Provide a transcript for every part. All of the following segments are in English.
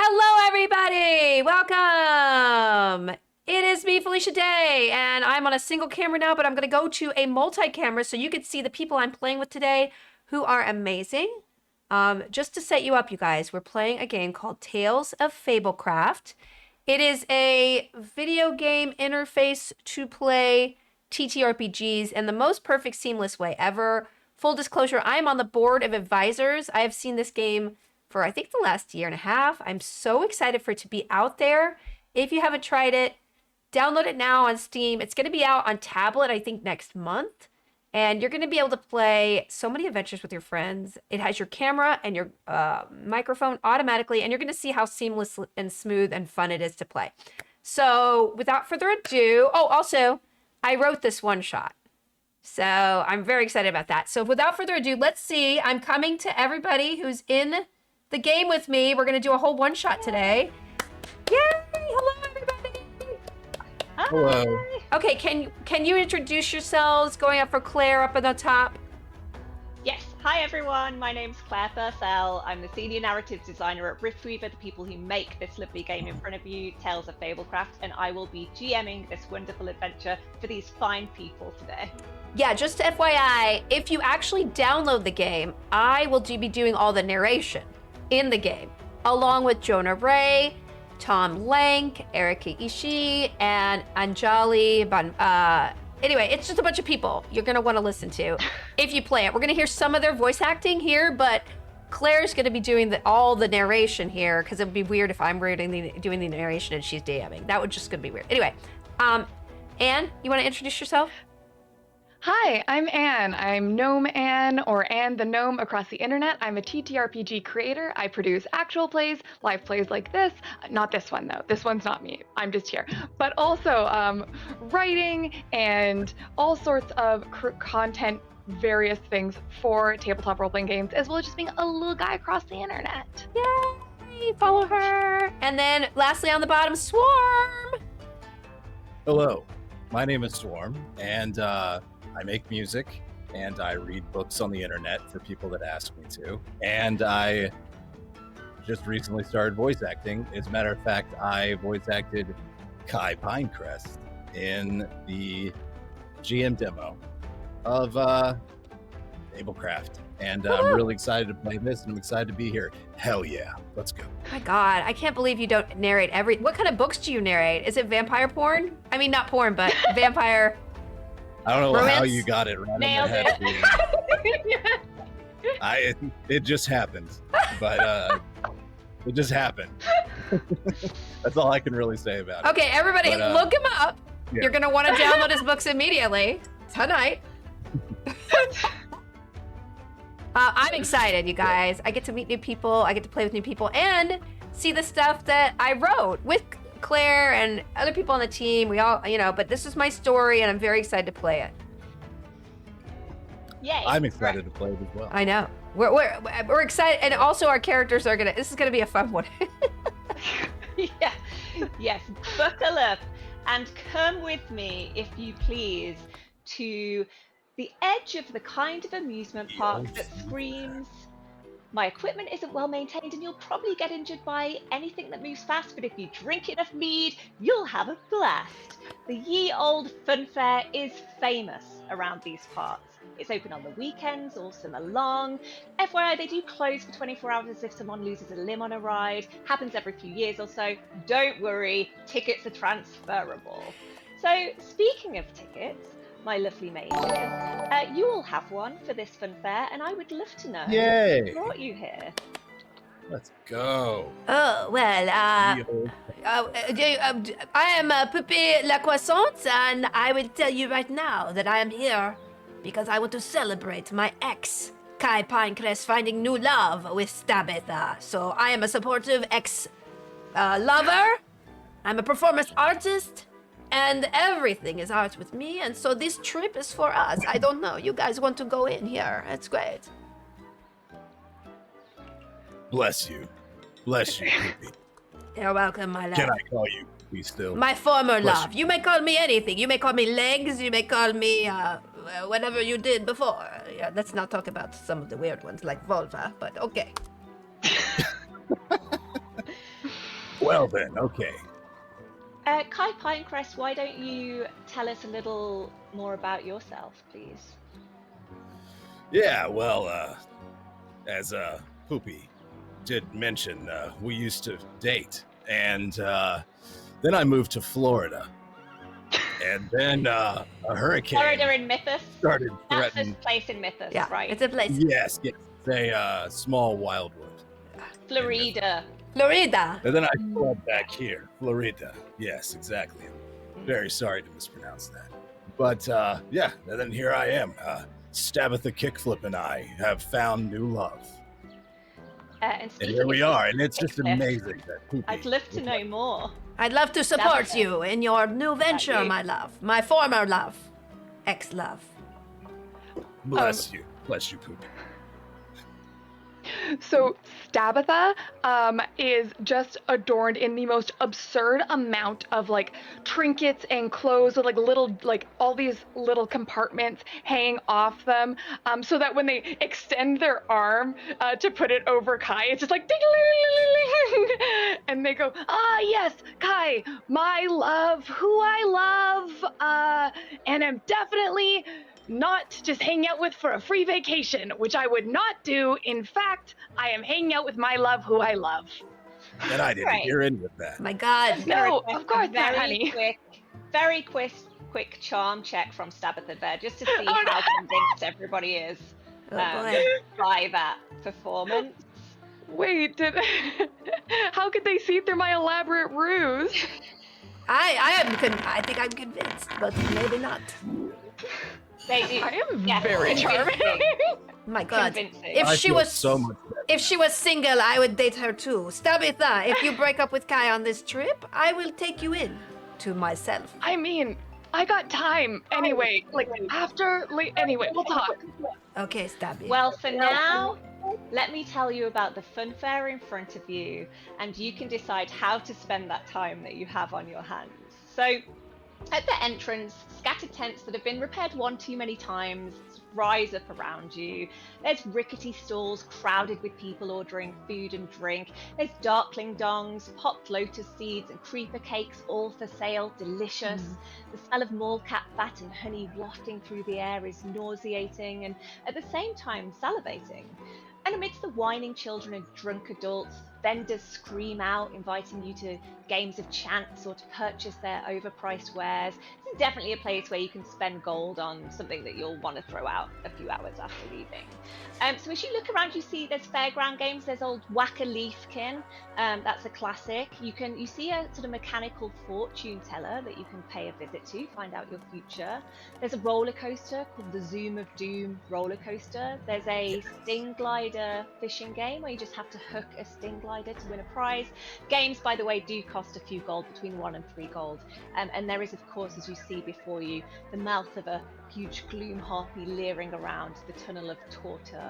Hello, everybody! Welcome! It is me, Felicia Day, and I'm on a single camera now, but I'm going to go to a multi-camera so you can see the people I'm playing with today who are amazing. Just to set you up, you guys, we're playing a game called Tales of Fablecraft. It is a video game interface to play TTRPGs in the most perfect seamless way ever. Full disclosure, I am on the board of advisors. I have seen this game for I think the last year and a half. I'm so excited for it to be out there. If you haven't tried it, download it now on Steam. It's going to be out on tablet, I think, next month. And you're going to be able to play so many adventures with your friends. It has your camera and your microphone automatically, and you're going to see how seamless and smooth and fun it is to play. So without further ado, oh, also, I wrote this one shot. So I'm very excited about that. So without further ado, let's see. I'm coming to everybody who's in the game with me. We're going to do a whole one shot today. Yay! Hello, everybody! Hi. Hello. Okay, can you introduce yourselves? Going up for Claire up at the top. Yes, hi everyone, my name's Claire Purcell. I'm the senior narrative designer at Riftweaver, the people who make this lovely game in front of you, Tales of Fablecraft, and I will be GMing this wonderful adventure for these fine people today. Yeah, just FYI, if you actually download the game, I will be doing all the narration in the game, along with Jonah Ray, Tom Lank, Erika Ishii, and Anjali. Anyway, it's just a bunch of people you're going to want to listen to if you play it. We're going to hear some of their voice acting here, but Claire's going to be doing all the narration here because it would be weird if I'm doing the narration and she's DMing. That would just going to be weird. Anyway, Anne, you want to introduce yourself? Hi, I'm Anne. I'm Gnome Anne, or Anne the Gnome across the internet. I'm a TTRPG creator. I produce actual plays, live plays like this. Not this one, though. This one's not me. I'm just here. But also writing and all sorts of content, various things for tabletop role-playing games, as well as just being a little guy across the internet. Yay! Follow her. And then lastly on the bottom, Swarm. Hello. My name is Swarm, and I make music, and I read books on the internet for people that ask me to. And I just recently started voice acting. As a matter of fact, I voice acted Kai Pinecrest in the GM demo of Fablecraft. And I'm really excited to play this, and I'm excited to be here. Hell yeah, let's go. My God, I can't believe you don't narrate what kind of books do you narrate? Is it vampire porn? I mean, not porn, but vampire. I don't know romance? how you got it right. Nailed it. It just happens, but it just happened. That's all I can really say about it. Okay, everybody, look him up. Yeah. You're gonna want to download his books immediately tonight. I'm excited, you guys. I get to meet new people. I get to play with new people and see the stuff that I wrote with Claire and other people on the team. We all, but this is my story, and I'm very excited to play it. Yay! I'm excited to play it as well. I know. We're excited, and also our characters are this is gonna be a fun one. Yeah. Yes, buckle up and come with me, if you please, to the edge of the kind of amusement park that screams, my equipment isn't well maintained and you'll probably get injured by anything that moves fast, but if you drink enough mead, you'll have a blast. The ye old fun fair is famous around these parts. It's open on the weekends all summer long. FYI, they do close for 24 hours if someone loses a limb on a ride. Happens every few years or so. Don't worry, tickets are transferable. So speaking of tickets, my lovely mages, you all have one for this fun fair, and I would love to know Yay! what brought you here. Let's go. Oh, well, I am Puppy La Croissante, and I will tell you right now that I am here because I want to celebrate my ex, Kai Pinecrest, finding new love with Tabitha. So I am a supportive ex-lover. I'm a performance artist, and everything is art with me, and so this trip is for us. I don't know. You guys want to go in here. It's great. Bless you. Bless you, Poopy. You're welcome, my love. Can I call you Poopy still? My former Bless love. You may call me anything. You may call me legs. You may call me whatever you did before. Yeah, let's not talk about some of the weird ones like vulva, but okay. Well then, okay. Kai Pinecrest, why don't you tell us a little more about yourself, please? Yeah, well, as Poopy did mention, we used to date, and then I moved to Florida, and then a hurricane Florida in Mythos. started That's threatening. this place in Mythos, Yeah, right? it's a place. Yes, it's a small wildwood. Florida. Florida. And then I fled back here, Florida. Yes, exactly. Very sorry to mispronounce that. But yeah, and then here I am. Stabitha Kickflip and I have found new love. And And here we are, and it's just Kickflip, amazing that Poopy. I'd love to know more. I'd love to support Stabitha. you in your new venture, you? my love. My former love. Ex-love. Bless you, Poopy. So Stabitha is just adorned in the most absurd amount of like trinkets and clothes with like little like all these little compartments hanging off them, so that when they extend their arm to put it over Kai, it's just like ding, ding, ding, ding, and they go, ah yes, Kai, my love, who I love, and I'm definitely not just hanging out with for a free vacation, which I would not do. In fact, I am hanging out with my love who I love. And I didn't Right. hear in with that. My God. No, Request of course a not, honey. Very quick charm check from Stabitha there, just to see Oh, no. how convinced everybody is Oh, boy. by that performance. Wait, how could they see through my elaborate ruse? I think I'm convinced, but maybe not. They do. I am Yes, very charming. convincing. My God. Convincing. If I she feel was so much better. If she was single, I would date her too. Stabitha, if you break up with Kai on this trip, I will take you in to myself. I mean, I got time anyway. Like after, anyway, we'll talk. Okay, Stabby. Well, for now, let me tell you about the fun fair in front of you, and you can decide how to spend that time that you have on your hands. So, at the entrance, scattered tents that have been repaired one too many times rise up around you. There's rickety stalls crowded with people ordering food and drink. There's darkling dongs, popped lotus seeds, and creeper cakes, all for sale, delicious. The smell of mole-cat fat and honey wafting through the air is nauseating and at the same time salivating. And amidst the whining children and drunk adults, vendors scream out, inviting you to games of chance or to purchase their overpriced wares. This is definitely a place where you can spend gold on something that you'll want to throw out a few hours after leaving. So as you look around, you see there's fairground games. There's old Whack-A-Leafkin. That's a classic. You see a sort of mechanical fortune teller that you can pay a visit to, find out your future. There's a roller coaster called the Zoom of Doom roller coaster. There's a sting glider fishing game where you just have to hook a sting glider to win a prize. Games, by the way, do cost a few gold, between 1 and 3 gold. And there is, of course, as you see before you, the mouth of a huge gloom harpy leering around the tunnel of Torture.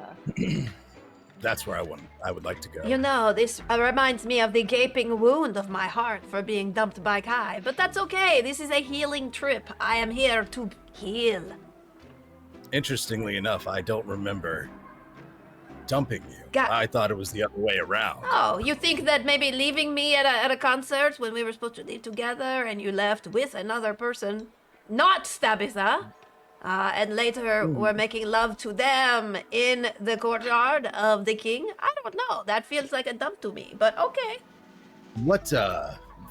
That's where I would like to go. You know, this reminds me of the gaping wound of my heart for being dumped by Kai. But that's okay. This is a healing trip. I am here to heal. Interestingly enough, I don't remember dumping you. Got- I thought it was the other way around. Oh, you think that maybe leaving me at a concert when we were supposed to leave together and you left with another person, not Stabitha, and later were making love to them in the courtyard of the king? I don't know. That feels like a dump to me, but okay. What,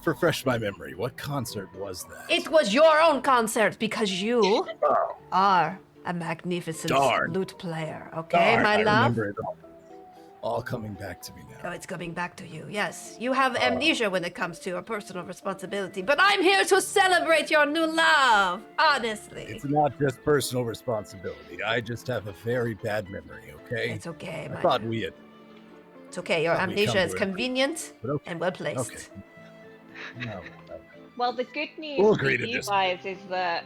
refresh my memory, what concert was that? It was your own concert because you Oh, are a magnificent Darn. lute player, okay, darn, my I love? remember it all coming back to me Oh, now. it's coming back to you. Yes, you have amnesia when it comes to your personal responsibility, but I'm here to celebrate your new love, honestly. It's not just personal responsibility. I just have a very bad memory, okay? It's okay, I my thought love. we had... It's okay, your thought we'd amnesia come is to it. convenient But okay. and well placed. Okay. No, Well, the good news We'll for agree to you dis- guys is that,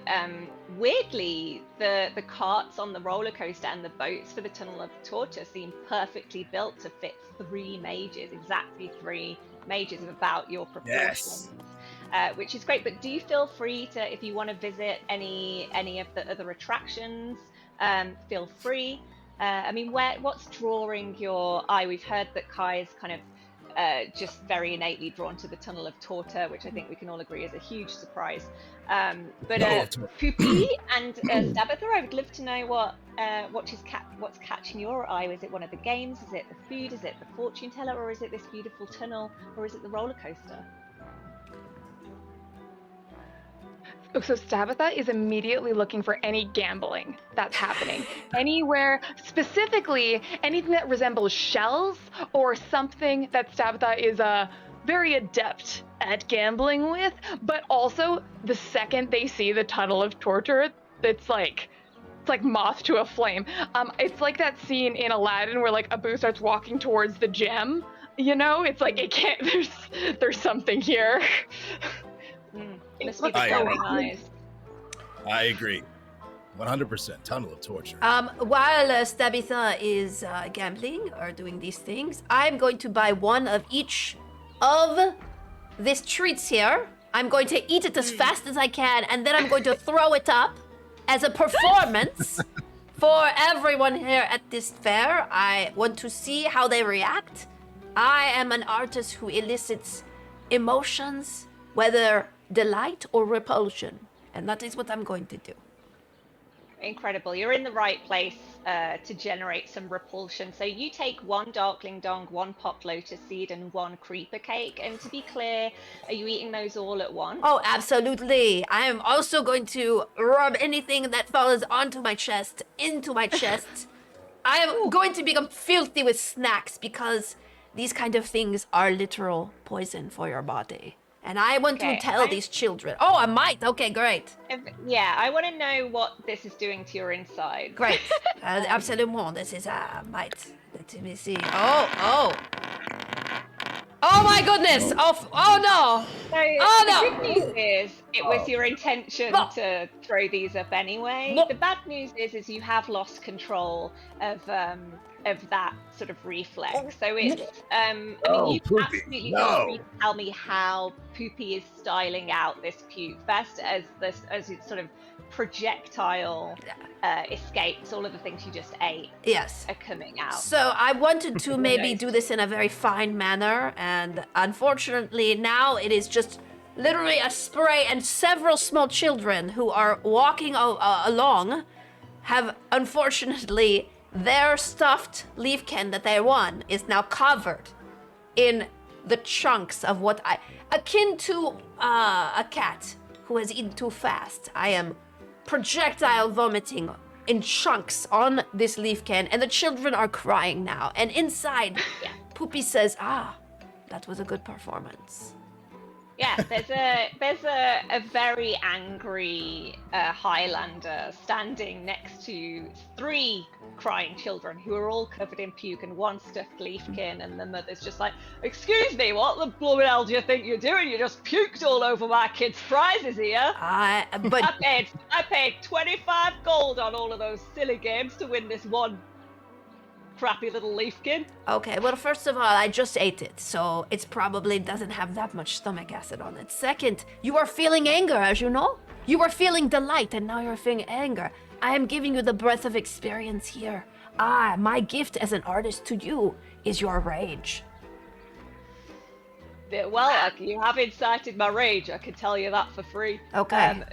weirdly, the carts on the roller coaster and the boats for the Tunnel of Torture seem perfectly built to fit 3 mages, exactly 3 mages of about your proportions. Which is great. But do you feel free to, if you want to visit any of the other attractions, feel free. I mean, what's drawing your eye? We've heard that Kai is kind of just very innately drawn to the Tunnel of Torture, which I think we can all agree is a huge surprise. But Poopy and Stabitha, I would love to know what's catching your eye. Is it one of the games? Is it the food? Is it the fortune teller? Or is it this beautiful tunnel? Or is it the roller coaster? So Stabitha is immediately looking for any gambling that's happening. Anywhere, specifically anything that resembles shells or something that Stabitha is very adept at gambling with, but also the second they see the Tunnel of Torture, it's like moth to a flame. It's like that scene in Aladdin where like Abu starts walking towards the gem, you know? It's like it can't, there's something here. Must be the glowing eyes. I agree. 100% Tunnel of Torture. While Stabitha is gambling or doing these things, I'm going to buy one of each of these treats here. I'm going to eat it as fast as I can, and then I'm going to throw it up as a performance for everyone here at this fair. I want to see how they react. I am an artist who elicits emotions, whether delight or repulsion, and that is what I'm going to do. Incredible. You're in the right place to generate some repulsion. So you take one Darkling Dong, one Popped Lotus Seed, and one Creeper Cake. And to be clear, are you eating those all at once? Oh, absolutely. I am also going to rub anything that falls onto my chest into my chest. I am going to become filthy with snacks because these kind of things are literal poison for your body. And I want to tell these children. Oh, I might. Okay, great. Yeah, I want to know what this is doing to your inside. Great. Absolument. This is might. Let me see. Oh my goodness. Oh no. So the good news is it was your intention to throw these up anyway. The bad news is you have lost control of that sort of reflex. So it's I mean, you Poopy, absolutely feel free to tell me how Poopy is styling out this puke best as its sort of projectile escapes. All of the things you just ate are coming out. So I wanted to maybe do this in a very fine manner, and unfortunately now it is just literally a spray, and several small children who are walking along have unfortunately their stuffed leafkin that they won is now covered in the chunks of what akin to a cat who has eaten too fast. I am projectile vomiting in chunks on this leafkin, and the children are crying now. And inside, Poopy says, that was a good performance. Yeah, there's a very angry Highlander standing next to 3 crying children who are all covered in puke and one stuffed leafkin, and the mother's just like, "Excuse me, what the blooming hell do you think you're doing? You just puked all over my kids' prizes here." But I paid 25 gold on all of those silly games to win this one crappy little leafkin. Okay, well, first of all, I just ate it, so it probably doesn't have that much stomach acid on it. Second, you are feeling anger, as you know. You were feeling delight, and now you're feeling anger. I am giving you the breadth of experience here. My gift as an artist to you is your rage. Well, you have incited my rage, I can tell you that for free. Okay.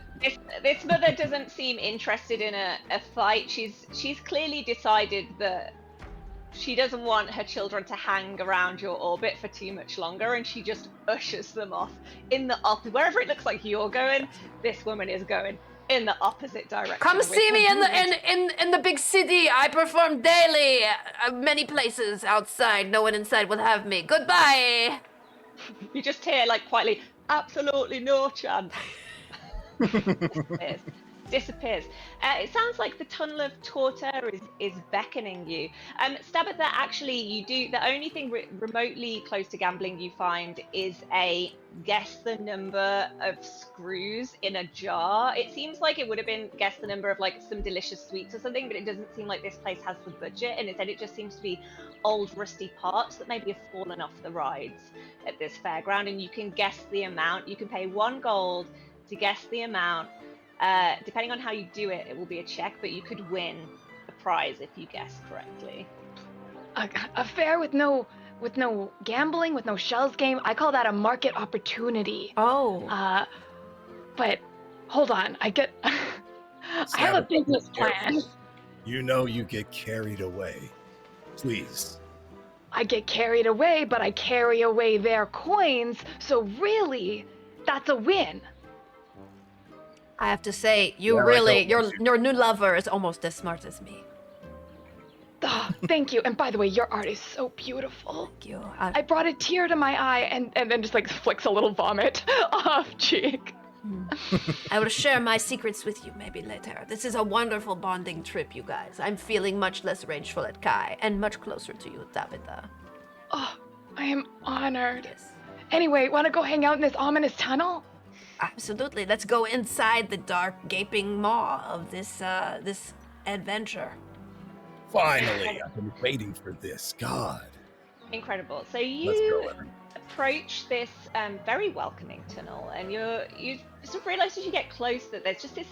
This mother doesn't seem interested in a fight. She's clearly decided that she doesn't want her children to hang around your orbit for too much longer, and she just ushers them off in the wherever it looks like you're going. This woman is going in the opposite direction. Come see me in the big city. I perform daily, many places outside. No one inside will have me. Goodbye. You just hear like quietly, "Absolutely no chance." Disappears. It sounds like the Tunnel of Torture is beckoning you. Stabitha, actually, you do. The only thing remotely close to gambling you find is a guess the number of screws in a jar. It seems like it would have been guess the number of like some delicious sweets or something, but it doesn't seem like this place has the budget, and instead it just seems to be old rusty parts that maybe have fallen off the rides at this fairground, and you can guess the amount. You can pay 1 gold to guess the amount. Depending on how you do it, it will be a check, but you could win a prize if you guess correctly. A fair with no with no gambling, with no shells game. I call that a market opportunity. Oh. But hold on, I have a business plan. You know you get carried away. Please. I get carried away, but I carry away their coins, so really, that's a win. I have to say, you Yeah, really, I know. your new lover is almost as smart as me. Oh, thank you. And by the way, your art is so beautiful. Thank you. I brought a tear to my eye and then just like flicks a little vomit off cheek. I will share my secrets with you maybe later. This is a wonderful bonding trip, you guys. I'm feeling much less rageful at Kai and much closer to you, Tabitha. Oh, I am honored. Yes. Anyway, want to go hang out in this ominous tunnel? Absolutely. Let's go inside the dark, gaping maw of this adventure. Finally, I've been waiting for this. God. Incredible. So Let's you go, Evan. approach this very welcoming tunnel, and you sort of realise as you get close that there's just this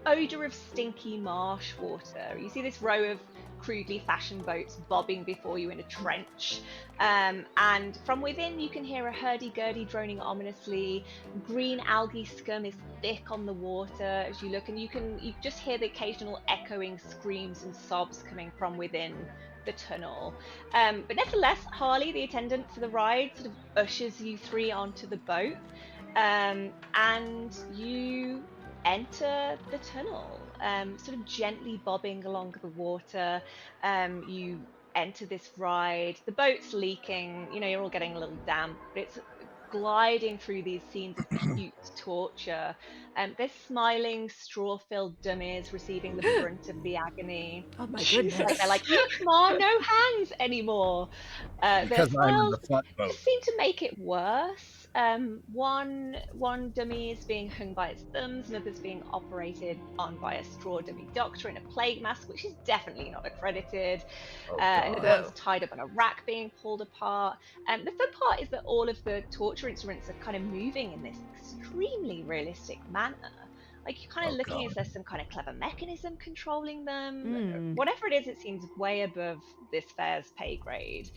odour of stinky marsh water. You see this row of crudely fashioned boats bobbing before you in a trench, and from within you can hear a hurdy-gurdy droning ominously. Green algae scum is thick on the water as you look, and you just hear the occasional echoing screams and sobs coming from within the tunnel. But nevertheless, Harley, the attendant for the ride, sort of ushers you three onto the boat, and you enter the tunnel, sort of gently bobbing along the water. You enter this ride. The boat's leaking, you're all getting a little damp, but it's gliding through these scenes of acute torture. There's smiling, straw-filled dummies receiving the brunt of the agony. Oh my goodness. They're like, come on, no hands anymore. Their Because I'm in smiles the front boat. just seem to make it worse. One dummy is being hung by its thumbs, another's being operated on by a straw dummy doctor in a plague mask, which is definitely not accredited. Oh, Another one's tied up on a rack being pulled apart. The fun part is that all of the torture instruments are kind of moving in this extremely realistic manner. Like, you're kind of looking as there's some kind of clever mechanism controlling them. Whatever it is, it seems way above this fair's pay grade.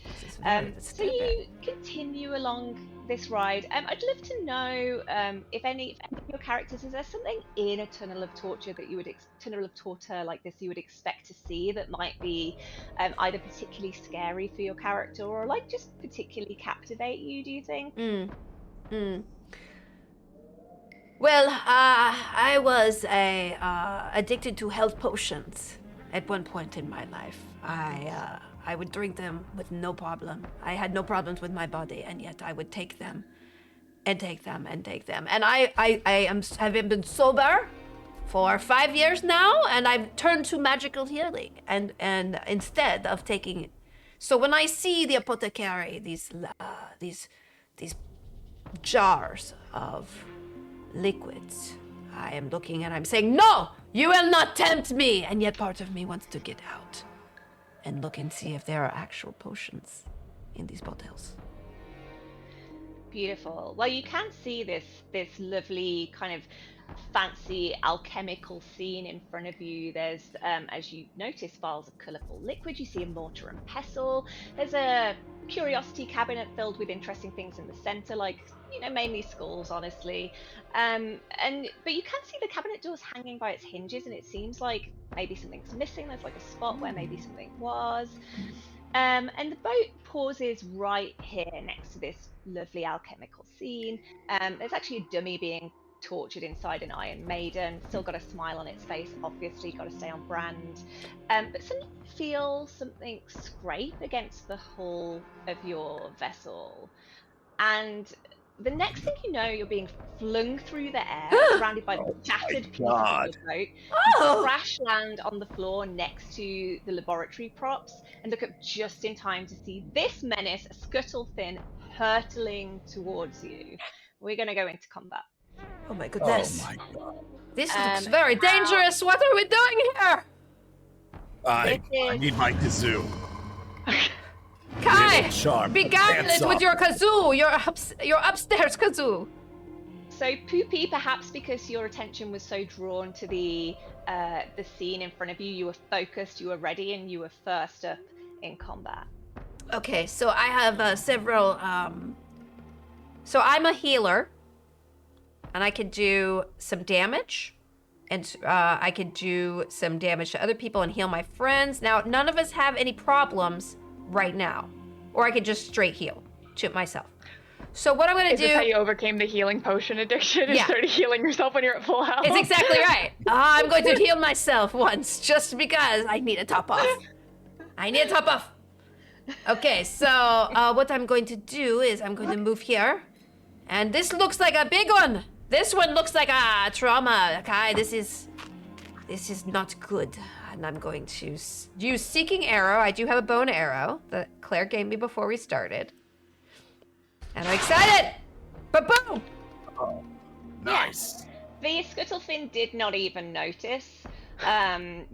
So you continue along this ride. I'd love to know if any of your characters, is there something in a tunnel of torture that you would tunnel of torture like this you would expect to see that might be either particularly scary for your character or like just particularly captivate you? Do you think? Well, I was addicted to health potions at one point in my life. I would drink them with no problem. I had no problems with my body, and yet I would take them, and take them, and take them. And have been sober for 5 years now, and I've turned to magical healing, and instead of taking. So when I see the apothecary, these jars of liquids, I am looking and I'm saying, no, you will not tempt me. And yet part of me wants to get out and look and see if there are actual potions in these bottles. Beautiful. Well, you can see this lovely kind of fancy alchemical scene in front of you. There's, as you notice, vials of colourful liquid. You see a mortar and pestle. There's a curiosity cabinet filled with interesting things in the centre, like, mainly skulls, honestly. But you can see the cabinet doors hanging by its hinges, and it seems like maybe something's missing. There's like a spot where maybe something was. And the boat pauses right here next to this lovely alchemical scene. There's actually a dummy being tortured inside an Iron Maiden, still got a smile on its face, obviously got to stay on brand. But suddenly you feel something scrape against the hull of your vessel. And the next thing you know, you're being flung through the air, surrounded by the shattered pieces of the boat. You crash land on the floor next to the laboratory props and look up just in time to see this menace, a scuttle-fin, hurtling towards you. We're going to go into combat. Oh my goodness. Oh my god. This looks very dangerous. What are we doing here? I need my kazoo. Kai, beguile it with your kazoo, your upstairs kazoo. So Poopy, perhaps because your attention was so drawn to the scene in front of you, you were focused, you were ready, and you were first up in combat. Okay, so I have several. So I'm a healer, and I could do some damage, and I could do some damage to other people and heal my friends. Now, none of us have any problems right now, or I could just straight heal to myself. So what I'm gonna Is do? this how you overcame the healing potion addiction and Yeah. started healing yourself when you're at full health? It's exactly right. I'm going to heal myself once, just because I need a top off. I need a top off. Okay, so what I'm going to do is I'm going to move here. And this looks like a big one. This one looks like a trauma. Okay, this is not good. And I'm going to use Seeking Arrow. I do have a bow and arrow that Claire gave me before we started. And I'm excited! Ba-boom! Oh, nice. The Scuttlefin did not even notice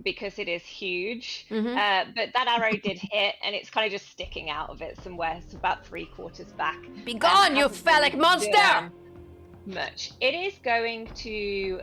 because it is huge. But that arrow did hit, and it's kind of just sticking out of it somewhere. It's about 3/4 back. Be gone, you Hasn't phallic really monster! done much. It is going to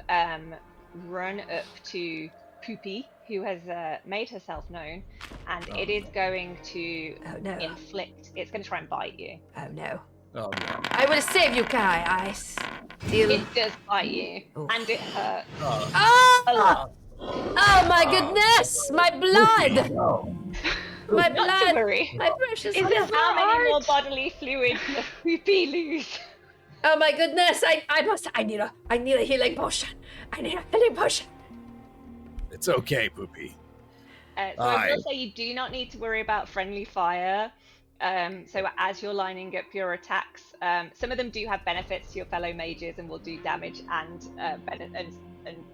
run up to Poopy, who has made herself known, and it is going to inflict. It's going to try and bite you. Oh no. Oh, no. I will save you, Kai. I still... It does bite you, Oof. and it hurts Oh! a lot. Oh my goodness! My blood! No. My Not to blood! worry. My precious Is blood! this How many art? more bodily fluids does Poopy lose? Oh my goodness! I need a healing potion. I need a healing potion. It's okay, Poopy. So I will say you do not need to worry about friendly fire. So as you're lining up your attacks, some of them do have benefits to your fellow mages and will do damage and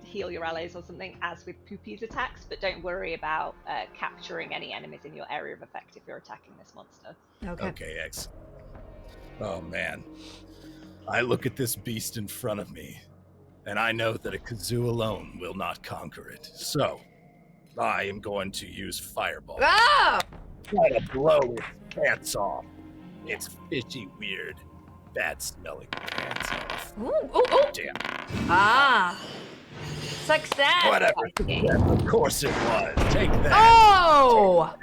heal your allies or something, as with Poopy's attacks. But don't worry about capturing any enemies in your area of effect if you're attacking this monster. Okay, excellent. Oh, man. I look at this beast in front of me, and I know that a kazoo alone will not conquer it. So, I am going to use Fireball. Ah! Try to blow its pants off. Its fishy, weird, bad-smelling pants off. Ooh, ooh, ooh. Damn. Ah. Success. Whatever. Of course it was. Take that. Oh!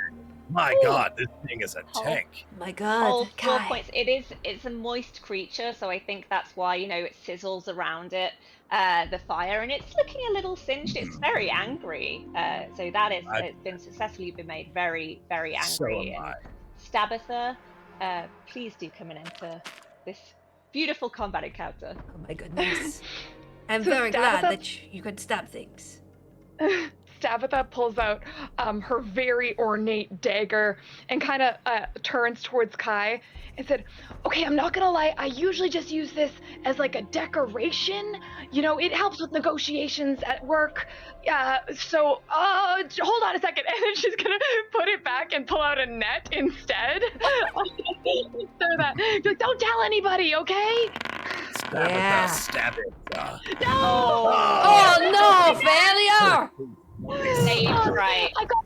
My God, this thing is a tank. My All God, 4 Kai. points. It's a moist creature, so I think that's why, it sizzles around it, the fire, and it's looking a little singed. It's very angry. So that is it's been successfully been made very, very So angry. am I. Stabitha, please do come and enter this beautiful combat encounter. Oh my goodness. I'm So very glad Tabitha- that you could stab things. Tabitha pulls out her very ornate dagger and kind of turns towards Kai and said, okay, I'm not gonna lie, I usually just use this as like a decoration. It helps with negotiations at work. So hold on a second. And then she's gonna put it back and pull out a net instead. So that, like, don't tell anybody, okay? Stab Yeah. it, stab it. No! Oh no, failure! Stage right. I got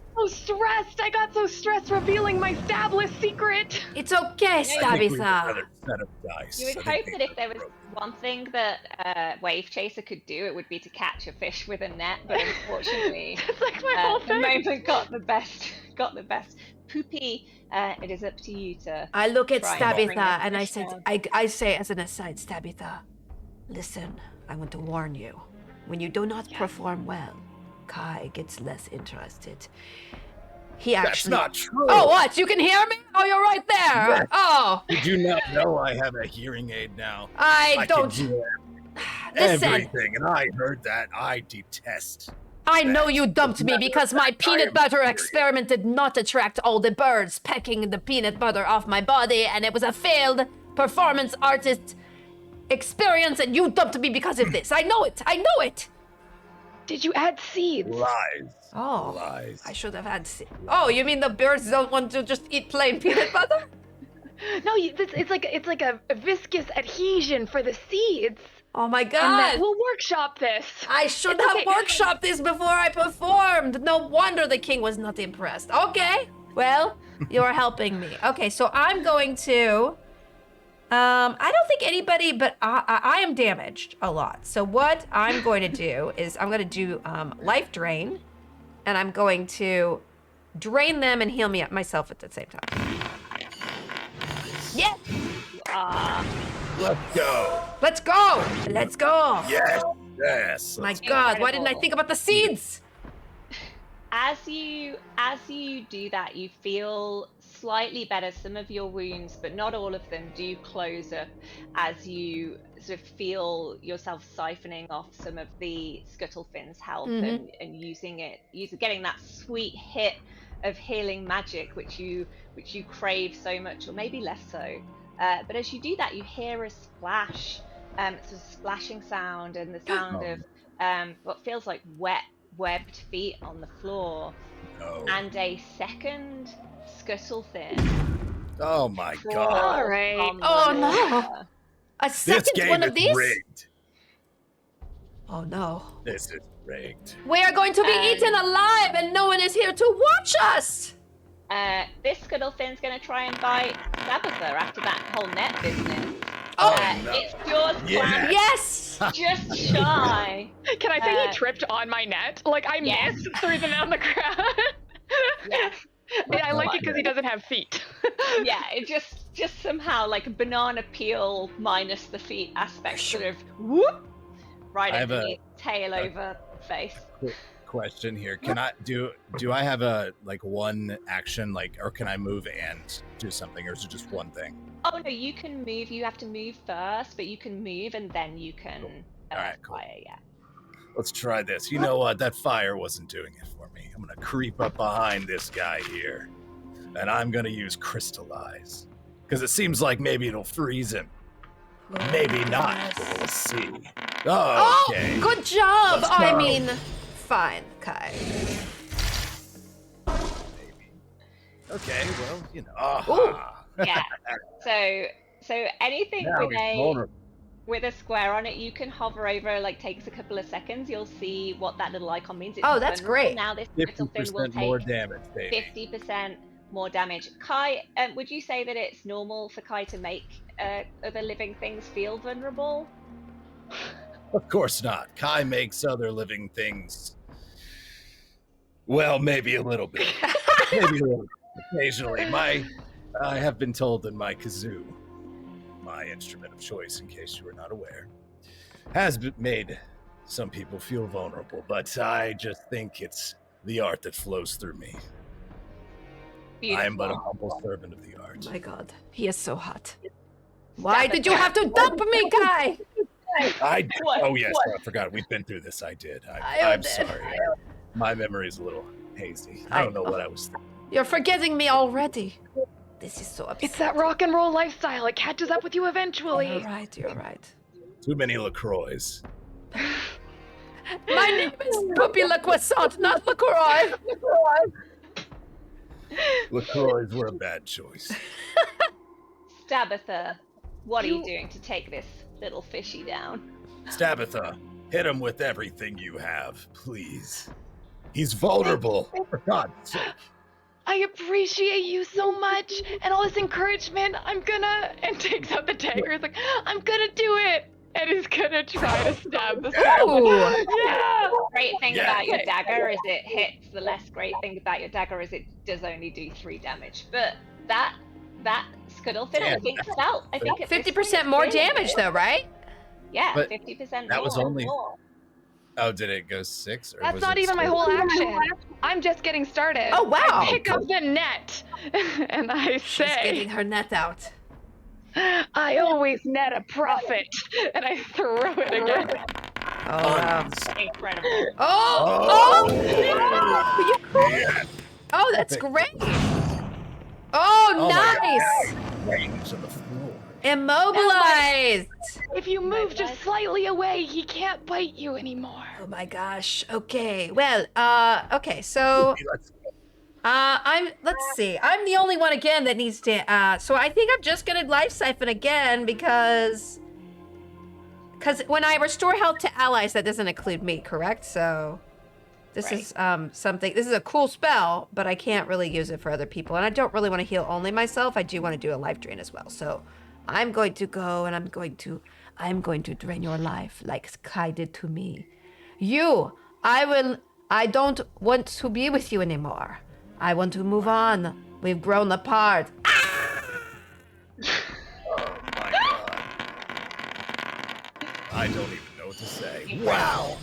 so stressed revealing my stabless secret. It's okay, I think we need Stabitha. another set of dice. You would I think hope these that if are there was broken. one thing that Wave Chaser could do, it would be to catch a fish with a net. But unfortunately, It's like my whole the thing. moment got the best. Poopy, it is up to you to. I look at Try and bring Stabitha this and I fish said, down. I say as an aside, Stabitha, listen, I want to warn you. When you do not perform well, Kai gets less interested. He That's actually. not true. Oh, what? You can hear me? Oh, you're right there. Yes. Oh, Did you not know I have a hearing aid now? I don't. Can hear Listen, everything, and I heard that. I detest. I know you dumped me because my peanut am butter serious. experiment did not attract all the birds pecking the peanut butter off my body, and it was a failed performance artist experience, and you dumped me because of this. I know it. I know it. Did you add seeds? Lies. Oh, Lies. I should have had. Oh, you mean the birds don't want to just eat plain peanut butter? No, it's like a viscous adhesion for the seeds. Oh my And that, God. we'll workshop this. I should It's have okay. workshopped this before I performed. No wonder the king was not impressed. Okay, well, you're helping me. Okay, so I'm going to. I don't think anybody, but I am damaged a lot. So what I'm going to do is I'm going to do life drain, and I'm going to drain them and heal me up myself at the same time. Yeah. You are. Let's go. Let's go. Let's go. Yes. Yes. My Let's go. God, why didn't I Incredible. think about the seeds? As you do that, you feel slightly better. Some of your wounds, but not all of them, do close up as you sort of feel yourself siphoning off some of the Scuttlefin's health and getting that sweet hit of healing magic which you crave so much, or maybe less so. But as you do that, you hear a splash, sort of splashing sound, and the sound of what feels like wet webbed feet on the floor, and a second Scuttlefin. Oh my crawls God. All right. from the Oh, no. water. A This second game one is of these? rigged. Oh no. This is rigged. We are going to be eaten alive and no one is here to watch us! This Scuttlefin's going to try and bite Tabitha after that whole net business. Oh, no. It's yours, Yeah. yes! just shy. Can I say Uh, he tripped on my net? Like, I yes. missed, threw them on the ground. Yes. And I like it because he doesn't have feet. Yeah, it just somehow, like a banana peel minus the feet aspect, sort of whoop right I have underneath, tail over face. Quick question here. Can I do I have a like one action, like, or can I move and do something, or is it just one thing? Oh no, you can move. You have to move first, but you can move and then you can Alright, cool. fire. Yeah. Let's try this. You know what? That fire wasn't doing it for me. I'm gonna creep up behind this guy here, and I'm gonna use crystallize, because it seems like maybe it'll freeze him. Maybe not, but we'll see. Okay. Oh, good job! Let's I go. mean, fine, Kai. Maybe. Okay, well, you know. Aha. Yeah. So anything Now with he's vulnerable. with a square on it, you can hover over. Like, takes a couple of seconds. You'll see what that little icon means. It's Oh, that's vulnerable. great. Now this Scuttleefin will 50% more take damage, baby. 50% more damage. Kai, would you say that it's normal for Kai to make other living things feel vulnerable? Of course not. Kai makes other living things. Well, maybe a little bit. Maybe a little bit. Occasionally. I have been told that my kazoo, my instrument of choice, in case you were not aware, has made some people feel vulnerable, but I just think it's the art that flows through me. I am but a humble servant of the art. My God, he is so hot. Why did you have to dump me, Kai? Oh yes, I forgot. We've been through this. I did. I'm sorry. My memory is a little hazy. I don't know what I was thinking. You're forgetting me already. This is so upsetting. It's that rock and roll lifestyle. It catches up with you eventually. You're right, you're right. Too many LaCroix. My name is Poopy Le Croissant, not LaCroix. LaCroix were a bad choice. Tabitha, what are you doing to take this little fishy down? Tabitha, hit him with everything you have, please. He's vulnerable, for God's sake. I appreciate you so much and all this encouragement. And takes out the dagger. He's like, I'm gonna do it. And is gonna try to stab the Ooh. Yeah. Great thing Yeah. about your dagger is it hits. The less great thing about your dagger is it does only do 3 damage. But that Scuttleefin, I think felt. I think at this 50% point more it's really damage, good. though, right? Yeah, But 50% more. that was only- Oh, did it go 6? Or That's was not it even my six? whole action. I'm just getting started. Oh, wow. I pick up the net and I She's getting say, her net out. I always net a profit. And I throw it again. Oh, wow. Incredible. Oh! Oh! Oh! Oh, that's great. Oh, Oh my nice. Range of the floor. Immobilized. If you move just slightly away, he can't bite you anymore. Oh my gosh. Okay. Well, okay. So, Let's go. let's see. I'm the only one again that needs to, so I think I'm just gonna life siphon again because when I restore health to allies, that doesn't include me, correct? So this is, this is a cool spell, but I can't really use it for other people. And I don't really want to heal only myself. I do want to do a life drain as well. So I'm going to go and I'm going to drain your life like Kai did to me. I don't want to be with you anymore. I want to move on. We've grown apart. I don't even know what to say. Incredible. Wow.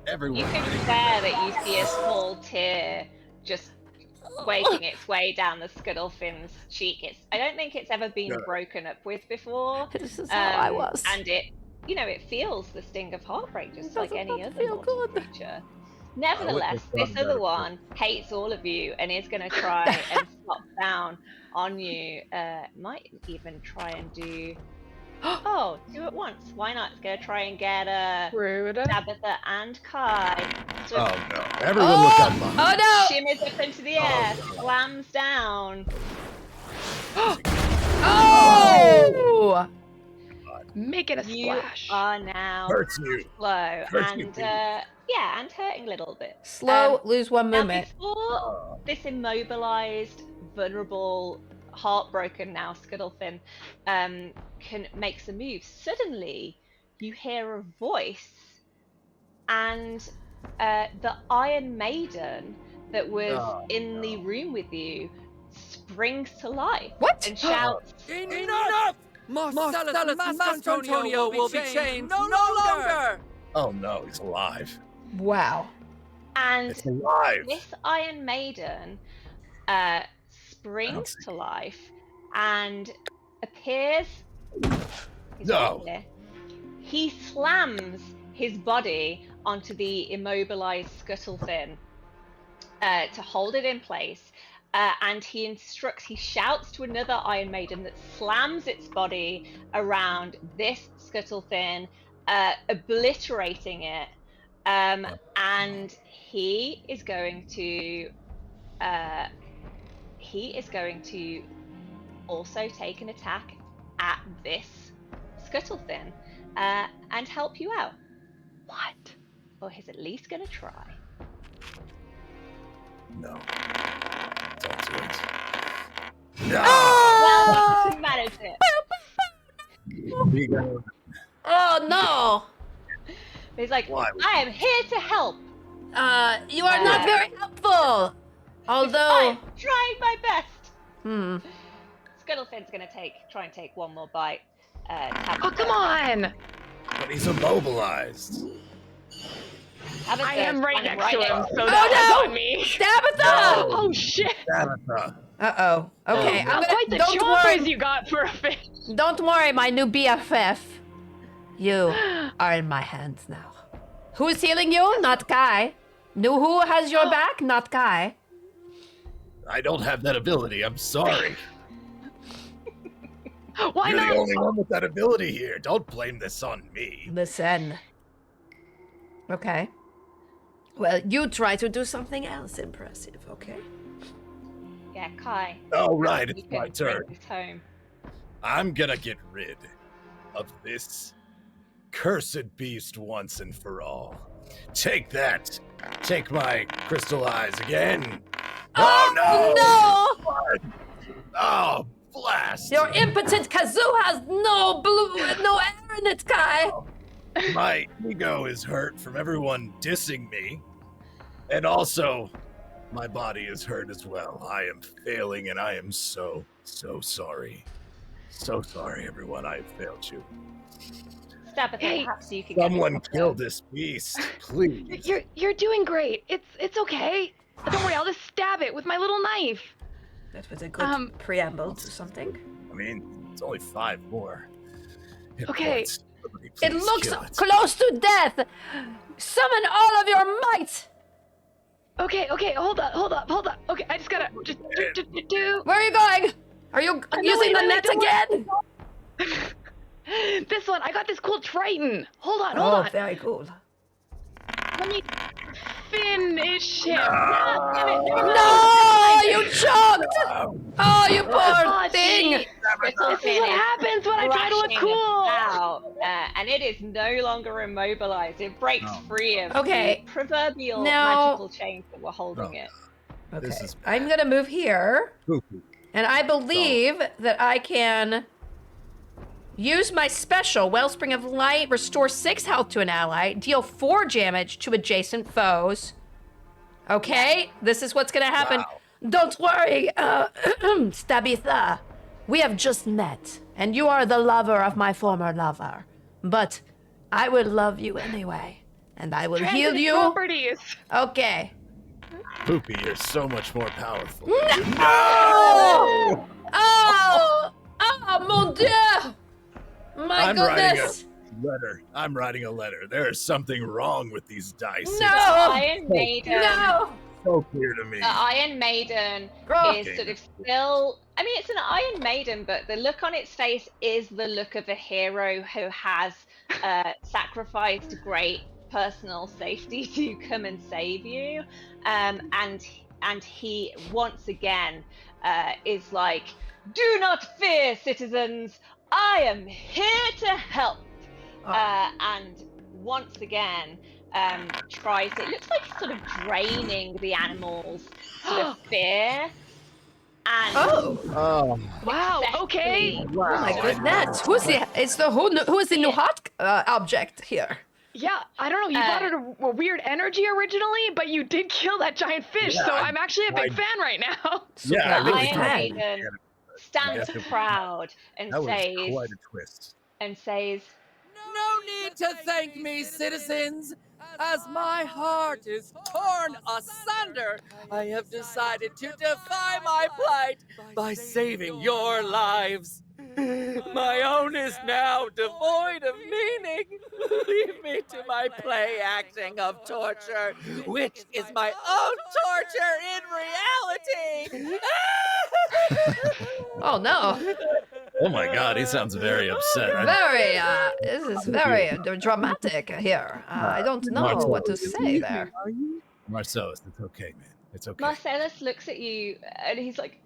Everyone. You can bear that you see a small tear just waiting its way down the Scuttlefin's cheek. I don't think it's ever been Good. broken up with before. This is how I was. And it feels the sting of heartbreak just like any Doesn't other feel mortal good. creature. Nevertheless, this other one hates all of you and is going to try and slop down on you. Might even try and do... Oh, two at once. Why not? It's going to try and get Rude. Tabitha and Kai. So Oh no! Everyone look up behind. Oh no! shimmers up into the air, God. slams down. Oh! Making a You splash. are now Hurts you. slow Hurts you, and baby. and hurting a little bit. Slow, lose one Now, movement. before this immobilized, vulnerable, heartbroken now Scuttlefin can make some moves, suddenly you hear a voice, and the Iron Maiden that was in the room with you springs to life. What? And shouts, Enough! Marcellus Antonio will be chained no longer! Oh no, he's alive. Wow. and It's alive. this Iron Maiden springs to life and appears. He's No. right there. He slams his body onto the immobilized Scuttlefin to hold it in place. And he shouts to another Iron Maiden that slams its body around this Scuttlefin, obliterating it. And he is going to also take an attack at this Scuttlefin and help you out. What? Or he's at least going to try. No. Don't do it. No. Well, he managed it. We go. Oh no! He's like, Why? I am here to help. You are not very helpful. Although, I'm trying my best. hmm. Scuttlefin's gonna try and take one more bite. Oh, come on! But he's immobilized. I am right next to him, so Oh, that no! was on me. Tabitha! Oh shit! Tabitha. Uh-oh. Okay, Not quite the don't chompers worry. you got for a fish. Don't worry, my new BFF. You are in my hands now. Who's healing you? Not Kai. Who has your back? Not Kai. I don't have that ability. I'm sorry. Why You're not? the only one with that ability here. Don't blame this on me. Listen. Okay. Well, you try to do something else impressive, okay? Yeah, Kai. Oh, right. You It's can my turn. bring this home. I'm gonna get rid of this cursed beast once and for all. Take that. Take my crystal eyes again. Oh, no! Oh, blast. Your impotent kazoo has no air in it, Kai. My ego is hurt from everyone dissing me. And also, my body is hurt as well. I am failing and I am so sorry. So sorry, everyone. I have failed you. Stab at Hey, perhaps you can Someone get kill this beast, please. You're doing great. It's okay. Don't worry, I'll just stab it with my little knife. That was a good preamble to something. I mean, it's only 5 more. hit Okay. points. Somebody It please looks kill it. close to death. Summon all of your might. Okay, hold up. Okay, I just gotta do. Where are you going? Are you using the wait, net don't again? This one, I got this cool Triton. Hold on. Oh, very cool. Let me finish him. No, you choked. Oh, you poor thing. This is what happens when I try to look cool. Out, and it is no longer immobilized. It breaks free of Okay. the proverbial Now- magical chains that were holding it. Okay, This is I'm gonna move here, Poo-poo. and I believe that I can use my special Wellspring of Light, restore 6 health to an ally, deal 4 damage to adjacent foes. Okay, this is what's gonna happen. Wow. Don't worry, Stabitha. We have just met, and you are the lover of my former lover. But I will love you anyway. And I will heal Transitive you. properties. Okay. Poopy, you're so much more powerful. No! Oh! Oh, mon Dieu! My I'm goodness! letter. I'm writing a letter. There is something wrong with these dice. The No! Iron Maiden. No! It's so clear to me. The Iron Maiden Oh. is sort of still. I mean, it's an Iron Maiden, but the look on its face is the look of a hero who has sacrificed great personal safety to come and save you. And he once again is like, "Do not fear, citizens. I am here to help." And once again tries. It looks like sort of draining the animals sort of fear. And Oh! Wow. Okay. Oh my goodness! Who's the? It's the who is the new hot object here? Yeah, I don't know. You brought it a weird energy originally, but you did kill that giant fish, so I'm actually a big fan right now. Yeah, I the really Iron thought Maiden stands proud and that was says, quite a twist. No need to thank me, citizens. As my heart is torn asunder, I have decided to defy my plight by saving your lives. My own is now devoid of meaning. Leave me to my play acting of torture, which is my own torture in reality. Oh no! Oh my god, he sounds very upset. Very. This is very dramatic here. I don't know what to say there. Marcellus, it's okay, man. It's okay. Marcellus looks at you and he's like,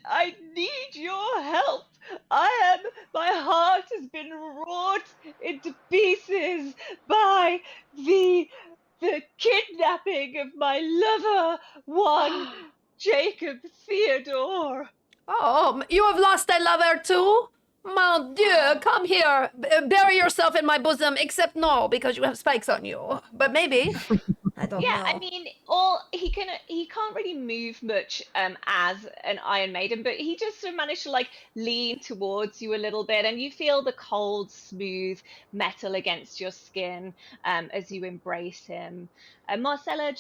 I need your help. My heart has been wrought into pieces by the kidnapping of my lover, one Jacob Theodore. Oh, you have lost a lover too? Mon Dieu, come here. Bury yourself in my bosom, except no, because you have spikes on you. But maybe. I don't know. Yeah, I mean, he can't really move much as an Iron Maiden, but he just sort of managed to like lean towards you a little bit, and you feel the cold, smooth metal against your skin as you embrace him. And Marcellus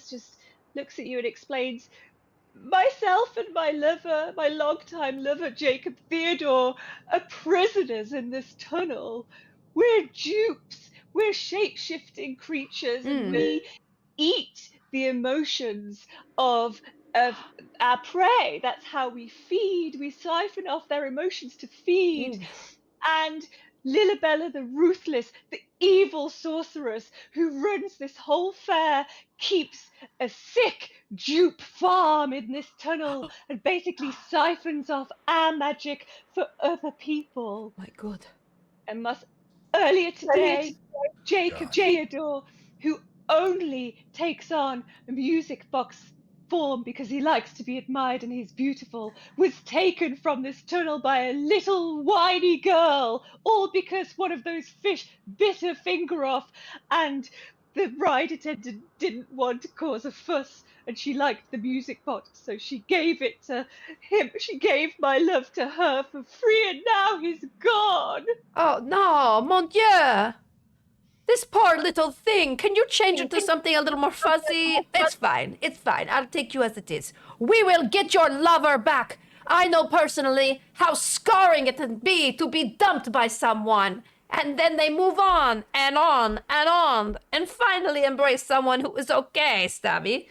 just looks at you and explains, myself and my lover, my longtime lover, Jacob Theodore, are prisoners in this tunnel. We're dupes. We're shape-shifting creatures, and we eat the emotions of our prey. That's how we feed. We siphon off their emotions to feed. And Lilibella the Ruthless, the evil sorceress who runs this whole fair, keeps a sick dupe farm in this tunnel and basically siphons off our magic for other people. My God. And earlier today, Jacob Theodore, who only takes on a music box form because he likes to be admired and he's beautiful, was taken from this tunnel by a little whiny girl, all because one of those fish bit her finger off, and the ride attendant didn't want to cause a fuss, and she liked the music box, so she gave it to him. She gave my love to her for free, and now he's gone. Oh no, mon Dieu! This poor little thing. Can you change it to something a little more fuzzy? It's fine. It's fine. I'll take you as it is. We will get your lover back. I know personally how scarring it can be to be dumped by someone. And then they move on and on and on and finally embrace someone who is okay, Stabby.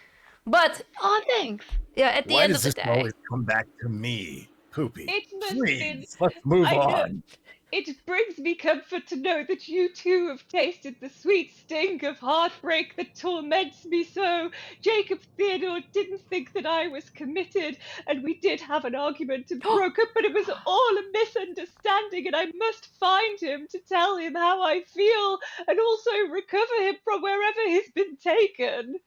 But, Oh, thanks. yeah, at the Why end does of the this day. always come back to me? Poopy. It must Please, let's move I know. on. It brings me comfort to know that you too have tasted the sweet sting of heartbreak that torments me so. Jacob Theodore didn't think that I was committed, and we did have an argument and broke up, but it was all a misunderstanding, and I must find him to tell him how I feel and also recover him from wherever he's been taken.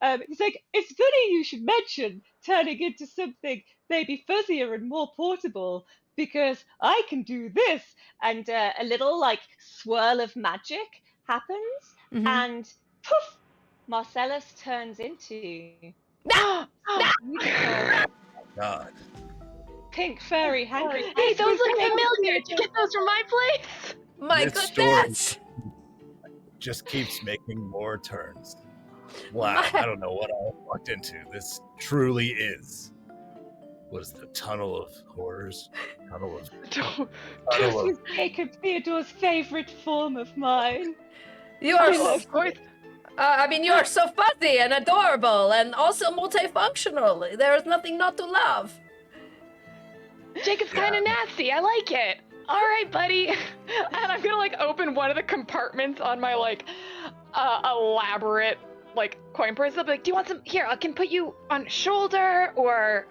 He's like, it's funny you should mention turning into something maybe fuzzier and more portable, because I can do this. And a little like swirl of magic happens, and poof, Marcellus turns into No! beautiful, God. pink furry handkerchief. Hey, those look familiar. Did you get those from my place? My This story- goodness! Just keeps making more turns. Wow, I don't know what I walked into. This truly is. Was the tunnel of horrors? Tunnel of. This was Jacob Theodore's favorite form of mine. You are, Oh, Of course. I mean, you are so fuzzy and adorable and also multifunctional. There is nothing not to love. Jacob's kind of nasty. I like it. All right, buddy. And I'm gonna like open one of the compartments on my like elaborate like coin purse. I'll be like, do you want some? Here, I can put you on shoulder or.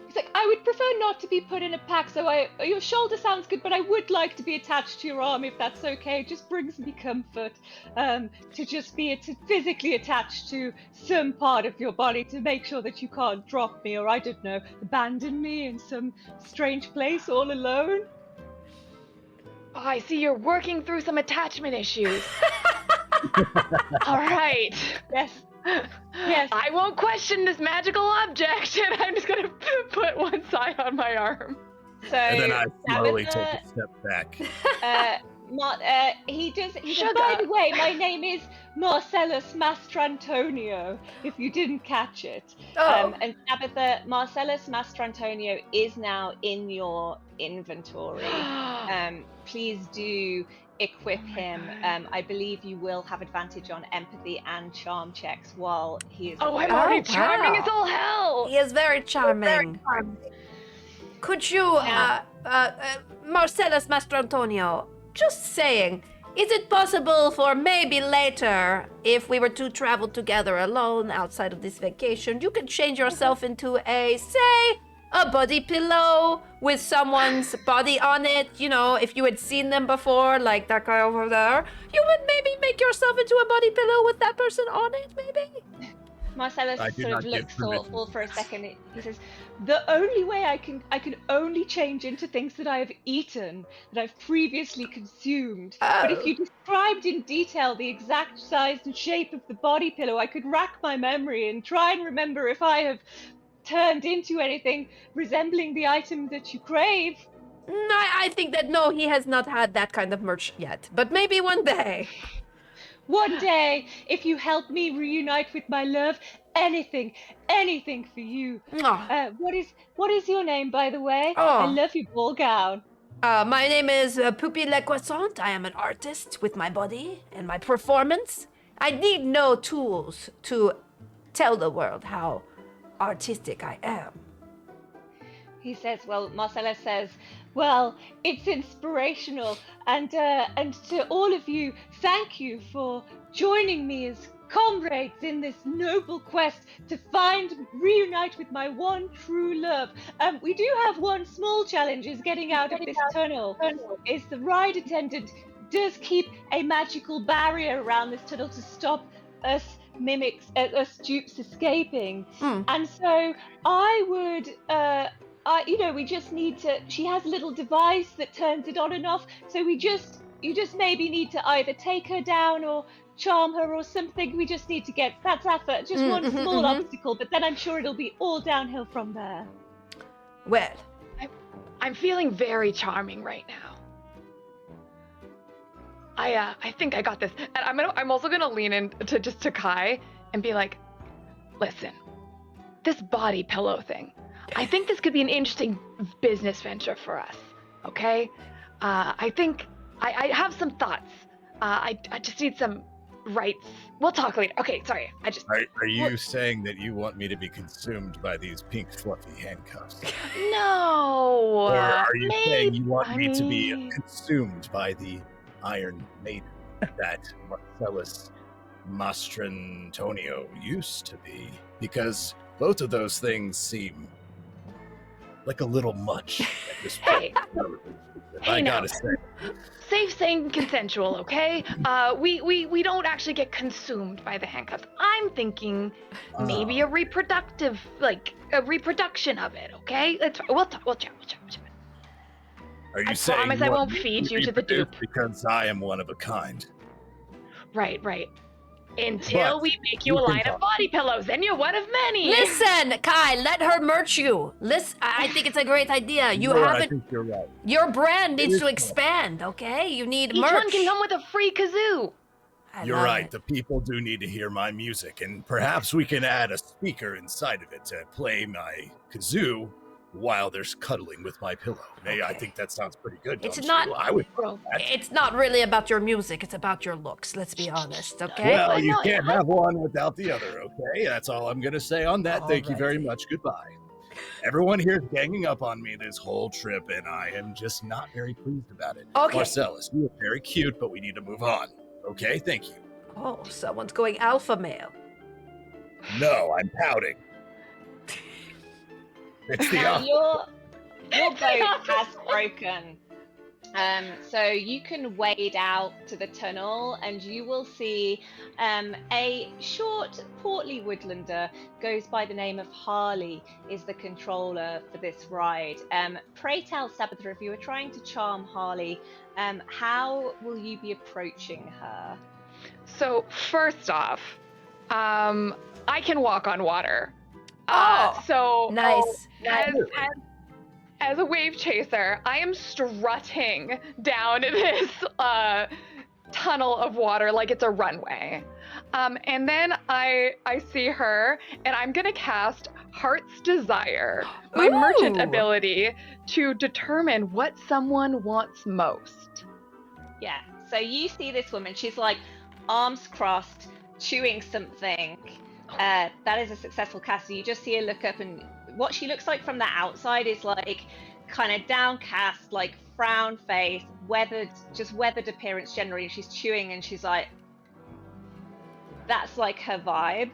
He's like, I would prefer not to be put in a pack, so your shoulder sounds good, but I would like to be attached to your arm if that's okay. It just brings me comfort to just be physically attached to some part of your body to make sure that you can't drop me or, I don't know, abandon me in some strange place all alone. Oh, I see you're working through some attachment issues. All right. Yes. Yes. I won't question this magical object, and I'm just gonna put one side on my arm. So And then I slowly take Tabitha, a step back. he says, Sugar. by the way, my name is Marcellus Mastrantonio, if you didn't catch it. Oh. And Tabitha, Marcellus Mastrantonio is now in your inventory. Please do equip him. I believe you will have advantage on empathy and charm checks while he is. Oh, I'm Oh, already charming wow. as all hell. He is very charming. Could you, Marcellus Mastrantonio, just saying, is it possible for maybe later, if we were to travel together alone outside of this vacation, you could change yourself into a body pillow with someone's body on it? You know, if you had seen them before, like that guy over there, you would maybe make yourself into a body pillow with that person on it, maybe? Marcellus I do sort of not get looks thoughtful permission. for a second. He says, "The only way I can only change into things that I have eaten, that I've previously consumed. But if you described in detail the exact size and shape of the body pillow, I could rack my memory and try and remember if I have turned into anything resembling the item that you crave." I think that no, he has not had that kind of merch yet, but maybe one day. One day, if you help me reunite with my love, anything for you. Aw. What is your name, by the way? Oh. I love your ball gown. My name is Poupie Le Croissant. I am an artist with my body and my performance. I need no tools to tell the world how artistic I am. He says, well, Marcella says, well, it's inspirational. And to all of you, thank you for joining me as comrades in this noble quest to reunite with my one true love. We do have one small challenge, is getting out of this tunnel. Is the ride attendant does keep a magical barrier around this tunnel to stop us dupes escaping. And so I would, we just need to, she has a little device that turns it on and off, so you just maybe need to either take her down or charm her or something. We just need to get, that's effort, just one small obstacle, but then I'm sure it'll be all downhill from there. Well, I'm feeling very charming right now. I think I got this. And I'm also gonna lean into just to Kai and be like, listen, this body pillow thing, I think this could be an interesting business venture for us. Okay? I think I have some thoughts. I just need some rights. We'll talk later. Okay, sorry. Are you saying that you want me to be consumed by these pink fluffy handcuffs? No. Or are you saying you want I me to be mean- consumed by the Iron Maiden that Marcellus Mastrantonio used to be? Because both of those things seem like a little much at this point. I now. gotta say. Safe, sane, consensual, okay? We don't actually get consumed by the handcuffs. I'm thinking maybe a reproduction of it, okay? We'll chat. Are you I saying promise you I want won't me feed to you to the reproduce dupe. because I am one of a kind? Right. Until But we make you we a can line talk. of body pillows, then you're one of many. Listen, Kai, let her merch you. Listen, I think it's a great idea. You Laura, I haven't. think you're right. Your brand needs is to cool. expand. Okay, you need Each merch. one can come with a free kazoo. I You're love right. it. The people do need to hear my music, and perhaps we can add a speaker inside of it to play my kazoo while they're cuddling with my pillow. Hey, I Okay. think that sounds pretty good. It's don't not- you? I would. It's not really about your music. It's about your looks. Let's be honest. Okay. Well, I you know, can't have one without the other, okay? That's all I'm going to say on that. Thank you very Alrighty. much. Goodbye. Everyone here is ganging up on me this whole trip, and I am just not very pleased about it. Okay. Marcellus, you are very cute, but we need to move on. Okay? Thank you. Oh, someone's going alpha male. No, I'm pouting. It's the Now, opposite. your boat has broken. So you can wade out to the tunnel and you will see a short, portly woodlander goes by the name of Harley, is the controller for this ride. Pray tell, Sabbatha, if you were trying to charm Harley, how will you be approaching her? So first off, I can walk on water. So Nice. as a wave chaser, I am strutting down this tunnel of water like it's a runway. And then I see her, and I'm gonna cast Heart's Desire, my merchant Ooh. ability to determine what someone wants most. Yeah, so you see this woman, she's like arms crossed, chewing something. That is a successful cast. So you just see her look up, and what she looks like from the outside is like kind of downcast, like frown face, weathered appearance generally. She's chewing and she's like, that's like her vibe.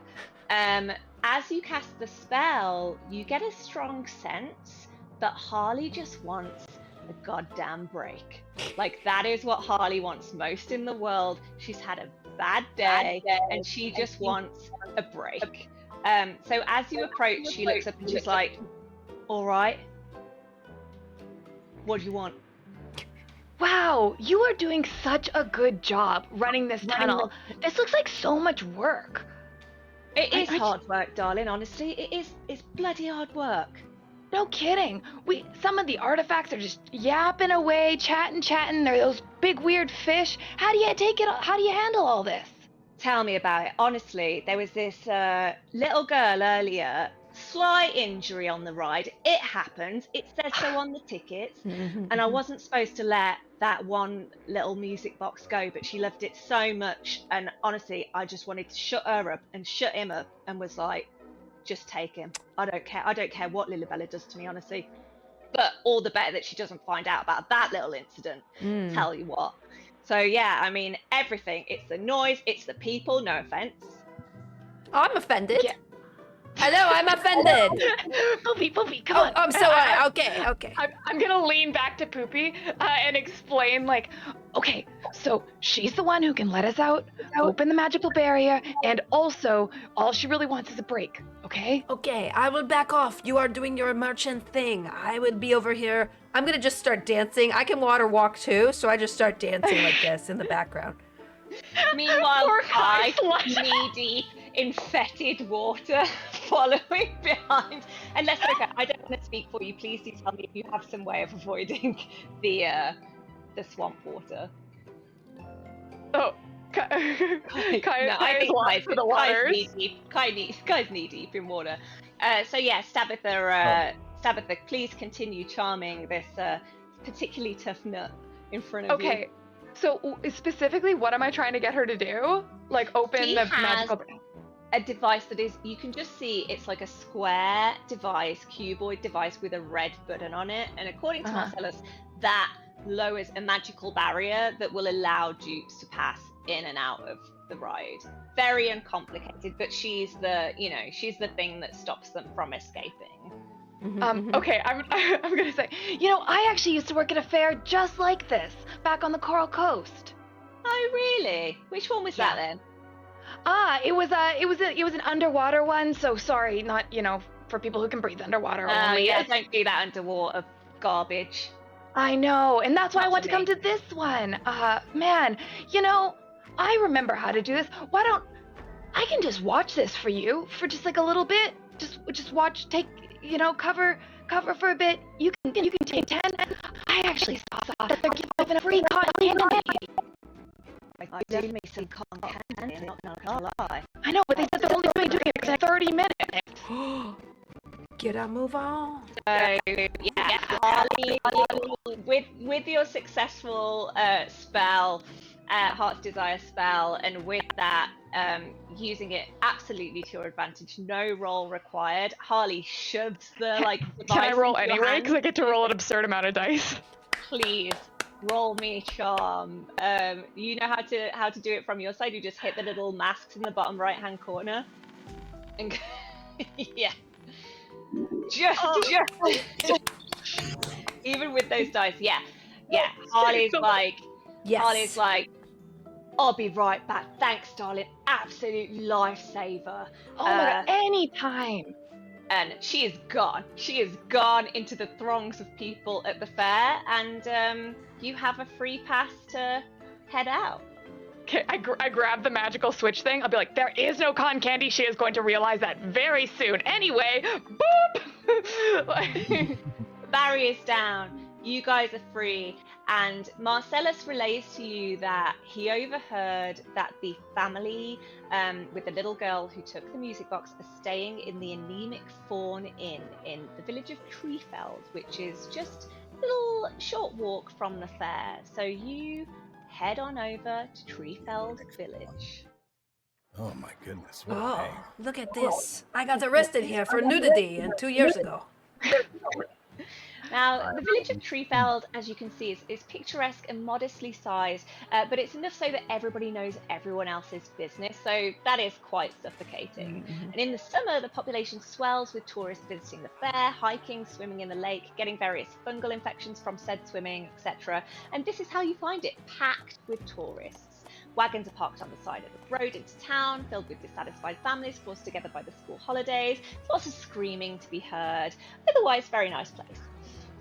As you cast the spell, you get a strong sense that Harley just wants a goddamn break. Like, that is what Harley wants most in the world. She's had a bad day and she just wants a break. So as you approach, she looks up and she's like, all right, what do you want? Wow, you are doing such a good job running this tunnel. This looks like so much work. It is I- hard work, darling, honestly. It's bloody hard work. No kidding. Some of the artifacts are just yapping away, chatting. They're those big weird fish. How do you handle all this? Tell me about it. Honestly, there was this little girl earlier, slight injury on the ride. It happens. It says so on the tickets. And I wasn't supposed to let that one little music box go, but she loved it so much. And honestly, I just wanted to shut her up and shut him up and was like, just take him. I don't care. I don't care what Lilibella does to me, honestly. But all the better that she doesn't find out about that little incident. Tell you what. So yeah, I mean, everything. It's the noise, it's the people, no offense. I'm offended. Yeah. Hello, I'm offended. Poopy, come Oh, on. I'm sorry. Okay. I'm gonna lean back to Poopy and explain, like, okay, so she's the one who can let us out, open the magical barrier, and also all she really wants is a break, okay? Okay, I will back off. You are doing your merchant thing. I would be over here. I'm gonna just start dancing. I can water walk too, so I just start dancing like this in the background. Meanwhile, Poor I, Kai slush. knee-deep in fetid water, following behind. Unless, okay, I don't want to speak for you. Please do tell me if you have some way of avoiding the swamp water. Oh, Kai is lost for the waters. Kai's knee-deep in water. So yeah, Sabbatha, please continue charming this particularly tough nut in front of you. Okay, so specifically, what am I trying to get her to do? Like, open She the has magical... a device that is, you can just see it's like a square device, cuboid device with a red button on it, and according to Marcellus, that lowers a magical barrier that will allow dupes to pass in and out of the ride. Very uncomplicated, but she's the thing that stops them from escaping. Okay, I'm gonna say, I actually used to work at a fair just like this, back on the Coral Coast. Oh really? Which one was that then? It was an underwater one, so sorry, not, for people who can breathe underwater only. Yeah, don't do that underwater garbage. I know, and that's why I Not want for to come me. to this one. Man, I remember how to do this. Why I can just watch this for you for just like a little bit. Just watch, take, cover for a bit. You can take 10. I actually saw that they're giving a free cotton candy. I do me some cotton candy, I'm not gonna lie. I know, but they said they're only doing it for 30 minutes. Get a move on. So yeah, Harley, with your successful spell, Heart's Desire spell, and with that, using it absolutely to your advantage, no roll required. Harley shoves the Can I roll into your anyway? hand. Because I get to roll an absurd amount of dice. Please roll me charm. You know how to do it from your side. You just hit the little masks in the bottom right hand corner, and yeah. Just even with those dice, yeah. Harley's Yes. Harley's like, I'll be right back. Thanks, darling. Absolute lifesaver. Oh my god, anytime. And she is gone. She is gone into the throngs of people at the fair, and you have a free pass to head out. Okay, I grab the magical switch thing. I'll be like, there is no cotton candy. She is going to realize that very soon. Anyway, boop! Barriers down. You guys are free. And Marcellus relays to you that he overheard that the family with the little girl who took the music box are staying in the Anemic Fawn Inn in the village of Treefeld, which is just a little short walk from the fair. So you head on over to Treefeld Village. Oh my goodness, what a Oh, pain. look at this. I got arrested here for nudity 2 years ago. Now, the village of Treefeld, as you can see, is picturesque and modestly sized, but it's enough so that everybody knows everyone else's business, so that is quite suffocating. And in the summer, the population swells with tourists visiting the fair, hiking, swimming in the lake, getting various fungal infections from said swimming, etc. And this is how you find it, packed with tourists. Wagons are parked on the side of the road into town, filled with dissatisfied families forced together by the school holidays. Lots of screaming to be heard. Otherwise, very nice place.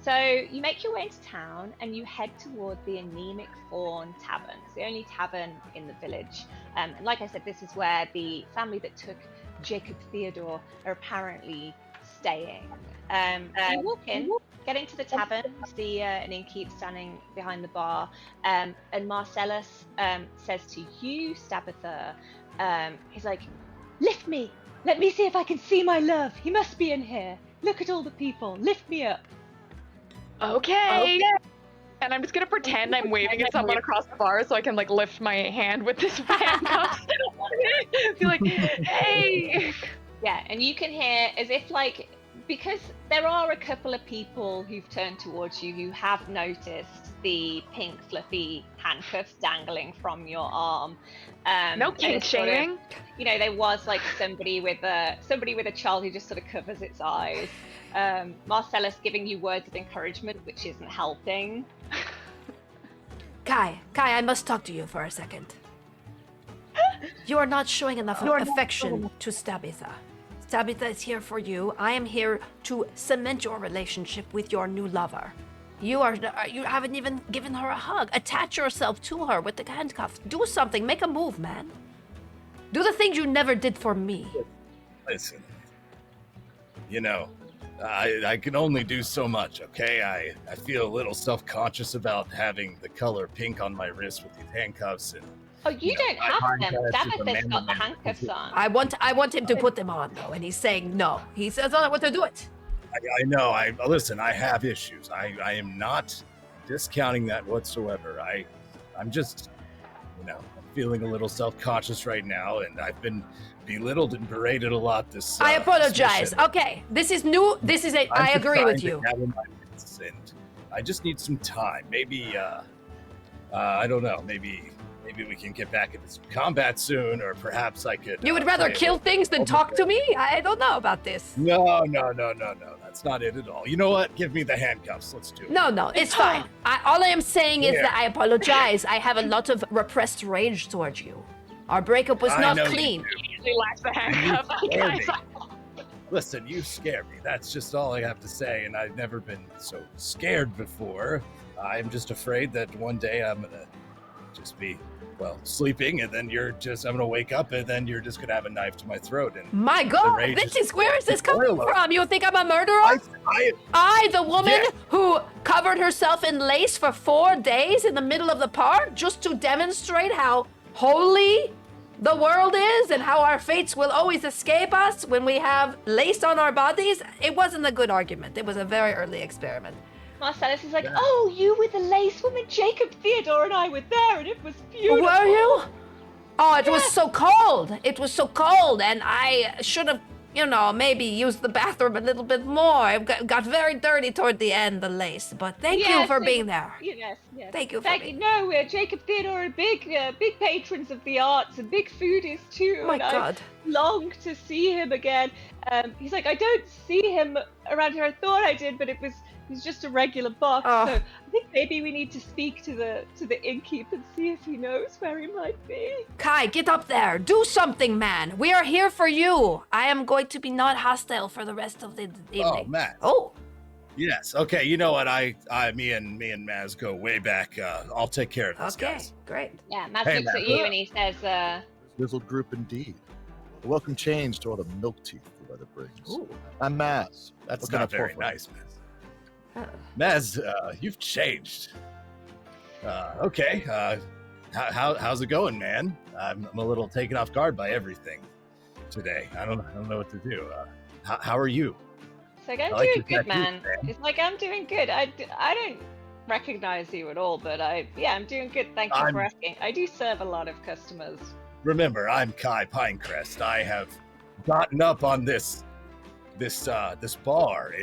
So you make your way into town and you head toward the Anemic Fawn Tavern. It's the only tavern in the village. And like I said, this is where the family that took Jacob Theodore are apparently staying. You walk in, get into the tavern, see an innkeep standing behind the bar, and Marcellus says to you, Stabitha, he's like, lift me! Let me see if I can see my love! He must be in here! Look at all the people! Lift me up! Okay. And I'm just gonna pretend I'm waving at someone across the bar so I can like lift my hand with this handcuff. Be like, hey. Yeah, and you can hear as if like, because there are a couple of people who've turned towards you who have noticed the pink fluffy handcuffs dangling from your arm. No kink shaming. There was like somebody with a child who just sort of covers its eyes. Marcellus giving you words of encouragement, which isn't helping. Kai, I must talk to you for a second. You are not showing enough affection to Stabitha. Stabitha is here for you. I am here to cement your relationship with your new lover. You haven't even given her a hug. Attach yourself to her with the handcuffs. Do something. Make a move, man. Do the things you never did for me. Listen, I can only do so much, okay? I feel a little self-conscious about having the color pink on my wrist with these handcuffs and... Oh, you don't have them. Stabitha's got the handcuffs on. I want him to put them on, though, and he's saying no. He says I don't want to do it. I know. Listen, I have issues. I am not discounting that whatsoever. I'm just, I'm feeling a little self-conscious right now, and I've been belittled and berated a lot this I apologize. mission. Okay, this is new. I agree with you. And I just need some time. Maybe, I don't know. Maybe we can get back into some combat soon, or perhaps I could. You would rather kill things than talk to me? I don't know about this. No. That's not it at all. You know what? Give me the handcuffs. Let's do it. No, it's fine. All I am saying is that I apologize. I have a lot of repressed rage towards you. Our breakup was not clean. He lacks the handcuff. Listen, you scare me. That's just all I have to say, and I've never been so scared before. I'm just afraid that one day I'm gonna just be sleeping, and then I'm gonna wake up, and then you're just gonna have a knife to my throat. And My God, rage where is this coming spoiler. from? You think I'm a murderer? I, the woman Yes. who covered herself in lace for 4 days in the middle of the park just to demonstrate how holy the world is and how our fates will always escape us when we have lace on our bodies. It wasn't a good argument. It was a very early experiment. Marcellus is like, oh, you were the lace woman. Jacob, Theodore, and I were there, and it was beautiful. Were you? Oh, it was so cold. It was so cold, and I should have, maybe used the bathroom a little bit more. It got very dirty toward the end, the lace. But thank you for being there. Yes. Thank you for being there. No, Jacob, Theodore are big patrons of the arts, and big foodies too. Oh my and God. I long to see him again. He's like, I don't see him around here. I thought I did, but he's just a regular box. Oh. So I think maybe we need to speak to the innkeep and see if he knows where he might be. Kai, get up there. Do something, man. We are here for you. I am going to be not hostile for the rest of the evening. Oh, Matt. Oh. Yes. Okay. You know what? Me and Maz go way back. I'll take care of this, Okay, guys. great. Yeah, Matt Hey, looks Matt. at you and he says, Swizzled group indeed. A welcome change to all the milk teeth the weather brings. Ooh. I'm Maz. That's That's gonna not very pour for nice, Maz. Uh, Maz, you've changed. Okay. How's it going, man? I'm a little taken off guard by everything today. I don't know what to do. How are you? it's like, I'm I like doing your good, tattoos, man. It's like, I'm doing good. I don't recognize you at all, but I'm doing good. Thank you for asking. I do serve a lot of customers. Remember, I'm Kai Pinecrest. I have gotten up on this bar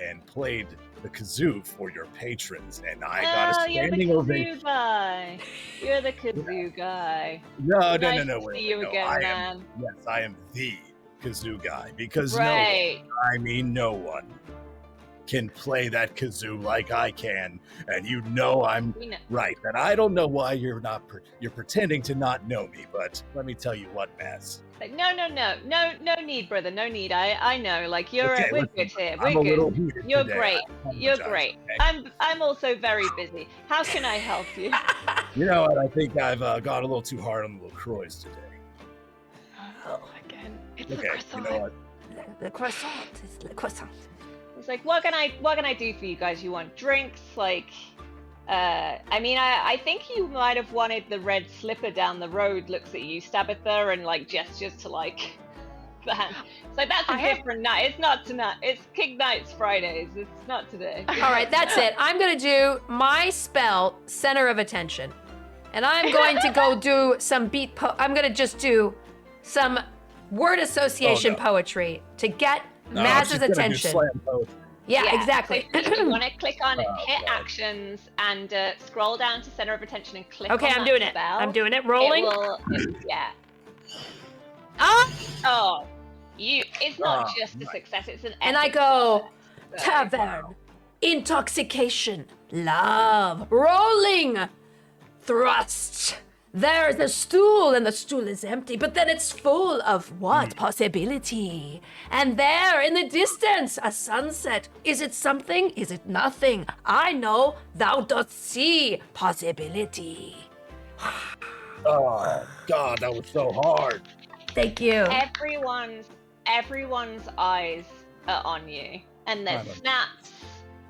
and played the kazoo for your patrons, and I got a standing ovation. Guy. You're the kazoo guy. No, Nice to wait, see you no, again, I man. I am the kazoo guy because Right. no one can play that kazoo like I can, and I'm We know. right. And I don't know why you're pretending to not know me, but let me tell you what, Maz. Like, no need, brother, no need. I know, like we're listen, good here. I'm We're a little good. heated You're today. great. I You're apologize, great. okay? I'm also very busy. How can I help you? You know what? I think I've gone a little too hard on the LaCroix today. Oh, Again, it's the Okay, croissant. you know what? the croissant. It's the croissant. It's like, what can I do for you guys? You want drinks? Like, I think you might have wanted the red slipper down the road. Looks at you, Stabitha, and like gestures to like that. It's like, that's a different night. It's not tonight. It's King Night's Fridays. It's not today. All right, that's it. I'm going to do my spell, Center of Attention. And I'm going to go do some I'm going to just do some word association poetry to get Maz's attention. Yeah, exactly. So you want to click on hit actions and scroll down to Center of Attention and click Okay, on I'm that doing it. spell. I'm doing it. Rolling. Yeah. Ah! Oh, it's not just a nice. success, it's an And I epic go, success. tavern, intoxication, love, rolling, thrust. There's a stool, and the stool is empty, but then it's full of what? Possibility. And there, in the distance, a sunset. Is it something? Is it nothing? I know, thou dost see possibility. Oh God, that was so hard. Thank you. Everyone's eyes are on you, and there's snaps.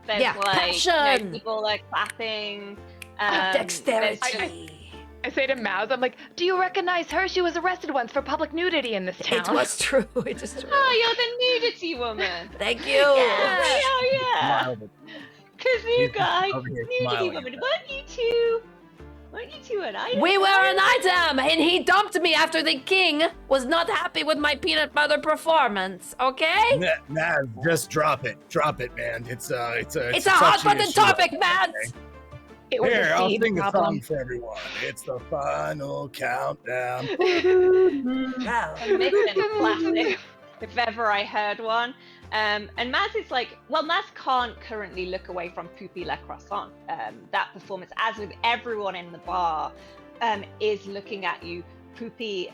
There's Yeah, passion. people are clapping. Dexterity. I say to Maz, I'm like, do you recognize her? She was arrested once for public nudity in this town. It was true. It is true. Oh, you're the nudity woman. Thank you. Yeah. Kazoo guy, over here nudity smiling. woman. Weren't you two an item? We were an item, and he dumped me after the king was not happy with my peanut butter performance. Okay? Naz, just drop it, man. It's a hot touchy button issue. topic, Matt. It was Here, a I'll seed sing a problem. song for everyone. It's the final countdown. Wow. Mission classic, if ever I heard one. And Maz is like, well, Maz can't currently look away from Poupie La Croissant. That performance, as with everyone in the bar, is looking at you, Poupie.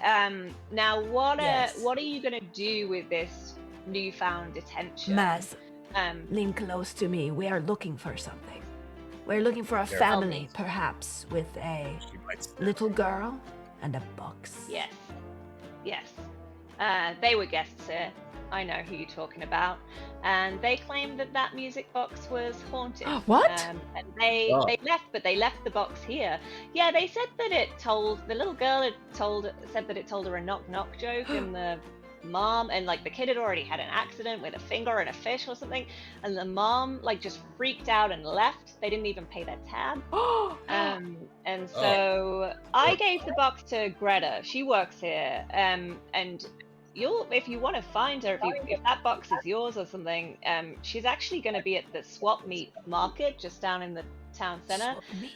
Now, what are you gonna do with this newfound attention? Maz, Um, lean close to me. We are looking for something. We're looking for a Very family, nice. perhaps, with a She might say. little girl and a box. Yes. Yes. They were guests here. I know who you're talking about. And they claimed that that music box was haunted. What? And they Oh. they left, but they left the box here. Yeah, they said that the little girl said that it told her a knock knock joke, and the mom and like the kid had already had an accident with a finger and a fish or something, and the mom like just freaked out and left. They didn't even pay their tab. And so I gave the box to Greta. She works here. And if you want to find her, if that box is yours or something, she's actually going to be at the swap meet market just down in the town center.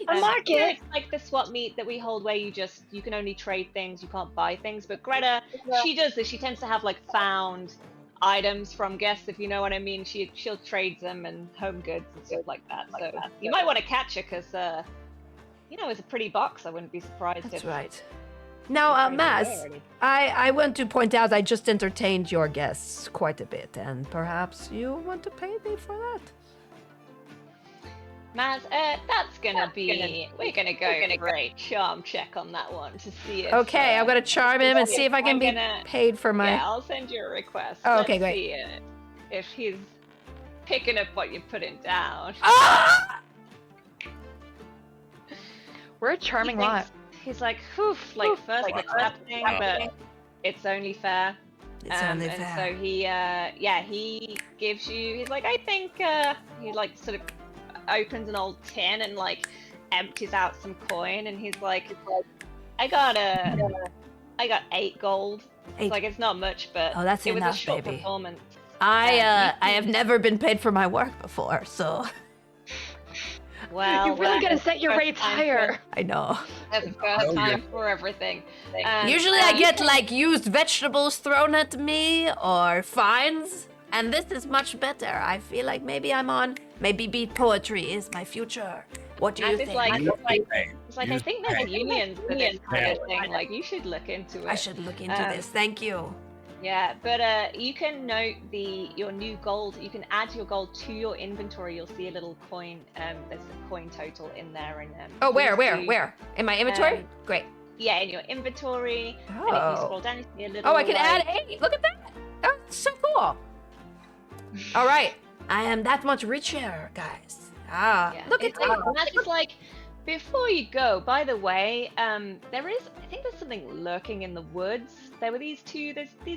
A market? Yeah, it's like the swap meet that we hold where you can only trade things, you can't buy things. But Greta, she does this. She tends to have like found items from guests, if you know what I mean. She'll trade them and home goods and stuff like that. So you might want to catch her because it's a pretty box. I wouldn't be surprised That's if. right. Now, Pretty Maz, already. I want to point out I just entertained your guests quite a bit, and perhaps you want to pay me for that. Maz, that's gonna be. We're gonna go for a charm check on that one to see if. Okay, I'm gonna charm him and see if I can I'm be gonna- paid for my. Yeah, I'll send you a request. Oh, okay, Let's great. See if he's picking up what you're putting down. Ah! We're a charming He lot. thinks- He's like, "Oof!" Like first it's happening, but it's only fair. It's only and fair. so he gives you. He's like, I think he like sort of opens an old tin and like empties out some coin, and he's like, I got 8 gold. Eight. It's like it's not much, but Oh, that's it was enough, a short baby. performance. I you have can- never been paid for my work before, so Well, You really well, gotta set your first rates time higher. I know. That's the Oh, first yeah. time for everything. Usually I get like used vegetables thrown at me or fines, and this is much better. I feel like maybe beat poetry is my future. What do you And it's think? like- Hey, It's like I use think there's pay. unions for this kind of Yeah. thing. Like you should look into it. I should look into this. Thank you. Yeah, but you can note your new gold. You can add your gold to your inventory. You'll see a little coin. There's a coin total in there. And Oh, where? please do- Where? In my inventory? Um, Great. Yeah, in your inventory. And if you Oh. scroll down, you see a little. Oh, I can like- add 8. Look at that. That's so cool. All right. I am that much richer, guys. Ah, Yeah, look at it's that. like- and that's just like. Before you go, by the way, I think there's something lurking in the woods. There's these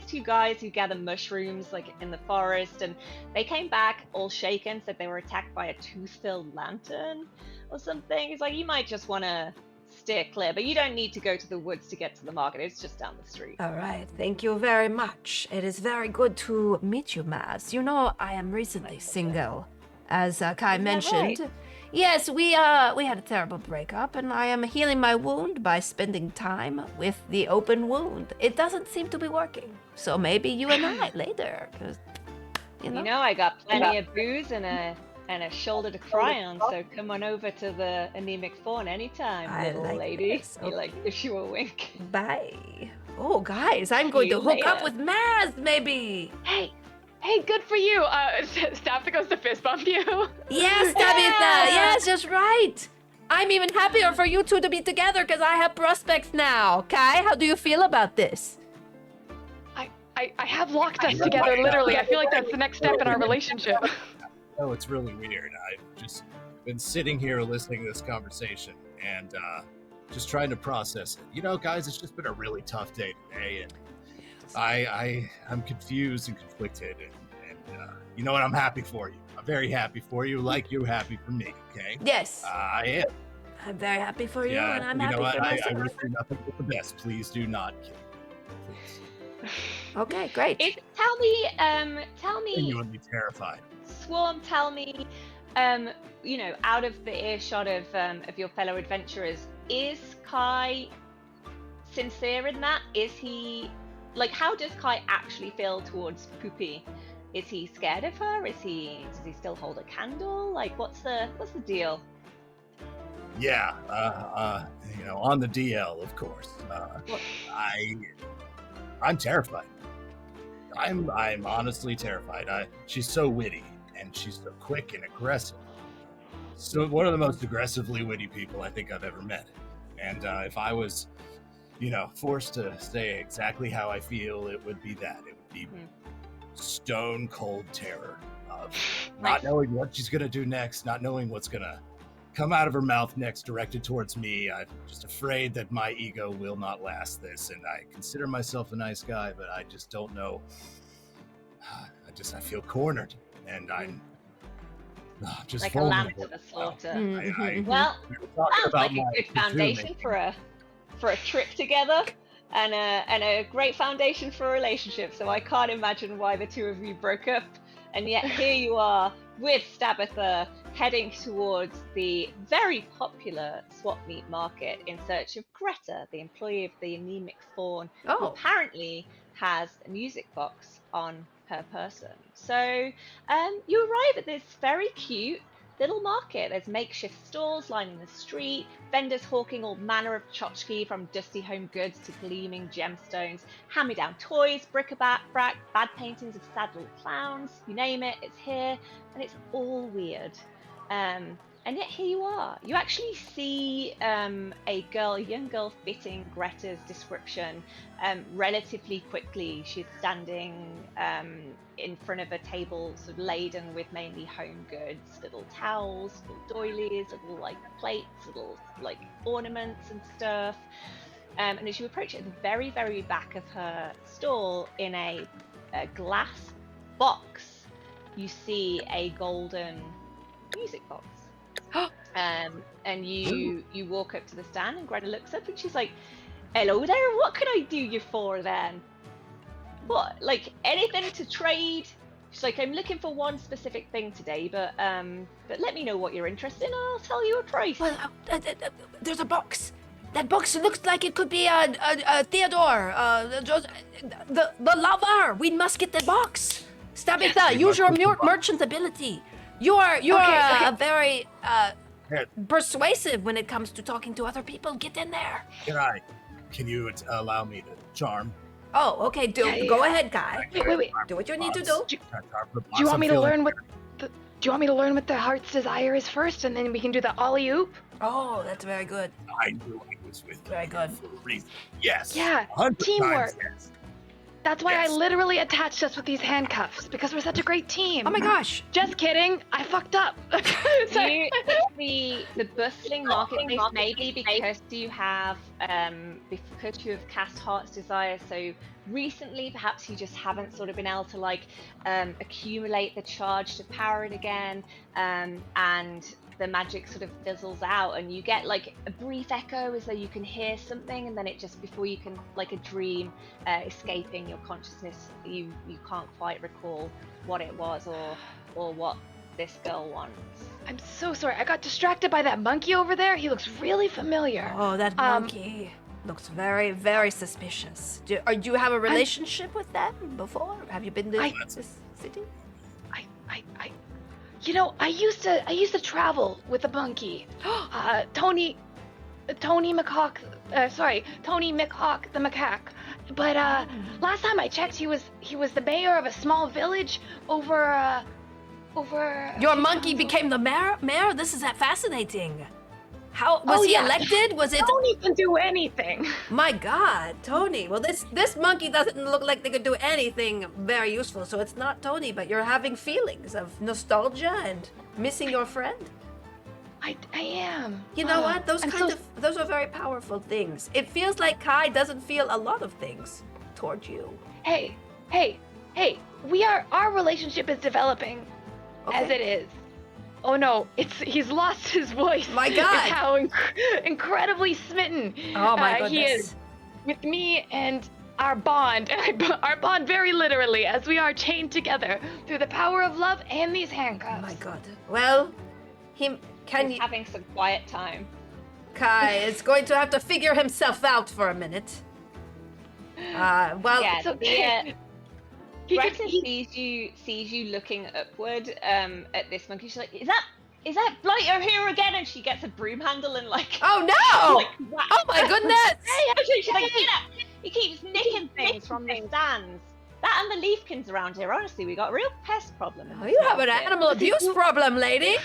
two guys who gather mushrooms like in the forest, and they came back all shaken, said they were attacked by a tooth-filled lantern or something. It's like, you might just want to steer clear, but you don't need to go to the woods to get to the market. It's just down the street. All right. Thank you very much. It is very good to meet you, Maz. You know, I am recently single, as Kai mentioned. right? Yes, we had a terrible breakup, and I am healing my wound by spending time with the open wound. It doesn't seem to be working, so maybe you and I later. 'Cause, you know. You know, I got plenty of booze and a shoulder to cry on, so come on over to the anemic fawn anytime, I little like lady. this. He like gives you a wink. Bye. Oh, guys, I'm going to you hook up later. with Maz, maybe. Hey, good for you. Staff goes to fist bump you. Yes, Tabitha. Yes, that's right. I'm even happier for you two to be together because I have prospects now. Kai, how do you feel about this? I have locked us together, literally. I feel like that's the next step in our relationship. Oh, it's really weird. I've just been sitting here listening to this conversation and just trying to process it. You know, guys, it's just been a really tough day today, and I'm confused and conflicted, and you know what? I'm happy for you. I'm very happy for you, like you're happy for me. Okay? Yes, I am. I'm very happy for you, Yeah. and I'm you happy know what? for I myself. wish you nothing but the best. Please do not kill me. Please. Okay, great. Tell me, Genuinely terrified. Swarm, tell me, out of the earshot of your fellow adventurers, is Kai sincere in that? Is he, like, how does Kai actually feel towards Poopy? Is he scared of her? Does he still hold a candle? Like, what's the deal? Yeah, on the DL, of course. I'm terrified. I'm honestly terrified. She's so witty and she's so quick and aggressive. So one of the most aggressively witty people I think I've ever met. And if I was, forced to say exactly how I feel, it would be that. It would be stone cold terror of not knowing what she's going to do next, not knowing what's going to come out of her mouth next directed towards me. I'm just afraid that my ego will not last this. And I consider myself a nice guy, but I just don't know. I feel cornered, and I'm just like a lamb vulnerable. to the slaughter. Well, Well, sounds like a good foundation for a trip together, and a great foundation for a relationship. So I can't imagine why the two of you broke up, and yet here you are with Stabitha heading towards the very popular swap meet market in search of Greta, the employee of the anemic fawn, who apparently has a music box on her person. So you arrive at this very cute little market. There's makeshift stalls lining the street, vendors hawking all manner of tchotchke from dusty home goods to gleaming gemstones, hand-me-down toys, bric-a-brac, bad paintings of sad little clowns, you name it, it's here, and it's all weird. And yet here you are. You actually see a young girl fitting Greta's description relatively quickly. She's standing in front of a table sort of laden with mainly home goods, little towels, little doilies, little like plates, little like ornaments and stuff. And as you approach it, at the very, very back of her stall, in a glass box, you see a golden music box. And you walk up to the stand, and Greta looks up and she's like, "Hello there, what can I do you for then? What, like anything to trade?" She's like, "I'm looking for one specific thing today, but let me know what you're interested in, I'll tell you a price." Well, there's a box. That box looks like it could be a Theodore, the lover. We must get the box. Stabitha, use your merchant ability. You are very persuasive when it comes to talking to other people. Get in there. Can you allow me to charm? Oh, okay. Go ahead, Kai. Wait. Do what you need to do. Do you want me to learn what the heart's desire is first, and then we can do the alley-oop? Oh, that's very good. I knew I was with Very good. for a reason. Yes. Yeah, 100 teamwork. times yes. That's why Yes. I literally attached us with these handcuffs, because we're such a great team. Oh my gosh. Just kidding. I fucked up. Sorry. The bustling marketplace, maybe because you have cast Heart's Desire so recently, perhaps you just haven't sort of been able to like accumulate the charge to power it again, and the magic sort of fizzles out, and you get like a brief echo as though you can hear something, and then it just, before you can, like a dream escaping your consciousness, you can't quite recall what it was or what this girl wants. I'm so sorry. I got distracted by that monkey over there. He looks really familiar. Oh, that monkey looks very, very suspicious. Do you have a relationship with them before? Have you been to this city? I used to travel with a monkey. Tony McHawk, Tony McHawk the macaque. But last time I checked, he was the mayor of a small village over. Your monkey became the mayor? This is fascinating. How was he elected? Was it Tony can do anything. My God, Tony. Well, this monkey doesn't look like they could do anything very useful, so it's not Tony, but you're having feelings of nostalgia and missing your friend. I am. You know what? Those are very powerful things. It feels like Kai doesn't feel a lot of things toward you. Hey. Our relationship is developing as it is. Oh no, he's lost his voice. My God. It's how incredibly smitten he is with me and our bond. Our bond very literally, as we are chained together through the power of love and these handcuffs. Oh my God. Well, He's having some quiet time. Kai is going to have to figure himself out for a minute. It's okay. Greta sees you looking upward at this monkey. She's like, is that Blighter here again? And she gets a broom handle and like, oh no! Like, Oh my goodness! She's like, get up! He keeps nicking things from the stands. That and the leafkins around here. Honestly, we got a real pest problem. Oh, you have an animal abuse problem, lady.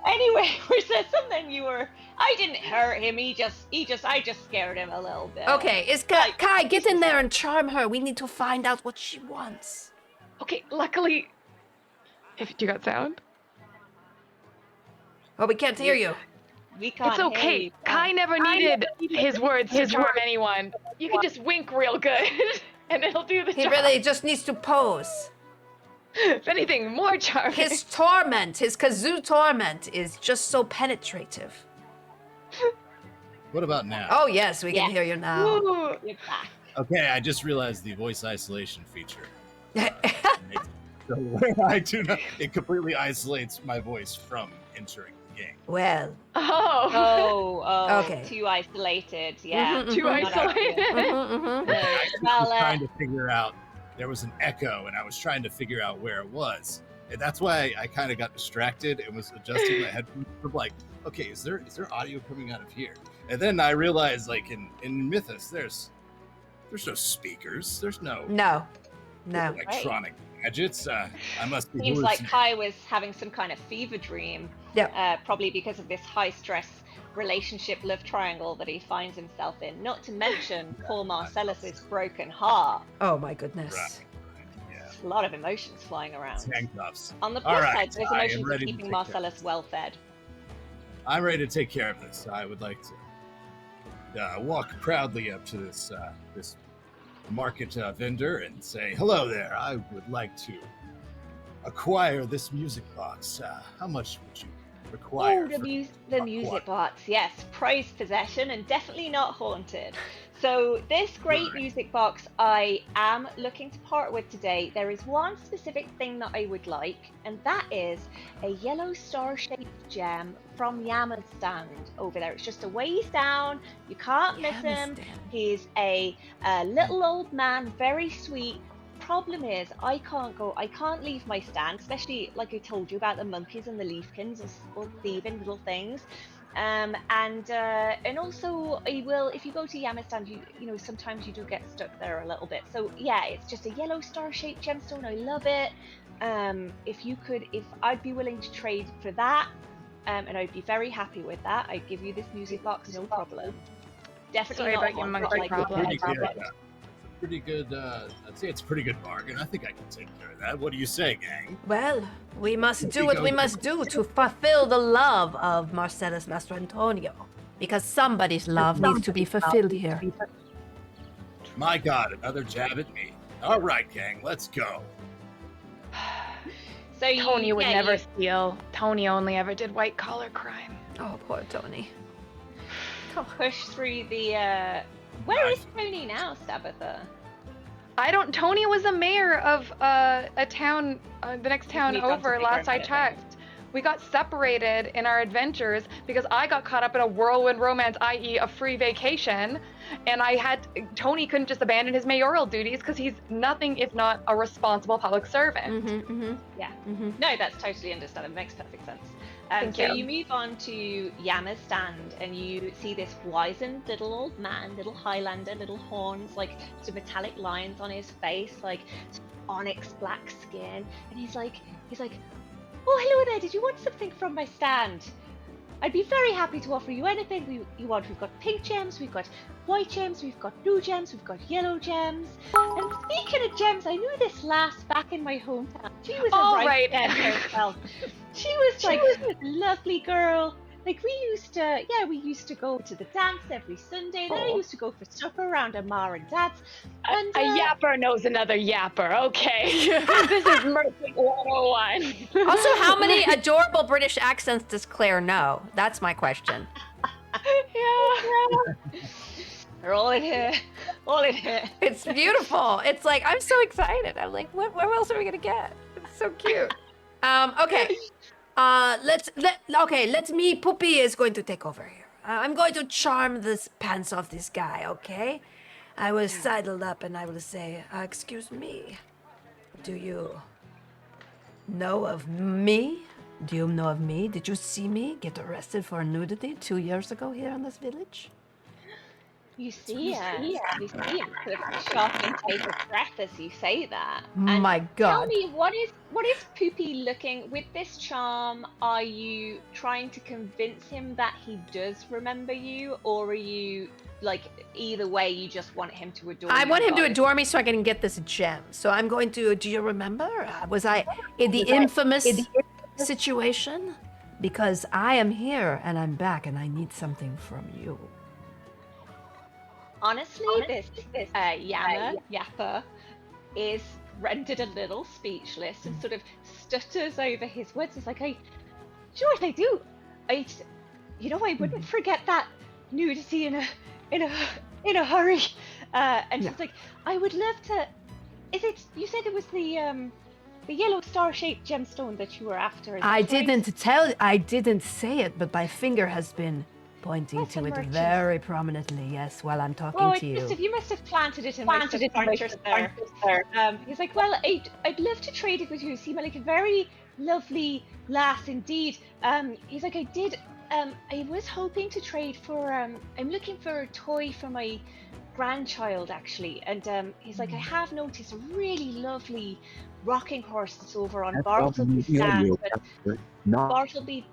Anyway, was there something you were? I didn't hurt him. I just scared him a little bit. Okay, is Like, Kai, get in there and charm her. We need to find out what she wants. Okay, luckily. If you got sound? Oh, we can't hear you. We can't It's hear okay. you. Kai never needed his words to charm anyone. You can just wink real good, and it'll do the He job. really just needs to pose. If anything, more charming. His torment, his kazoo torment, is just so penetrative. What about now? Oh yes, we can hear you now. Ooh. You're back. Okay, I just realized the voice isolation feature. Oh, So I do not. It completely isolates my voice from entering the game. well, Oh. Oh, Okay. too isolated. Yeah. Mhm, Too mhm. Not isolated. mhm. No. I Well, was trying to figure out. There was an echo, and I was trying to figure out where it was. And that's why I kind of got distracted and was adjusting my headphones. I'm like, okay, is there audio coming out of here? And then I realized, like in Mythos, there's no speakers. There's no No. electronic gadgets. I must be seems like hallucinating. Kai was having some kind of fever dream. Yeah. Probably because of this high stress relationship love triangle that he finds himself in. Not to mention poor Marcellus's broken heart. Oh my goodness. Right. Yeah. A lot of emotions flying around. Handcuffs. On the All plus right, side, those I am emotions are ready to keeping take care of Marcellus well fed. I'm ready to take care of this. I would like to walk proudly up to this market vendor and say, "Hello there. I would like to acquire this music box. How much would you require?" Oh, the for music one?" box, yes, prized possession and definitely not haunted. So this great Right. music box I am looking to part with today. There is one specific thing that I would like, and that is a yellow star-shaped gem from Yama's stand over there. It's just a ways down. You can't miss him. He's a little old man, very sweet. Problem is, I can't leave my stand, especially like I told you about the monkeys and the leafkins or thieving little things. And also I will, if you go to Yama's stand, you know sometimes you do get stuck there a little bit. So yeah, it's just a yellow star-shaped gemstone. I love it. If I'd be willing to trade for that, and I'd be very happy with that. I'd give you this music box, no problem. Definitely Sorry not about your haunted monkey like problem. the Pretty good. I'd say it's a pretty good bargain. I think I can take care of that. What do you say, gang? Well, we must do what we must do to fulfill the love of Marcellus Master Antonio. Because somebody's love needs to be fulfilled here. My God, another jab at me. All right, gang, let's go. So you, Tony would yeah, never you steal. Tony only ever did white collar crime. Oh, poor Tony. push through the. Where is Tony now, Tabitha? Tony was the mayor of a town, the next town Moved on to over. bigger Last I and better checked, we got separated in our adventures because I got caught up in a whirlwind romance, i.e., a free vacation, and Tony couldn't just abandon his mayoral duties because he's nothing if not a responsible public servant. Yeah. Mm-hmm. No, that's totally understandable. Makes perfect sense. Thank So you. you move on to Yama's stand, and you see this wizened little old man, little Highlander, little horns, like some metallic lines on his face, like onyx black skin, and he's like, "Oh, hello there. Did you want something from my stand? I'd be very happy to offer you anything you want. We've got pink gems, we've got white gems, we've got blue gems, we've got yellow gems. And speaking of gems, I knew this lass back in my hometown. She was a All right right. gem herself. She was like a lovely girl. Like we used to go to the dance every Sunday. Then I Oh. used to go for supper around at Ma and Dad's. And A yapper knows another yapper. Okay, this is Mercy 101. Also, how many adorable British accents does Claire know? That's my question. Yeah. they're all in here. All in here. It's beautiful. It's like, I'm so excited. I'm like, what else are we gonna get? It's so cute. Okay. Let me, Poopy is going to take over here. I'm going to charm the pants off this guy, okay? I will sidle up and I will say, excuse me, do you know of me? Do you know of me? Did you see me get arrested for nudity 2 years ago here in this village? You see him sort of sharply take a breath as you say that. And My tell God. me, what is Poopy looking with this charm? Are you trying to convince him that he does remember you, or are you like either way you just want him to adore I you? want him to regardless? adore me so I can get this gem. So I'm going to. Do you remember? Was I in the infamous situation? Because I am here and I'm back and I need something from you. Honestly, this Yapper is rendered a little speechless and sort of stutters over his words. It's like, sure I do. I wouldn't forget that nudity in a hurry. And she's like, I would love to. You said it was the yellow star-shaped gemstone that you were after? I didn't say it, but my finger has been pointing to it very prominently, yes, while I'm talking to you. You must have planted it in my subconscious there. He's like, well, I'd love to trade it with you. You seem like a very lovely lass indeed. He's like, I was hoping to trade for, I'm looking for a toy for my grandchild, actually. And he's like, I have noticed a really lovely rocking horse that's over on Bartleby's stand, but Bartleby...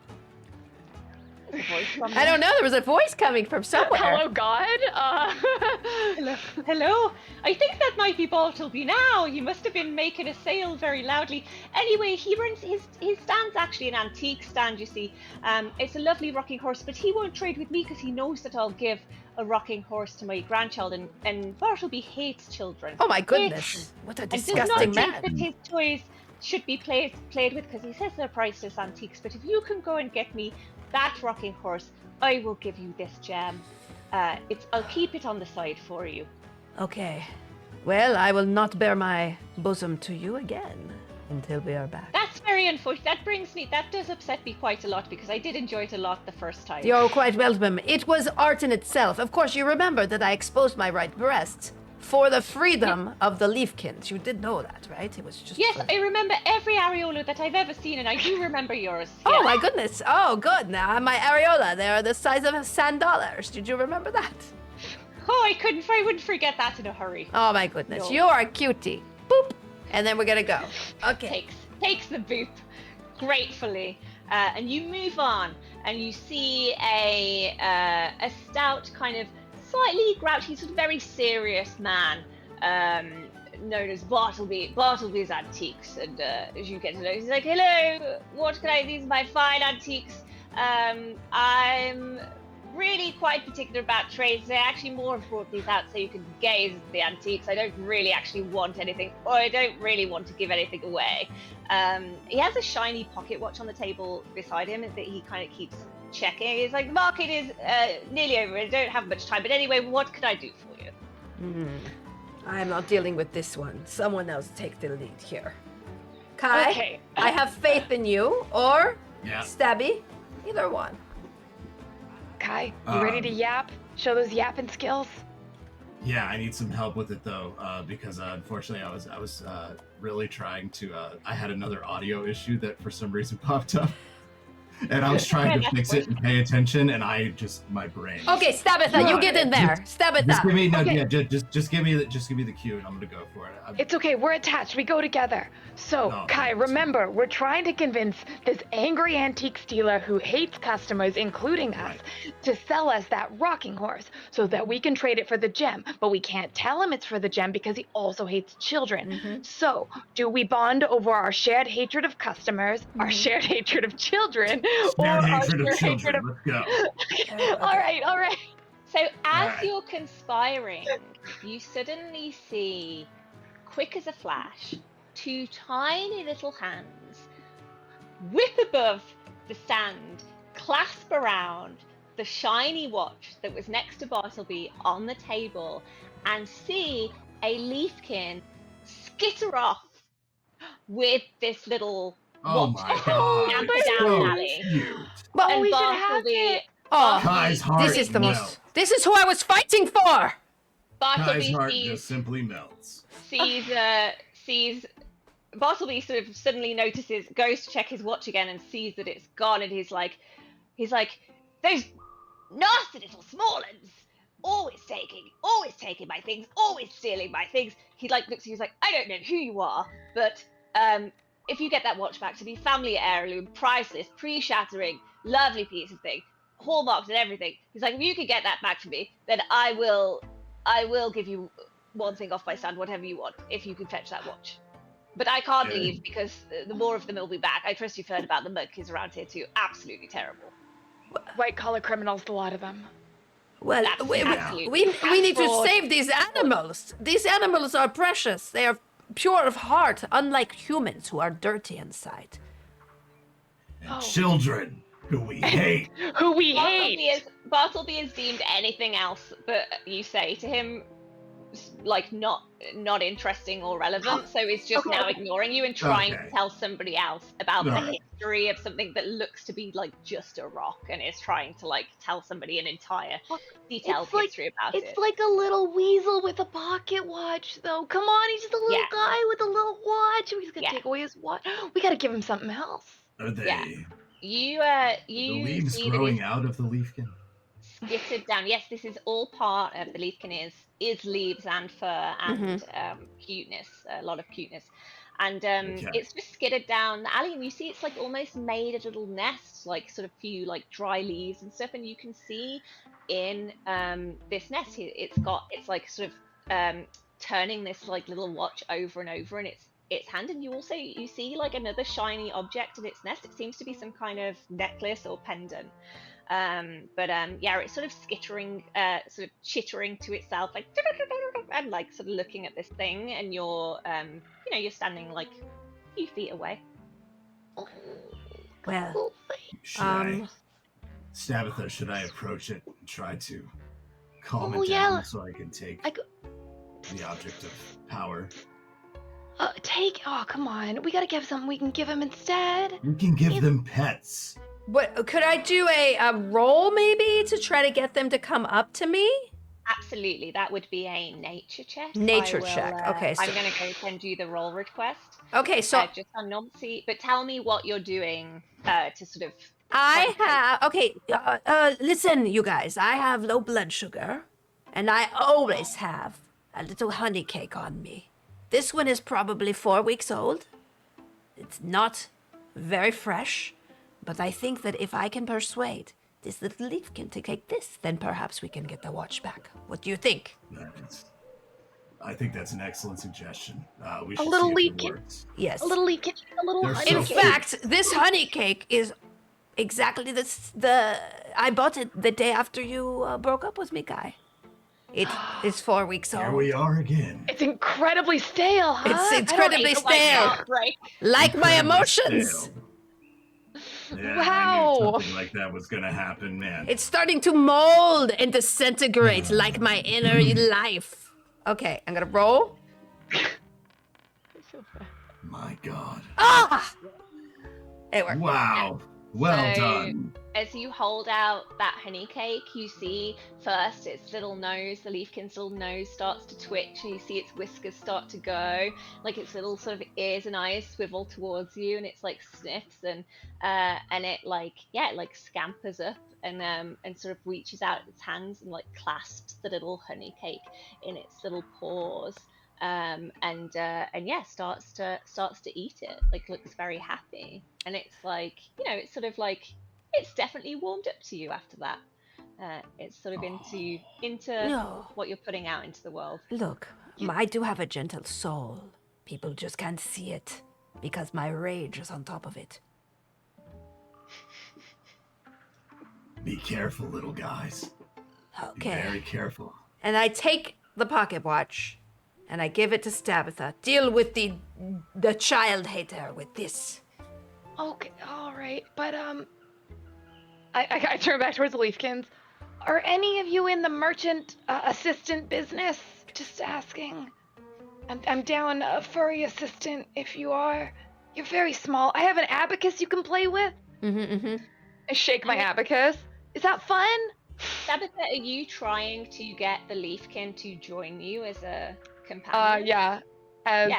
I don't know. There was a voice coming from somewhere. Hello, God. Hello. I think that might be Bartleby now. He must have been making a sale very loudly. Anyway, he runs his stand's actually an antique stand. You see, it's a lovely rocking horse, but he won't trade with me because he knows that I'll give a rocking horse to my grandchild, and Bartleby hates children. Oh my goodness! What a disgusting man! And does not think that his toys should be played with because he says they're priceless antiques. But if you can go and get me that rocking horse, I will give you this gem. I'll keep it on the side for you. Okay. Well, I will not bare my bosom to you again until we are back. That's very unfortunate. That does upset me quite a lot because I did enjoy it a lot the first time. You're quite welcome. It was art in itself. Of course, you remember that I exposed my right breast for the freedom of the Leafkins. You did know that, right? It was just... Yes, I remember every areola that I've ever seen, and I do remember yours. Oh yeah. my goodness. Oh, good. Now, my areola, they're the size of sand dollars. Did you remember that? Oh, I wouldn't forget that in a hurry. Oh my goodness. No. You are a cutie. Boop. And then we're gonna go. Okay. Takes the boop gratefully. And you move on, and you see a stout, kind of slightly grouchy, sort of very serious man, known as Bartleby's Antiques. And as you get to know, he's like, hello, these are my fine antiques. I'm really quite particular about trades. I actually more have brought these out so you can gaze at the antiques. I don't really actually want anything, or I don't really want to give anything away. He has a shiny pocket watch on the table beside him that he kind of keeps checking. He's like, the market is nearly over. I don't have much time, but anyway, what can I do for you? I am not dealing with this one. Someone else take the lead here. Kai, Okay. I have faith in you, or Yeah. Stabby, either one. Kai, you ready to yap? Show those yapping skills? Yeah, I need some help with it though, because unfortunately I was really trying to. I had another audio issue that for some reason popped up, and I was trying to fix it and pay attention, and my brain. Okay, Stabitha, you get in there. Just Stabitha. give me Okay. just give me the cue, and I'm gonna go for it. It's okay, we're attached. We go together. So, No, Kai, it's- remember, we're trying to convince this angry antique stealer who hates customers, including us, to sell us that rocking horse so that we can trade it for the gem. But we can't tell him it's for the gem because he also hates children. So, do we bond over our shared hatred of customers, our shared hatred of children, or Shared our hatred of shared children. hatred Let's go. All right. So as Alright. you're conspiring, you suddenly see, quick as a flash, two tiny little hands whip above the stand, clasp around the shiny watch that was next to Bartleby on the table, and see a Leafkin skitter off with this little Oh watch my god. down So the alley. cute. Well, And we should have Bartleby, it. oh, Kai's heart this is the melts. most. This is who I was fighting for. Kai's Bartleby heart sees just simply melts. sees Bartleby sort of suddenly notices, goes to check his watch again and sees that it's gone, and he's like, those nasty little small uns. always taking my things, always stealing my things. He like looks at you, he's like, I don't know who you are, but if you get that watch back to me, family heirloom, priceless, pre-shattering, lovely piece of thing, hallmarked and everything. He's like, if you could get that back to me, then I will give you one thing off my stand, whatever you want, if you can fetch that watch. But I can't leave because the more of them will be back. I trust you've heard about the monkeys around here too. Absolutely terrible. White-collar criminals, a lot of them. Well, Absolutely. we need to Fraud. save these animals. These animals are precious. They are pure of heart, unlike humans who are dirty inside. And children who we hate. Who we hate. Bartleby is deemed anything else but you say to him, like not interesting or relevant, so it's just now ignoring you and trying to tell somebody else about the history of something that looks to be like just a rock, and is trying to like tell somebody an entire detailed history about it. It's like a little weasel with a pocket watch, though. Come on, he's just a little guy with a little watch. He's gonna take away his watch. We gotta give him something else. Are they? Yeah. You the leaves see growing out of the leafkin? skittered down. Yes, this is all part of the leafkin is leaves and fur and cuteness, a lot of cuteness. And it's just skittered down the alley, and you see it's like almost made a little nest, like sort of few like dry leaves and stuff, and you can see in this nest it's like sort of turning this like little watch over and over in its hand, and you see like another shiny object in its nest. It seems to be some kind of necklace or pendant. It's sort of skittering, sort of chittering to itself, like and like sort of looking at this thing, and you're you're standing like a few feet away. Well, Stabitha, should I approach it and try to calm it down so I can take the object of power? Come on. We gotta give something we can give him instead. We can give them pets. What could I do a roll maybe to try to get them to come up to me? Absolutely, that would be a nature check. Nature check. Okay, so I'm gonna go send you the roll request. Okay, so just on normalcy, but tell me what you're doing to sort of. Listen, you guys, I have low blood sugar, and I always have a little honey cake on me. This one is probably 4 weeks old. It's not very fresh, but I think that if I can persuade this little leafkin to take this, then perhaps we can get the watch back. What do you think? I think that's an excellent suggestion. We should a little see if it leafkin. works. Yes. A little leafkin. A little honey In cake. fact, this honey cake is exactly I bought it the day after you broke up with me, Guy. It is 4 weeks old. Here we are again. It's incredibly stale, huh? It's incredibly stale. Like my emotions. Stale. Yeah, Wow. I knew something like that was gonna happen, man. It's starting to mold and disintegrate like my inner life. Okay, I'm gonna roll. My God. Ah! It worked. Wow. Well So, done. As you hold out that honey cake, you see first its little nose, the leafkin's little nose starts to twitch, and you see its whiskers start to go, like its little sort of ears and eyes swivel towards you, and it's like sniffs, and it like scampers up and sort of reaches out its hands and like clasps the little honey cake in its little paws. Starts to eat it, like looks very happy, and it's like, it's sort of like it's definitely warmed up to you after that. It's sort of into what you're putting out into the world. Look, I do have a gentle soul. People just can't see it because my rage is on top of it. Be careful, little guys. Okay. Be very careful. And I take the pocket watch and I give it to Stabitha. Deal with the child hater with this. Okay, all right, but I turn back towards the Leafkins. Are any of you in the merchant assistant business? Just asking. I'm down a furry assistant. If you are, you're very small. I have an abacus you can play with. I shake my abacus. Is that fun? Tabitha, are you trying to get the Leafkin to join you as a companion? Yeah. As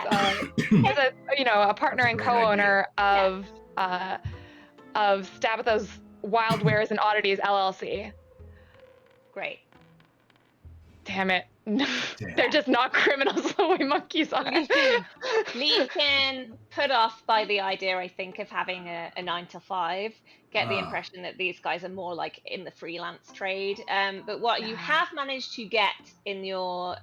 a partner and co-owner of Stabitha's Wild Wares and Oddities LLC. Great. Damn it. Damn. They're just not criminals the way monkeys are. Leafkin, put off by the idea, I think, of having a 9 to 5. Get the impression that these guys are more like in the freelance trade. But what you have managed to get in your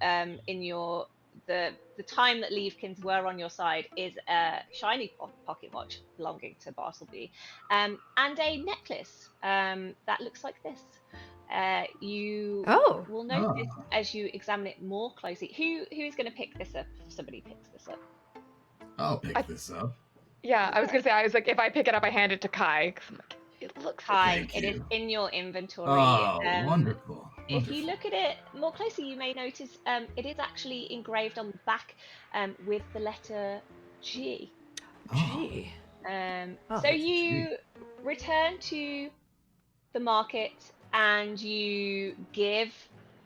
the time that Leafkins were on your side is a shiny pocket watch belonging to Bartleby, and a necklace that looks like this. You will notice as you examine it more closely. Who's going to pick this up? If somebody picks this up, I'll pick this up. Yeah, I was gonna say, I was like, if I pick it up, I hand it to Kai. 'Cause I'm like, it looks Kai. Thank It is you. in your inventory. Oh, wonderful. If you look at it more closely, you may notice it is actually engraved on the back with the letter G. Gee. So you return to the market and you give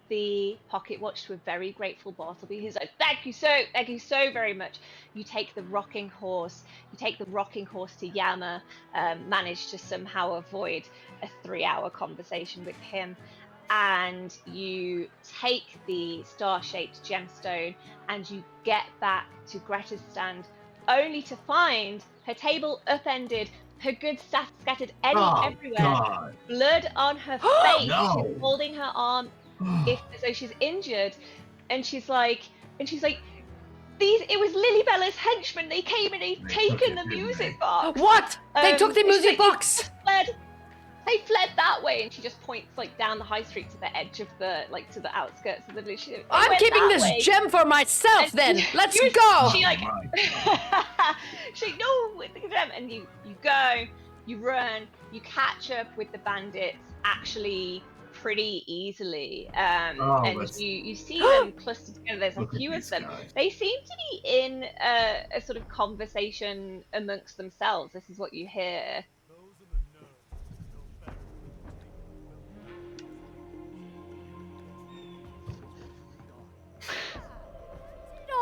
the pocket watch to a very grateful Bartleby. He's like, thank you so very much. You take the rocking horse to Yama, manage to somehow avoid a 3-hour conversation with him, and you take the star-shaped gemstone and you get back to Greta's stand, only to find her table upended, her goods scattered everywhere, God. blood on her face. No. She's holding her arm as though she's injured, and she's like, it was Lilybella's henchmen. They came and they've taken the music box. What? They took the and she's music like, box. They fled that way, and she just points like down the high street to the edge of the to the outskirts of the village. I'm keeping this gem for myself. And then let's go. She like, she no with the gem, and you go, you run, you catch up with the bandits actually pretty easily, and you see them clustered together. There's a few of them. Guys. They seem to be in a sort of conversation amongst themselves. This is what you hear.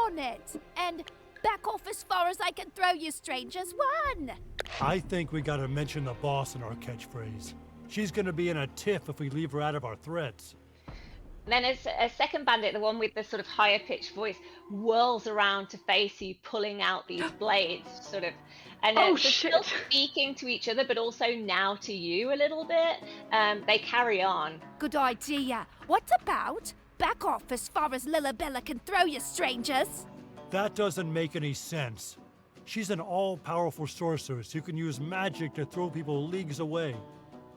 On it and back off as far as I can throw you, strangers. One. I think we gotta mention the boss in our catchphrase. She's gonna be in a tiff if we leave her out of our threats. And then as a second bandit, the one with the sort of higher pitched voice, whirls around to face you, pulling out these blades, sort of, and they're still speaking to each other, but also now to you a little bit. They carry on. Good idea. What about back off as far as Lilabella can throw you, strangers? That doesn't make any sense. She's an all-powerful sorceress who can use magic to throw people leagues away.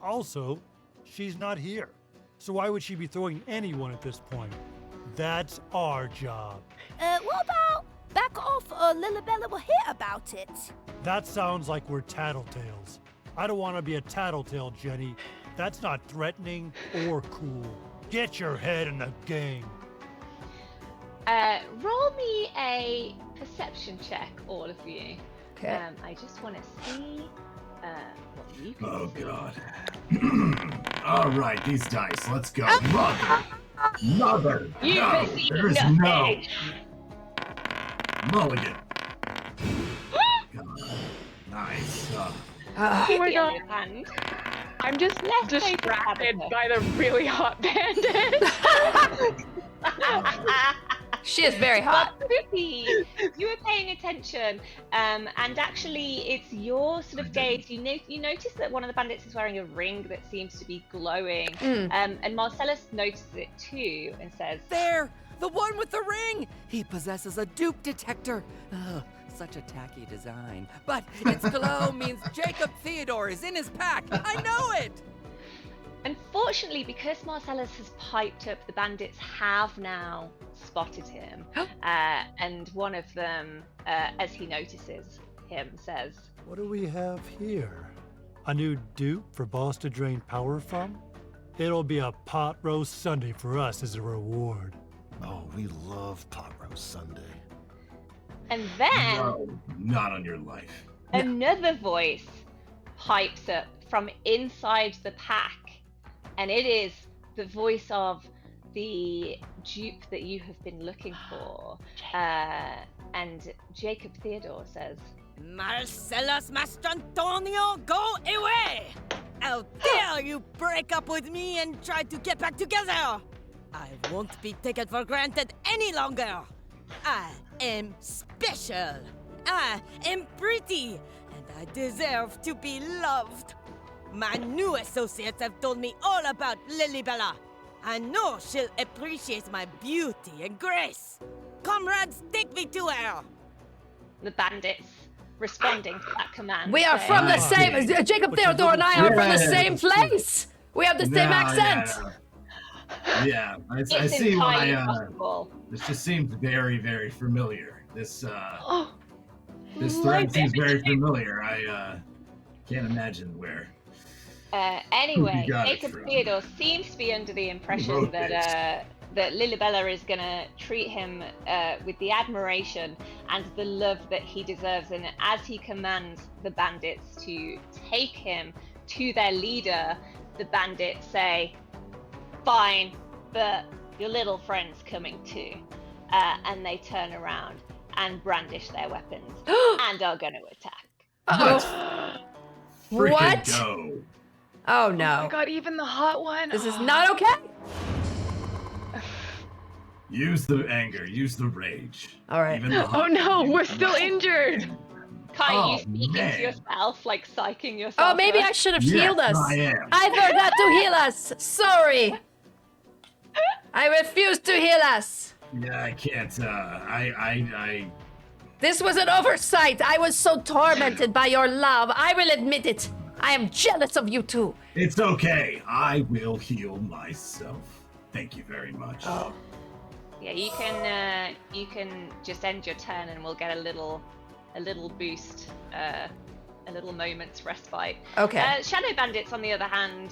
Also, she's not here. So why would she be throwing anyone at this point? That's our job. What about back off or Lilabella will hear about it? That sounds like we're tattletales. I don't want to be a tattletale, Jenny. That's not threatening or cool. Get your head in the game. Roll me a perception check, all of you. Okay. I just want to see what you can Oh, see. God. All right, these dice. Let's go. Mother. You No, can see there is nothing. no. Mulligan. God. Nice. Oh my God. Hand. I'm just distracted by the really hot bandit. She is very hot. You were paying attention, and actually, it's your sort of gaze. You notice that one of the bandits is wearing a ring that seems to be glowing, and Marcellus notices it too and says, There! The one with the ring! He possesses a dupe detector. Ugh, such a tacky design. But its glow means Jacob Theodore is in his pack. I know it! Unfortunately, because Marcellus has piped up, the bandits have now spotted him, and one of them, as he notices him, says, What do we have here? A new dupe for boss to drain power from? It'll be a pot roast Sunday for us as a reward. Oh, we love pot roast Sunday. and then No, not on your life. another voice pipes up from inside the pack, and it is the voice of the dupe that you have been looking for. And Jacob Theodore says, Marcellus Mastrantonio, go away! How dare you break up with me and try to get back together! I won't be taken for granted any longer. I am special. I am pretty, and I deserve to be loved. My new associates have told me all about Lilybella. I know she'll appreciate my beauty and grace. Comrades, take me to her. The bandits responding to that command. We are say, from the Ah. same. Jacob But you Theodore and I are from the Yeah, same that's true. place. We have the same accent. Yeah, I It's see why. entirely possible. This just seems very, very familiar. This Oh, this thread seems very familiar. I can't imagine where. Anyway, got it Jacob from? Theodore seems to be under the impression wrote that that Lilybella is gonna treat him with the admiration and the love that he deserves, and as he commands the bandits to take him to their leader, the bandits say, "Fine, but your little friend's coming too," and they turn around and brandish their weapons and are going to attack. Uh-oh. Freaking What? go. Oh oh no. my god, even the hot one. This is Oh. not okay. Use the anger. Use the rage. All right. Even the Oh hot no, one. we're still injured. Kai, Oh, you speaking man. to yourself, like psyching yourself. Oh, maybe up? I should have Yes, healed us. I am. I forgot to heal us. Sorry. I refuse to heal us. Yeah, I can't. I. This was an oversight. I was so tormented by your love. I will admit it. I am jealous of you two. It's okay. I will heal myself. Thank you very much. Oh. Yeah, you can just end your turn, and we'll get a little boost, a little moment's respite. Okay. Shadow bandits, on the other hand,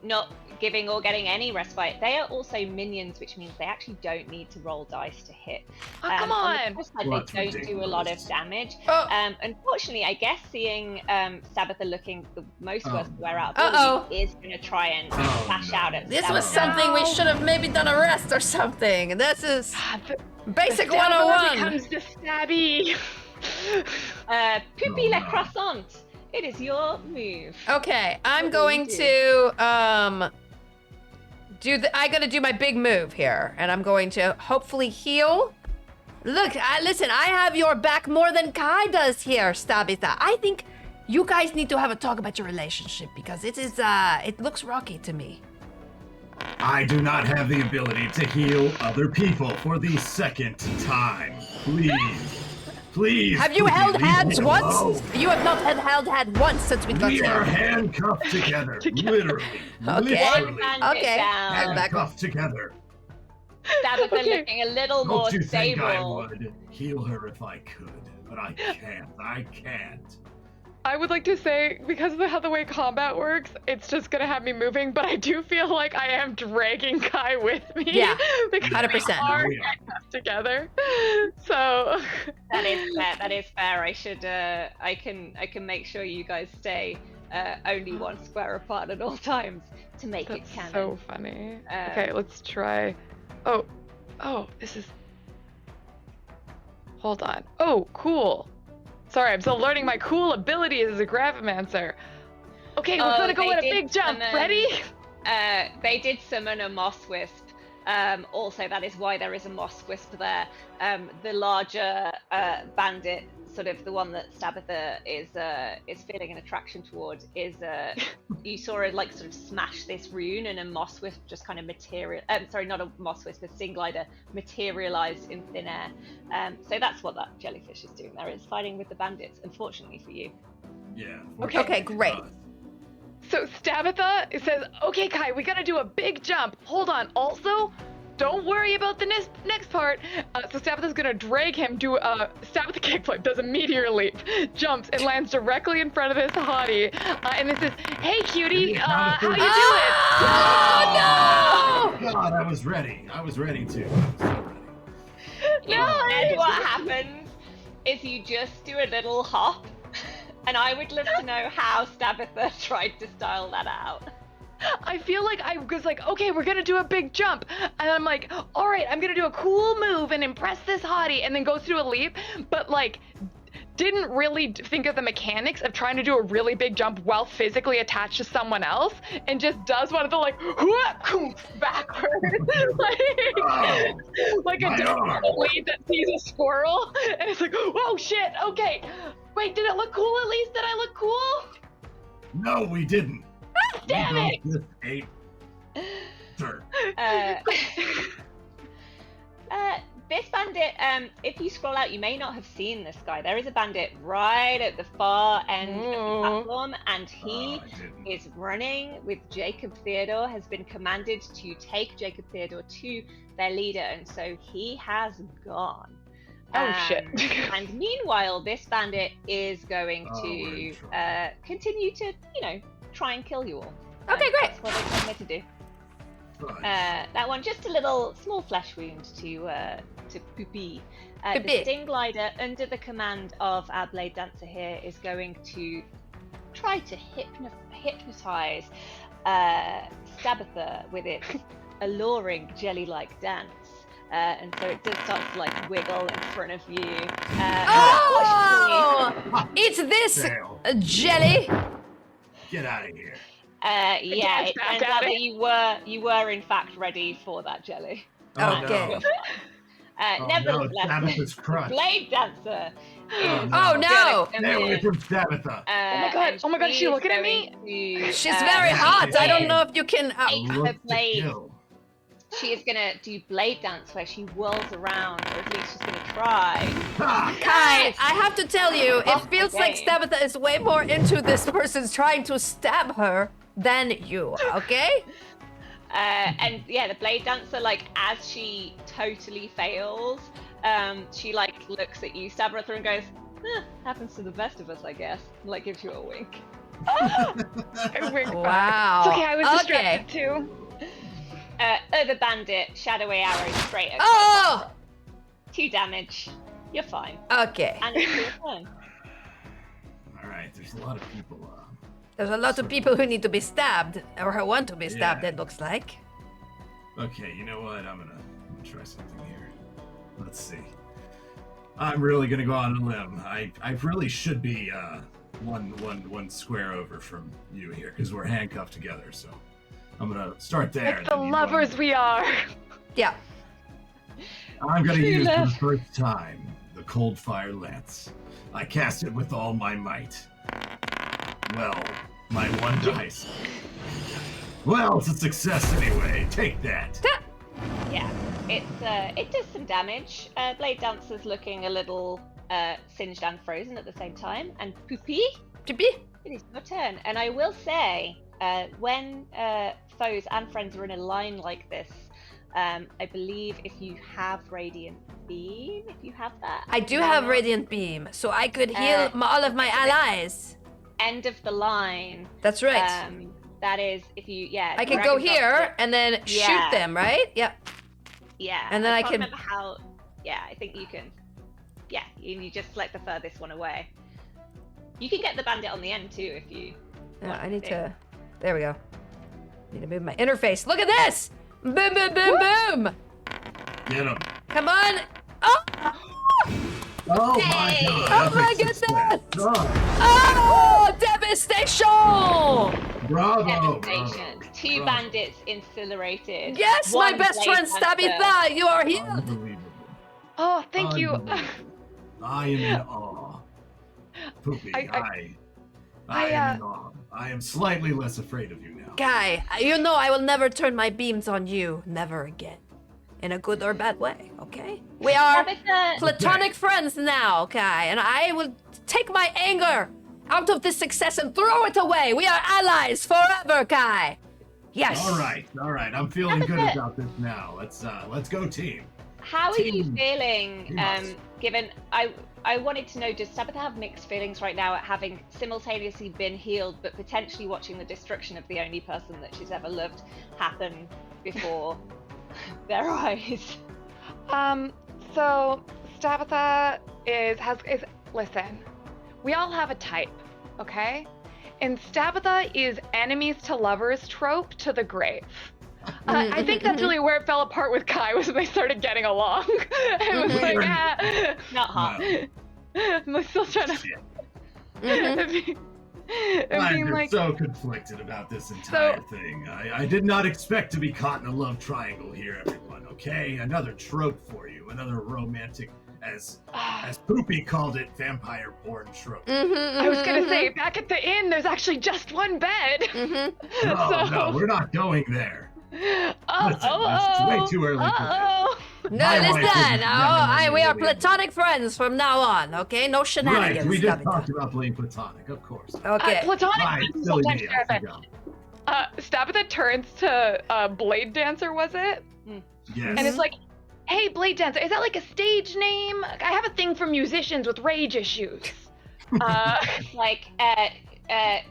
not giving or getting any respite. They are also minions, which means they actually don't need to roll dice to hit. Oh, come On on. the plus side, Well, they that's don't do a lot of ridiculous. damage. Oh. Unfortunately, I guess seeing Sabbatha looking the most worst to wear out Uh-oh. ability is going to try and Oh, slash no. out at This was Sabbatha. something we should have maybe done a rest or something. This is God, basic the stamina 101. becomes the stabby. Poupy le no. croissant. It is your move. Okay, I'm What will going you to I gotta do my big move here, and I'm going to hopefully heal. Look, listen, I have your back more than Kai does here, Stabitha. I think you guys need to have a talk about your relationship because it looks rocky to me. I do not have the ability to heal other people for the second time. Please. Please. Have you please held leave me hands once? alone. You have not held hand once since we got We are here. handcuffed together. Literally. Okay. One Literally. bandit Okay. down. Back- Handcuffed together. Sabbatha Okay. looking a little more Don't you think I stable. would heal her if I could? But I can't. I can't. I would like to say, because of how the way combat works, it's just gonna have me moving, but I do feel like I am dragging Kai with me. Yeah, because 100%. we are We are. handcuffed together. So That is fair. That is fair. I should. I can make sure you guys stay only 1 square apart at all times to make it that's canon. so funny. Uh, Okay, let's try. Oh, this is. Hold on. Oh, cool. Sorry, I'm still learning my cool abilities as a Gravamancer. Okay, we're Oh, gonna go they in a did big jump. summon- Ready? They did summon a moss wisp. Also, that is why there is a moss wisp there. The larger bandit, sort of the one that Stabitha is feeling an attraction toward, is you saw it like sort of smash this rune, and a moss wisp just kind of sorry, not a moss wisp, a sting glider materialized in thin air. So that's what that jellyfish is doing there. It's fighting with the bandits. Unfortunately for you. Yeah. Okay, great. So Stabitha says, okay, Kai, we gotta do a big jump. Hold on. Also, don't worry about the next part. So Stabitha's gonna drag him, do a Stabitha kickflip, does a meteor leap, jumps, and lands directly in front of this hottie. And it says, hey, cutie, how you doing? Oh no! God, I was ready. I was ready to. I was so ready. Instead, what happens is you just do a little hop, and I would love to know how Stabitha tried to style that out. I feel like I was like, okay, we're gonna do a big jump. And I'm like, all right, I'm gonna do a cool move and impress this hottie, and then goes through a leap, but like didn't really think of the mechanics of trying to do a really big jump while physically attached to someone else, and just does one of the like backwards, like a lead that sees a squirrel, and it's like, oh shit, okay. Wait, did it look cool at least? Did I look cool? No, we didn't. Damn we it! Just ate dirt. This bandit, if you scroll out, you may not have seen this guy. There is a bandit right at the far end of the platform, and he is running with Jacob Theodore, has been commanded to take Jacob Theodore to their leader, and so he has gone. Oh, shit. And meanwhile, this bandit is going to continue to, try and kill you all. Okay, great. That's what they come here to do. That one, just a little small flesh wound to Poopy. The Sting Glider, under the command of our Blade Dancer here, is going to try to hypnotize Stabitha with its alluring jelly-like dance. And so it does start to like wiggle in front of you. It's this jelly. Get out of here. Yeah, it turns out that you were in fact ready for that jelly. Okay. Nevertheless, crutch. Blade Dancer. Oh no! Stay away from Stabitha. Oh my god, is she looking at me? She's very hot. I don't know if you can. Her blade. She is gonna do Blade Dance, where she whirls around, or at least she's gonna try. Kai, I have to tell you, it feels like Stabitha is way more into this person's trying to stab her than you. Okay? And yeah, the Blade Dancer, like, as she totally fails, she like looks at you, Stabitha, and goes, happens to the best of us, I guess. And, like, gives you a wink. I wink Wow. back. It's okay, I was distracted too. Other bandit, shadowy arrow straight at Oh! 2 damage. You're fine. Okay. And it's your turn. Alright, there's a lot of people. There's a lot of people who need to be stabbed, or who want to be stabbed, it looks like. Okay, you know what? I'm gonna try something here. Let's see. I'm really gonna go on a limb. I really should be one square over from you here, because we're handcuffed together, so I'm gonna start there. Like the lovers we are. Yeah. I'm gonna use for the first time the Cold Fire Lance. I cast it with all my might. Well, my 1 dice. Well, it's a success anyway. Take that. Yeah, it does some damage. Blade Dancer's looking a little singed and frozen at the same time. And Poopy, it is your turn. And I will say, when foes and friends are in a line like this, I believe if you have Radiant Beam, if you have that. I do have Radiant Beam, so I could heal all of my allies. End of the line. That's right. That is, if you, I could go here and then shoot them, right? Yep. Yeah. And then I can't can. remember how. Yeah, I think you can. Yeah, you just select the furthest one away. You can get the bandit on the end too if you. I need to. There we go. Need to move my interface. Look at this! Boom, boom, boom, boom! Get him. Come on! Oh! Oh my god! Oh my goodness! Oh! Devastation! Bravo! Devastation. 2 bandits incinerated. Yes, my best friend Stabitha, you are healed. Unbelievable. Oh, thank you. I am in awe. Poopy, I am in awe. I am slightly less afraid of you now. Guy, you know I will never turn my beams on you. Never again. In a good or bad way, okay? We are platonic friends now, Kai, and I will take my anger out of this success and throw it away. We are allies forever, Kai. Yes. All right. I'm feeling good about this now. Let's go, team. How are you feeling? Given I wanted to know, does Stabitha have mixed feelings right now at having simultaneously been healed, but potentially watching the destruction of the only person that she's ever loved happen before their eyes? So Stabitha is listen, we all have a type, okay? And Stabitha is enemies to lovers trope to the grave. I think that's really where it fell apart with Kai, was when they started getting along. It was like, not hot. I'm still trying to. Shit. I'm I'm being just like, so conflicted about this entire thing. I did not expect to be caught in a love triangle here, everyone. Okay, another trope for you, another romantic, as Poopy called it, vampire porn trope. I was gonna say, back at the inn, there's actually just one bed. No, we're not going there. Listen, Uh-oh. it's way too early for Uh-oh. No, My wife listen. isn't never We are really- platonic friends from now on. Okay, no Right, shenanigans. we just Tabitha. talked about playing platonic, of course. Okay. Platonic Right, friends silly sometimes me, I happen. forgot. Stabitha turns to Blade Dancer, was it? Yes. And it's like, hey, Blade Dancer, is that like a stage name? I have a thing for musicians with rage issues. Like,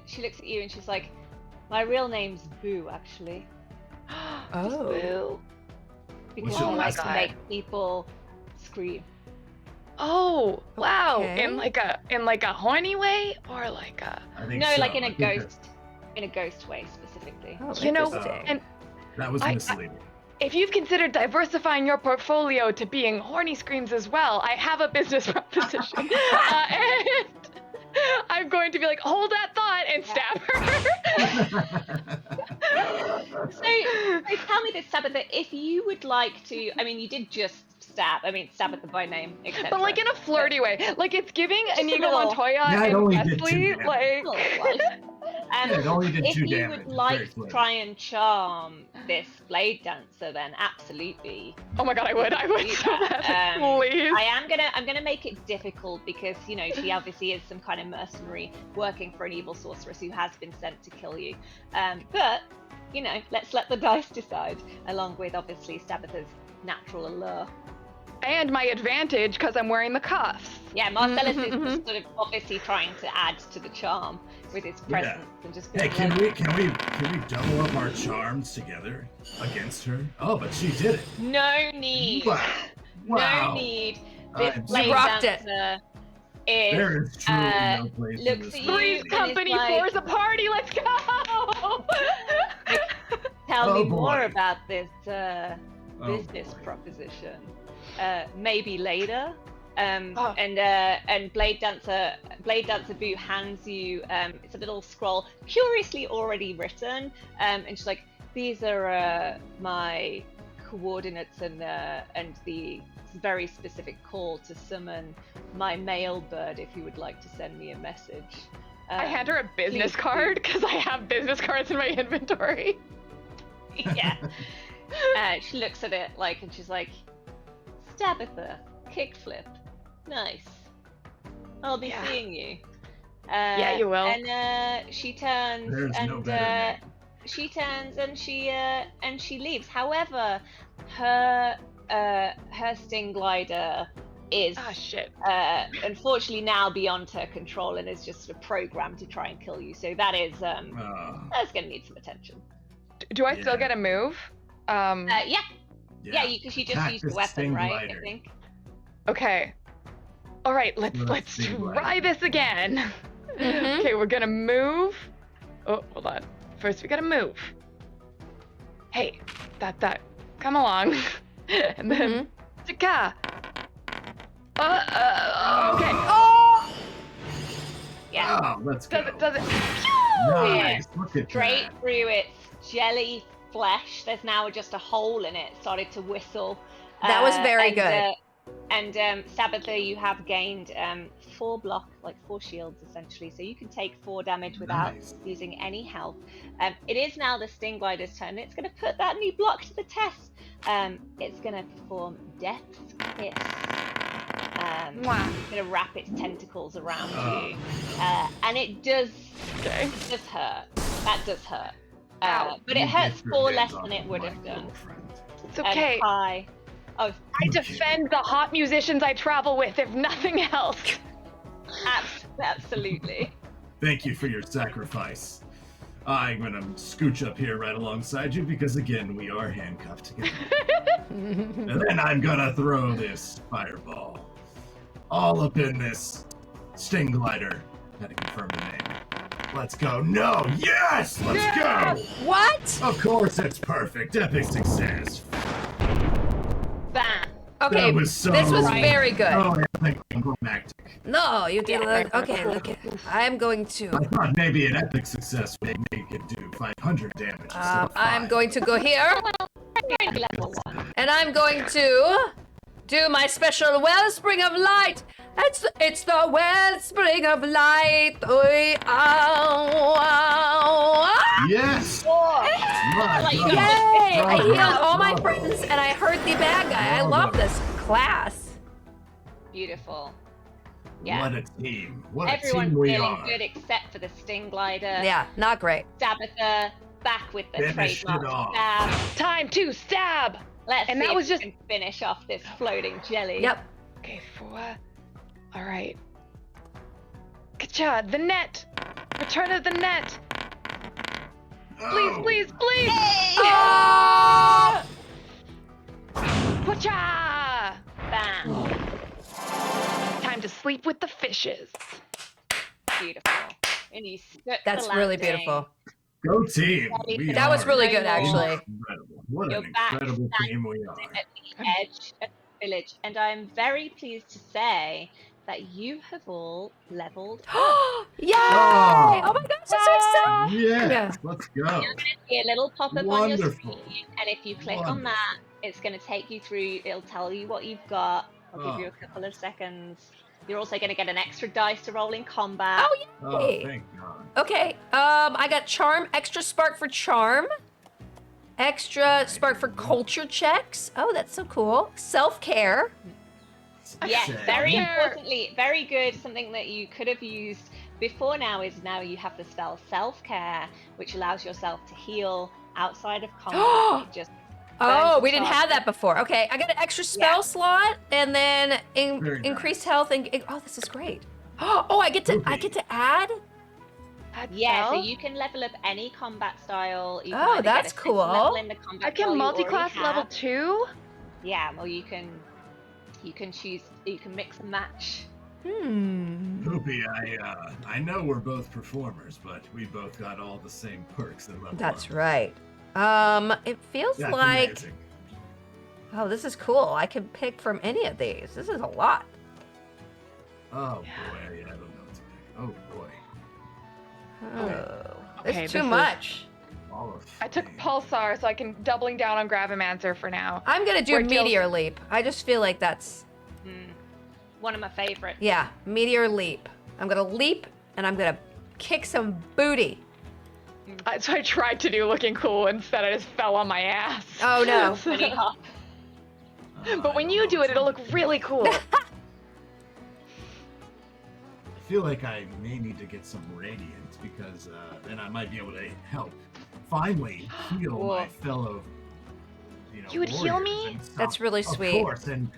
she looks at you and she's like, my real name's Boo, actually. Oh. Boo. Because What's your I like last to name? make people scream. Oh, wow. Okay. In like a horny way or like a I think No, so. like in I a think that- ghost. In a ghost way, specifically. Oh, You know, interesting. and That was I- misleading. if you've considered diversifying your portfolio to being horny screams as well, I have a business proposition. And I'm going to be like, hold that thought and stab her. So tell me this, Tabitha, if you would like to, I mean, you did just stab, Tabitha by name, etc. But like in a flirty way. Like it's giving Just a Inigo little- Montoya Yeah, it and only did Wesley, 2 damage. like... It only did if 2 you damage. would It's like very to flirty. try and charm this blade dancer, then absolutely. Oh my god, I would do so that. bad. Please. I'm gonna make it difficult because she obviously is some kind of mercenary working for an evil sorceress who has been sent to kill you. But let's let the dice decide, along with obviously Stabitha's natural allure. And my advantage because I'm wearing the cuffs. Yeah, Marcellus is just sort of obviously trying to add to the charm with his presence and just. Hey, being can we double up our charms together against her? Oh, but she did it. No need. Wow. No need. This I'm blade You rocked it. dancer is There is truly no place in looks this at world. you Three's and company, is like, four's a party, let's go! Tell Oh, me more boy. about this Oh, business boy. proposition. Maybe later. Oh. And Blade Dancer Boo hands you it's a little scroll, curiously already written, and she's like, these are my coordinates and the very specific call to summon my male bird if you would like to send me a message. I hand her a business please card because I have business cards in my inventory. Yeah. She looks at it and she's like, Stabitha, kickflip, nice. I'll be seeing you. Yeah, you will. And she turns There's and no better name. she turns and she leaves. However, her sting glider is Ah, shit. unfortunately now beyond her control and is just sort of programmed to try and kill you. So that is that's gonna need some attention. Do I still Yeah. get a move? Yeah, because she just used the Cactus weapon, sting right? glider. I think. Okay. All right, let's sting try glider. this again. Okay, we're gonna move. Oh, hold on. First, we gotta move. Hey, that, come along. And then, Chika. Okay. Oh! Yeah. Oh, let's go. Does it? Nice. Look at Straight that. through its jelly flesh. There's now just a hole in it. Started to whistle. That was very good. And Sabbatha, you have gained 4 shields essentially, so you can take 4 damage without Nice. using any health. It is now the Sting Glider's turn. It's going to put that new block to the test. It's going to perform Death's Kiss. It's going to wrap its tentacles around you, and it does hurt. That does hurt. But it You hurts get your 4 hands less off than it of would my have done. girlfriend. It's okay. Oh, I defend the hot musicians I travel with, if nothing else. absolutely. Thank you for your sacrifice. I'm gonna scooch up here right alongside you because again we are handcuffed together. And then I'm gonna throw this fireball all up in this sting glider. Had to confirm the name. Let's go. No, yes, let's go. What? Of course it's perfect. Epic success. Bam. Okay, That was so. this was Right. very good. Oh, anticlimactic. No, you did. Yeah. Okay, look. I'm going I to. thought maybe an epic success would make it do 500 damage instead of 5. I'm going to go here, Level 1. and I'm going to do my special wellspring of light. It's the wellspring of light. Oy, ow, ow, ah! Yes! Oh, My like you God. got Yay! I Bravo. healed all my Bravo. friends, and I hurt the bad guy. I love this class. beautiful. Yeah. What a team. What a Everyone's team we feeling are. good except for the Sting Glider. Yeah, not great. Tabitha back with the Finish it trademark off. stab. Time to stab. Let's And see that if was we just- can finish off this floating jelly. Yep. Okay, 4. All right. Kacha, the net. Return of the net. Please, Oh. please, please. Oh! Pacha! Bam. Time to sleep with the fishes. Beautiful. And you stuck That's the really landing. beautiful. Go team. We That was are really good, No actually. Incredible. What You're an back incredible team we are. At the edge of the village, and I'm very pleased to say that you have all leveled up. Yay! Oh my gosh, I'm so excited! Yes, Yeah. let's go. See a little pop up on your Wonderful. screen, and if you click on Wonderful. that, it's going to take you through. It'll tell you what you've got. I'll give you Oh. a couple of seconds. You're also going to get an extra dice to roll in combat. Oh, Oh, yay! thank God. Okay, I got charm, extra spark for charm, extra spark for culture checks. Oh, that's so cool. Self-care. Yes, Say. very There. importantly, very good. Something that you could have used before now is now you have the spell Self-Care, which allows yourself to heal outside of combat. It just Oh, burns we didn't charge. have that before. Okay, I got an extra spell slot, and then Very increased nice. health. And oh, this is great. Oh, I get to add. Add Yeah, so spell? you can level up any combat style. You can Oh, either get that's a 6th cool. level in the combat I can style you already multi-class level have. 2. Yeah, or you can choose. You can mix and match. Poopy, I know we're both performers, but we both got all the same perks and level That's up. right. It feels That's like. amazing. Oh, this is cool. I can pick from any of these. This is a lot. Oh boy, I don't know what to pick. Oh boy. Oh, Okay, it's this too is- much. All of I took fame. Pulsar, so I can doubling down on Gravimancer for now. I'm gonna do Where it kills- meteor leap. I just feel like that's One of my favorites. yeah, meteor leap. I'm gonna leap and I'm gonna kick some booty. So I tried to do looking cool, instead I just fell on my ass. Oh no. Bunny hop. But when you do it, it'll look really cool. I feel like I may need to get some radiant because then I might be able to help finally heal my Cool. fellow. You would heal warriors me? and stop- That's really sweet. Of course, and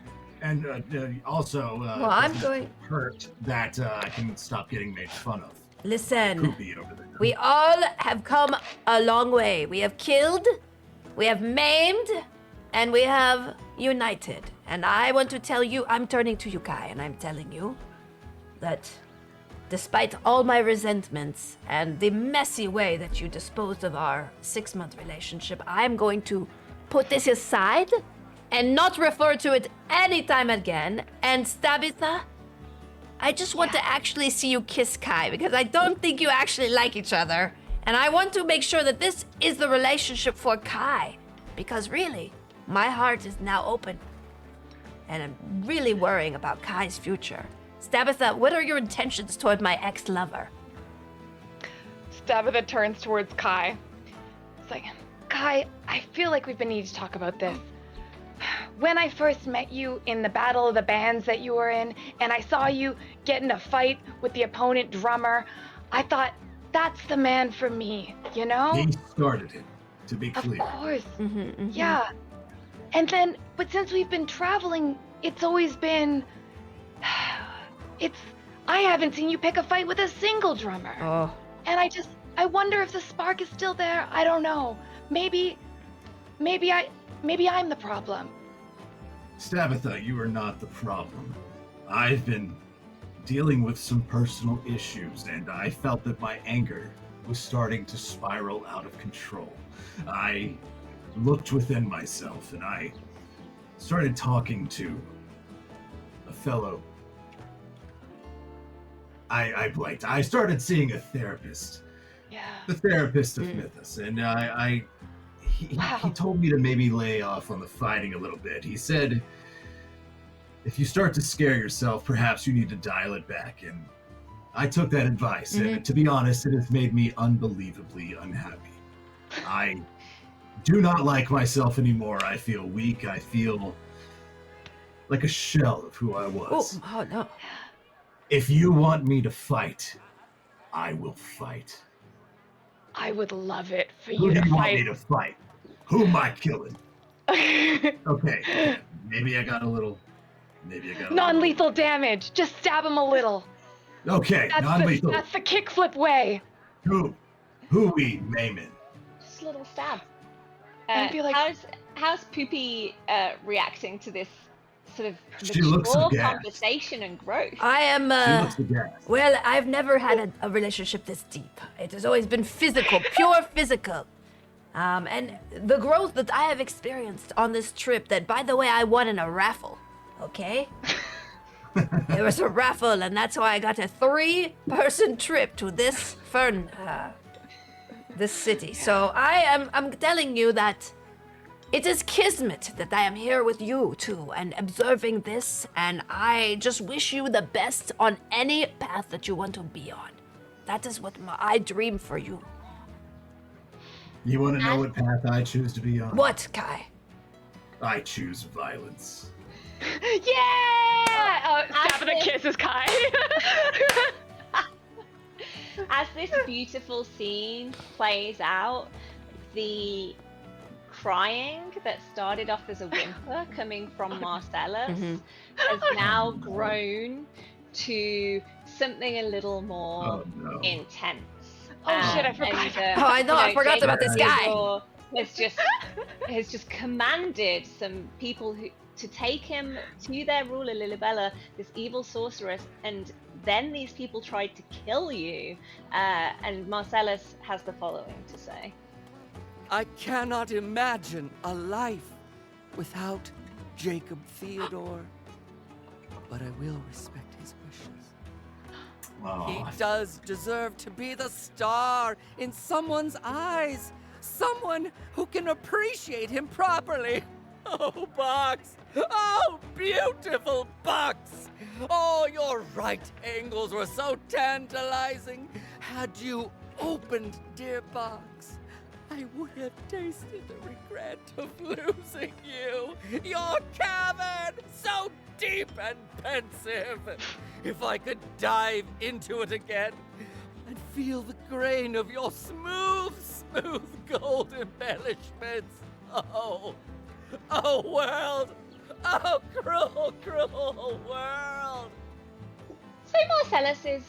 also Well, I'm doesn't going. hurt that I can stop getting made fun of. Listen, Poopy over there. we all have come a long way. We have killed, we have maimed, and we have united. And I want to tell you, I'm turning to you, Kai, and I'm telling you that despite all my resentments and the messy way that you disposed of our 6-month relationship, I'm going to put this aside and not refer to it anytime again. And Tabitha, I just want to actually see you kiss Kai because I don't think you actually like each other. And I want to make sure that this is the relationship for Kai. Because really, my heart is now open. And I'm really worrying about Kai's future. Tabitha, what are your intentions toward my ex-lover? Tabitha turns towards Kai. It's like, Kai, I feel like we've been needing to talk about this. When I first met you in the Battle of the Bands that you were in, and I saw you get in a fight with the opponent drummer, I thought, that's the man for me, you know? He started it, to be Of clear. course. Mm-hmm, Yeah. And then, but since we've been traveling, it's always been. I haven't seen you pick a fight with a single drummer. Oh. And I wonder if the spark is still there. I don't know. Maybe I'm the problem. Tabitha, you are not the problem. I've been dealing with some personal issues, and I felt that my anger was starting to spiral out of control. I looked within myself, and I started talking to a fellow. I blanked. I started seeing a therapist. Yeah. The therapist of Mythos, and he told me to maybe lay off on the fighting a little bit. He said, if you start to scare yourself, perhaps you need to dial it back. And I took that advice, and to be honest, it has made me unbelievably unhappy. I do not like myself anymore. I feel weak. I feel like a shell of who I was. Oh no. If you want me to fight, I will fight. I would love it for Who you do to you want fight. me to fight? Who am I killing? Okay. Maybe I got a little. Non-lethal damage. Just stab him a little. Okay, non-lethal. That's the kickflip way. Who we Mayman? Just a little stab. I feel like- how's Poopy reacting to this sort of She looks mature aghast. conversation and growth? I am. She looks aghast. Well, I've never had a relationship this deep. It has always been physical, pure physical. And the growth that I have experienced on this trip, that, by the way, I won in a raffle, okay? There was a raffle, and that's why I got a 3-person trip to this this city. So I'm telling you that it is kismet that I am here with you too and observing this, and I just wish you the best on any path that you want to be on. That is what I dream for you. You want to know what path I choose to be on? What, Kai? I choose violence. Yeah! Oh, stab and a this- kiss is Kai. As this beautiful scene plays out, the crying that started off as a whimper coming from Marcellus has now grown to something a little more intense. Oh shit, I forgot. I know, I forgot about this guy. Has just commanded some people to take him to their ruler Lilibella, this evil sorceress, and then these people tried to kill you. And Marcellus has the following to say. I cannot imagine a life without Jacob Theodore, but I will respect his wishes. He does deserve to be the star in someone's eyes, someone who can appreciate him properly. Oh, Box! Oh, beautiful Box! Oh, your right angles were so tantalizing. Had you opened, dear Box, I would have tasted the regret of losing you. Your cavern, so deep and pensive. If I could dive into it again and feel the grain of your smooth gold embellishments. Oh world! Oh, cruel, cruel world! So Marcellus is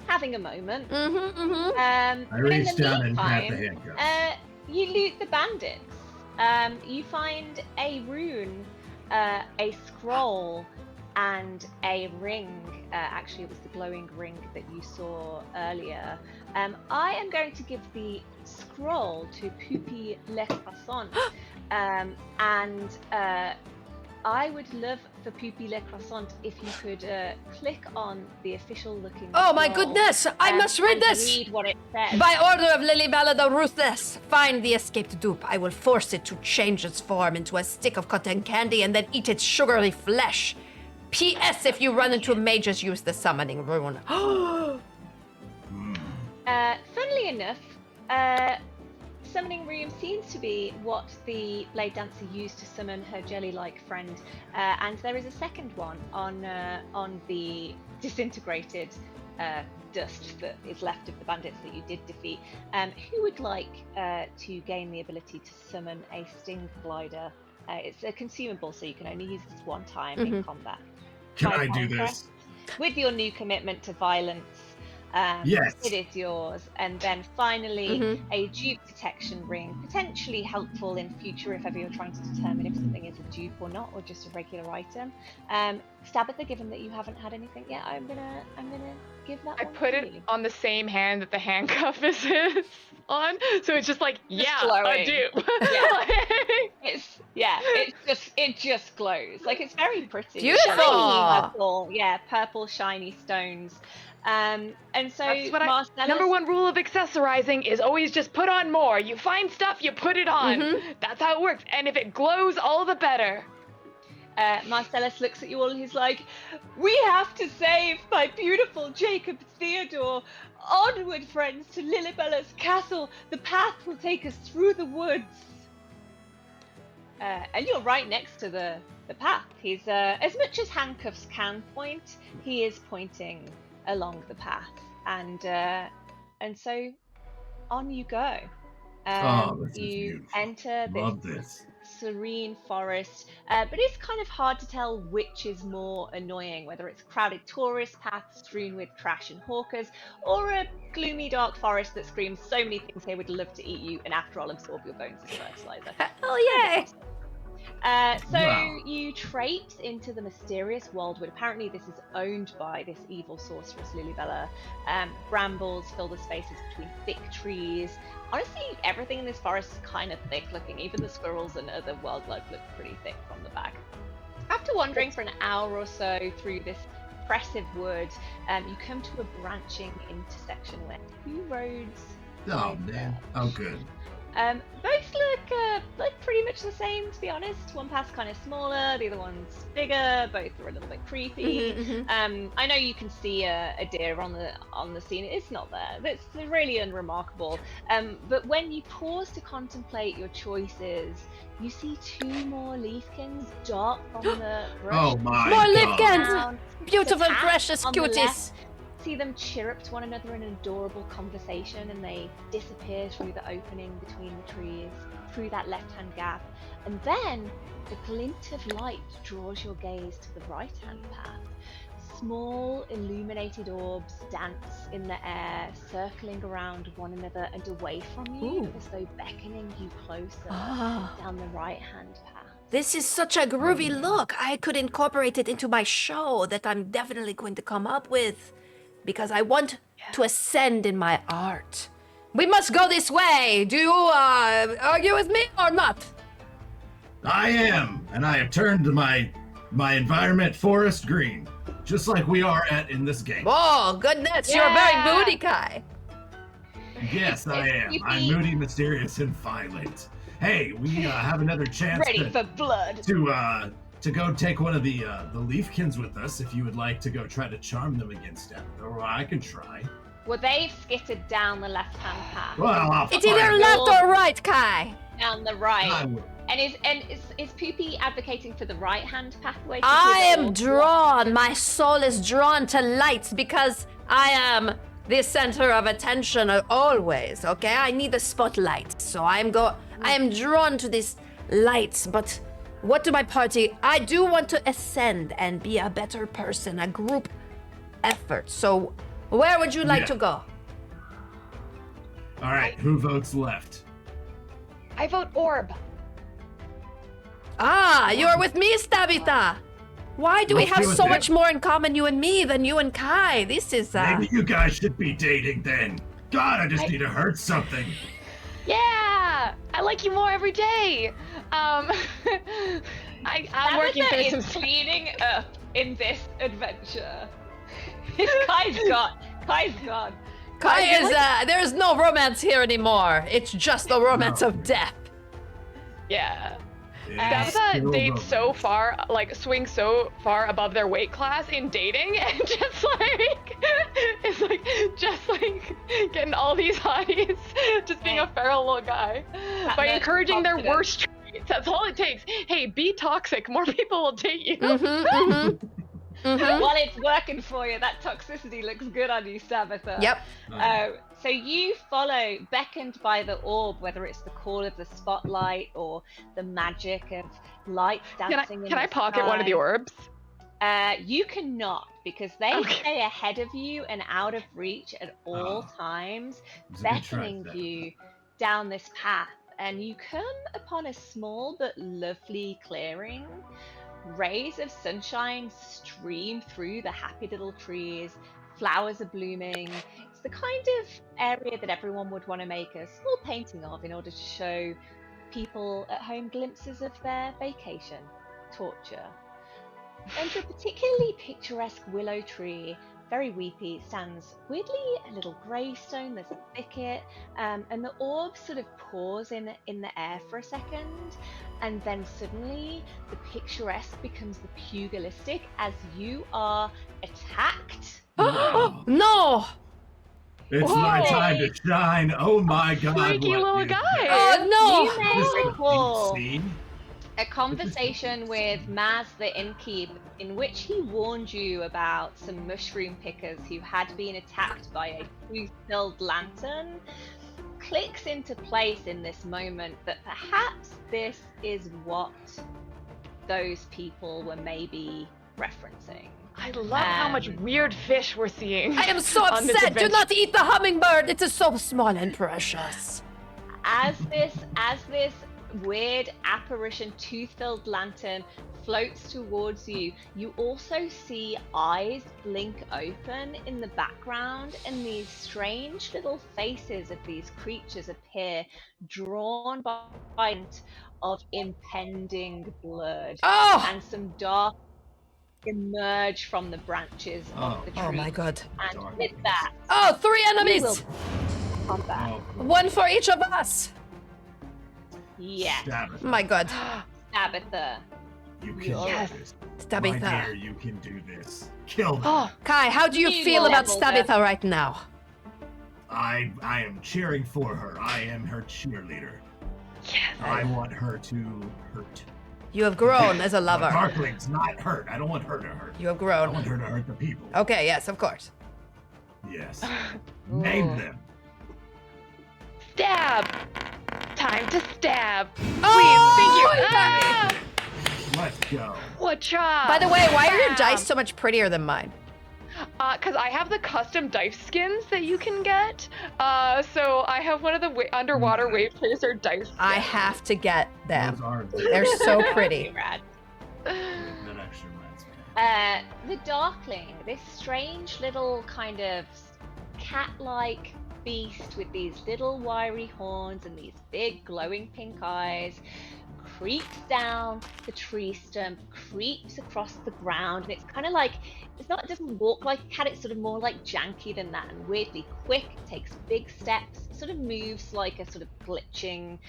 having a moment. I reach down and grab the handcuffs. You loot the bandits. You find a rune, a scroll, and a ring. Actually, it was the glowing ring that you saw earlier. I am going to give the scroll to Poupie Le Croissant. And I would love for Poupie Le Croissant if you could click on the official looking Oh my scroll, goodness! I must read and this! Read what it says. By order of Lilibella the Ruthless, find the escaped dupe. I will force it to change its form into a stick of cotton candy and then eat its sugary flesh. P.S. If you run into a mage, just use the summoning rune. Funnily enough, summoning rune seems to be what the blade dancer used to summon her jelly-like friend, and there is a second one on the disintegrated dust that is left of the bandits that you did defeat. Who would like to gain the ability to summon a sting glider? It's a consumable, so you can only use this one time in combat. Can By I do contrast, this? with your new commitment to violence, Yes. it is yours. And then finally, a dupe detection ring, potentially helpful in future if ever you're trying to determine if something is a dupe or not, or just a regular item. Stabitha, given that you haven't had anything yet, I'm gonna give that. I one put to it you. on the same hand that the handcuff is on, so it's just like, yeah, glowing. a dupe. Yeah. It's it just glows. Like, it's very pretty. Beautiful. Purple, yeah, purple shiny stones. And so That's what Marcella's number one rule of accessorizing is always just put on more. You find stuff, you put it on. That's how it works. And if it glows, all the better. Marcellus looks at you all and he's like, "We have to save my beautiful Jacob Theodore. Onward, friends, to Lilibella's castle. The path will take us through the woods." And you're right next to the path. He's, as much as handcuffs can point, he is pointing along the path. And so on you go. This is You beautiful. enter Love this this. serene forest, but it's kind of hard to tell which is more annoying, whether it's crowded tourist paths strewn with trash and hawkers, or a gloomy dark forest that screams so many things they would love to eat you and after all absorb your bones as fertilizer. Hell yeah. So Wow. you traipse into the mysterious wildwood. Apparently this is owned by this evil sorceress, Lilibella. Brambles fill the spaces between thick trees. Honestly, everything in this forest is kind of thick looking. Even the squirrels and other wildlife look pretty thick from the back. After wandering for an hour or so through this oppressive wood, you come to a branching intersection where two roads Oh man. Oh good. both look pretty much the same, to be honest. One path's kind of smaller, the other one's bigger. Both are a little bit creepy. I know you can see a deer on the scene. It's not there. It's really unremarkable. But when you pause to contemplate your choices, you see two more leafkins dart from the brush. Oh my More god. Lipkins! down Beautiful, the path precious on the cuties. left. See them chirrup to one another in an adorable conversation, and they disappear through the opening between the trees, through that left-hand gap. And then a glint of light draws your gaze to the right-hand path. Small illuminated orbs dance in the air, circling around one another and away from you, Ooh. as though beckoning you closer Ah. down the right-hand path. This is such a groovy look. I could incorporate it into my show that I'm definitely going to come up with because I want to ascend in my art. We must go this way. Do you argue with me or not? I am, and I have turned my environment forest green, just like we are in this game. Oh, goodness. You're very Yeah. moody, Kai. Yes, I am. I'm moody, mysterious, and violent. Hey, we have another chance Ready for blood. to go take one of the leafkins with us if you would like to go try to charm them against them, or I could try. Well, they've skittered down the left-hand path. Well, I'll It's either find left out. or right, Kai. Down the I right. will. And is Poopy advocating for the right-hand pathway? to I do the am orb? drawn. My soul is drawn to lights because I am the center of attention always, okay? I need the spotlight. So I am drawn to these lights, but what do my party? I do want to ascend and be a better person, a group effort. So where would you like Yeah. to go? All right, who votes left? I vote orb. Ah, you're with me, Stabitha. Why do we Let's have do it so then. much more in common, you and me, than you and Kai? This is Maybe you guys should be dating then. God, I just need to hurt something. Yeah, I like you more every day. I'm working through some is cleaning up in this adventure. Kai's gone. Kai is, there is no romance here anymore. It's just the romance of death. Yeah. It's Tabitha still dates romance. so far, like swings so far above their weight class in dating, and just like getting all these hotties, just being a feral little guy by much encouraging their confidence. worst traits. That's all it takes. Hey, be toxic. More people will date you. While it's working for you, that toxicity looks good on you, Tabitha. Yep. So you follow, beckoned by the orb, whether it's the call of the spotlight or the magic of lights dancing in Can I the pocket one of the sky. orbs? You cannot, because they Okay. stay ahead of you and out of reach at all times, It's a good try, beckoning that. you down this path. And you come upon a small but lovely clearing. Rays of sunshine stream through the happy little trees. Flowers are blooming. It's the kind of area that everyone would want to make a small painting of in order to show people at home glimpses of their vacation. torture. Under a particularly picturesque willow tree, very weepy, stands weirdly a little gravestone. There's a thicket, and the orb sort of pause in the air for a second, and then suddenly the picturesque becomes the pugilistic as you are attacked. No! It's my time to shine. Oh my God! Freaky what little is guy. this? Oh no! You may This is a recall deep scene. a conversation with Maz the innkeep in which he warned you about some mushroom pickers who had been attacked by a truth-filled lantern clicks into place in this moment that perhaps this is what those people were maybe referencing. I love how much weird fish we're seeing. I am so on this upset. Do adventure. not eat the hummingbird. It is so small and precious. As this weird apparition tooth-filled lantern floats towards you, you also see eyes blink open in the background, and these strange little faces of these creatures appear, drawn by of impending blood. Oh! And some dark emerge from the branches of the tree. Oh my God. And with that, Oh, 3 we will enemies! combat. One for each of us. Yes, Stab it. My God. Tabitha. You can Yes. do this. Tabitha. My dear, you can do this. Kill them. Oh, Kai, how do you You feel about leveled Tabitha right now? I am cheering for her. I am her cheerleader. yes. I want her to hurt. You have grown as a lover. Darkling's not hurt. I don't want her to hurt. You have I want grown. her to hurt the people. Okay, yes, of course. Yes. Name Ooh. them. Stab. Time to stab. Oh, Please, thank you. Ah! Let's go. What job? By the way, why are your Stab. dice so much prettier than mine? Because I have the custom dice skins that you can get. So I have one of the underwater wave chaser dice skins. I have to get them. Those are They're so pretty. Rad. that actually reminds me. The Darkling, this strange little kind of cat-like beast with these little wiry horns and these big glowing pink eyes, creeps down the tree stump, creeps across the ground, and it's kind of like, it doesn't walk like a cat, it's sort of more like janky than that, and weirdly quick, takes big steps, sort of moves like a sort of glitching,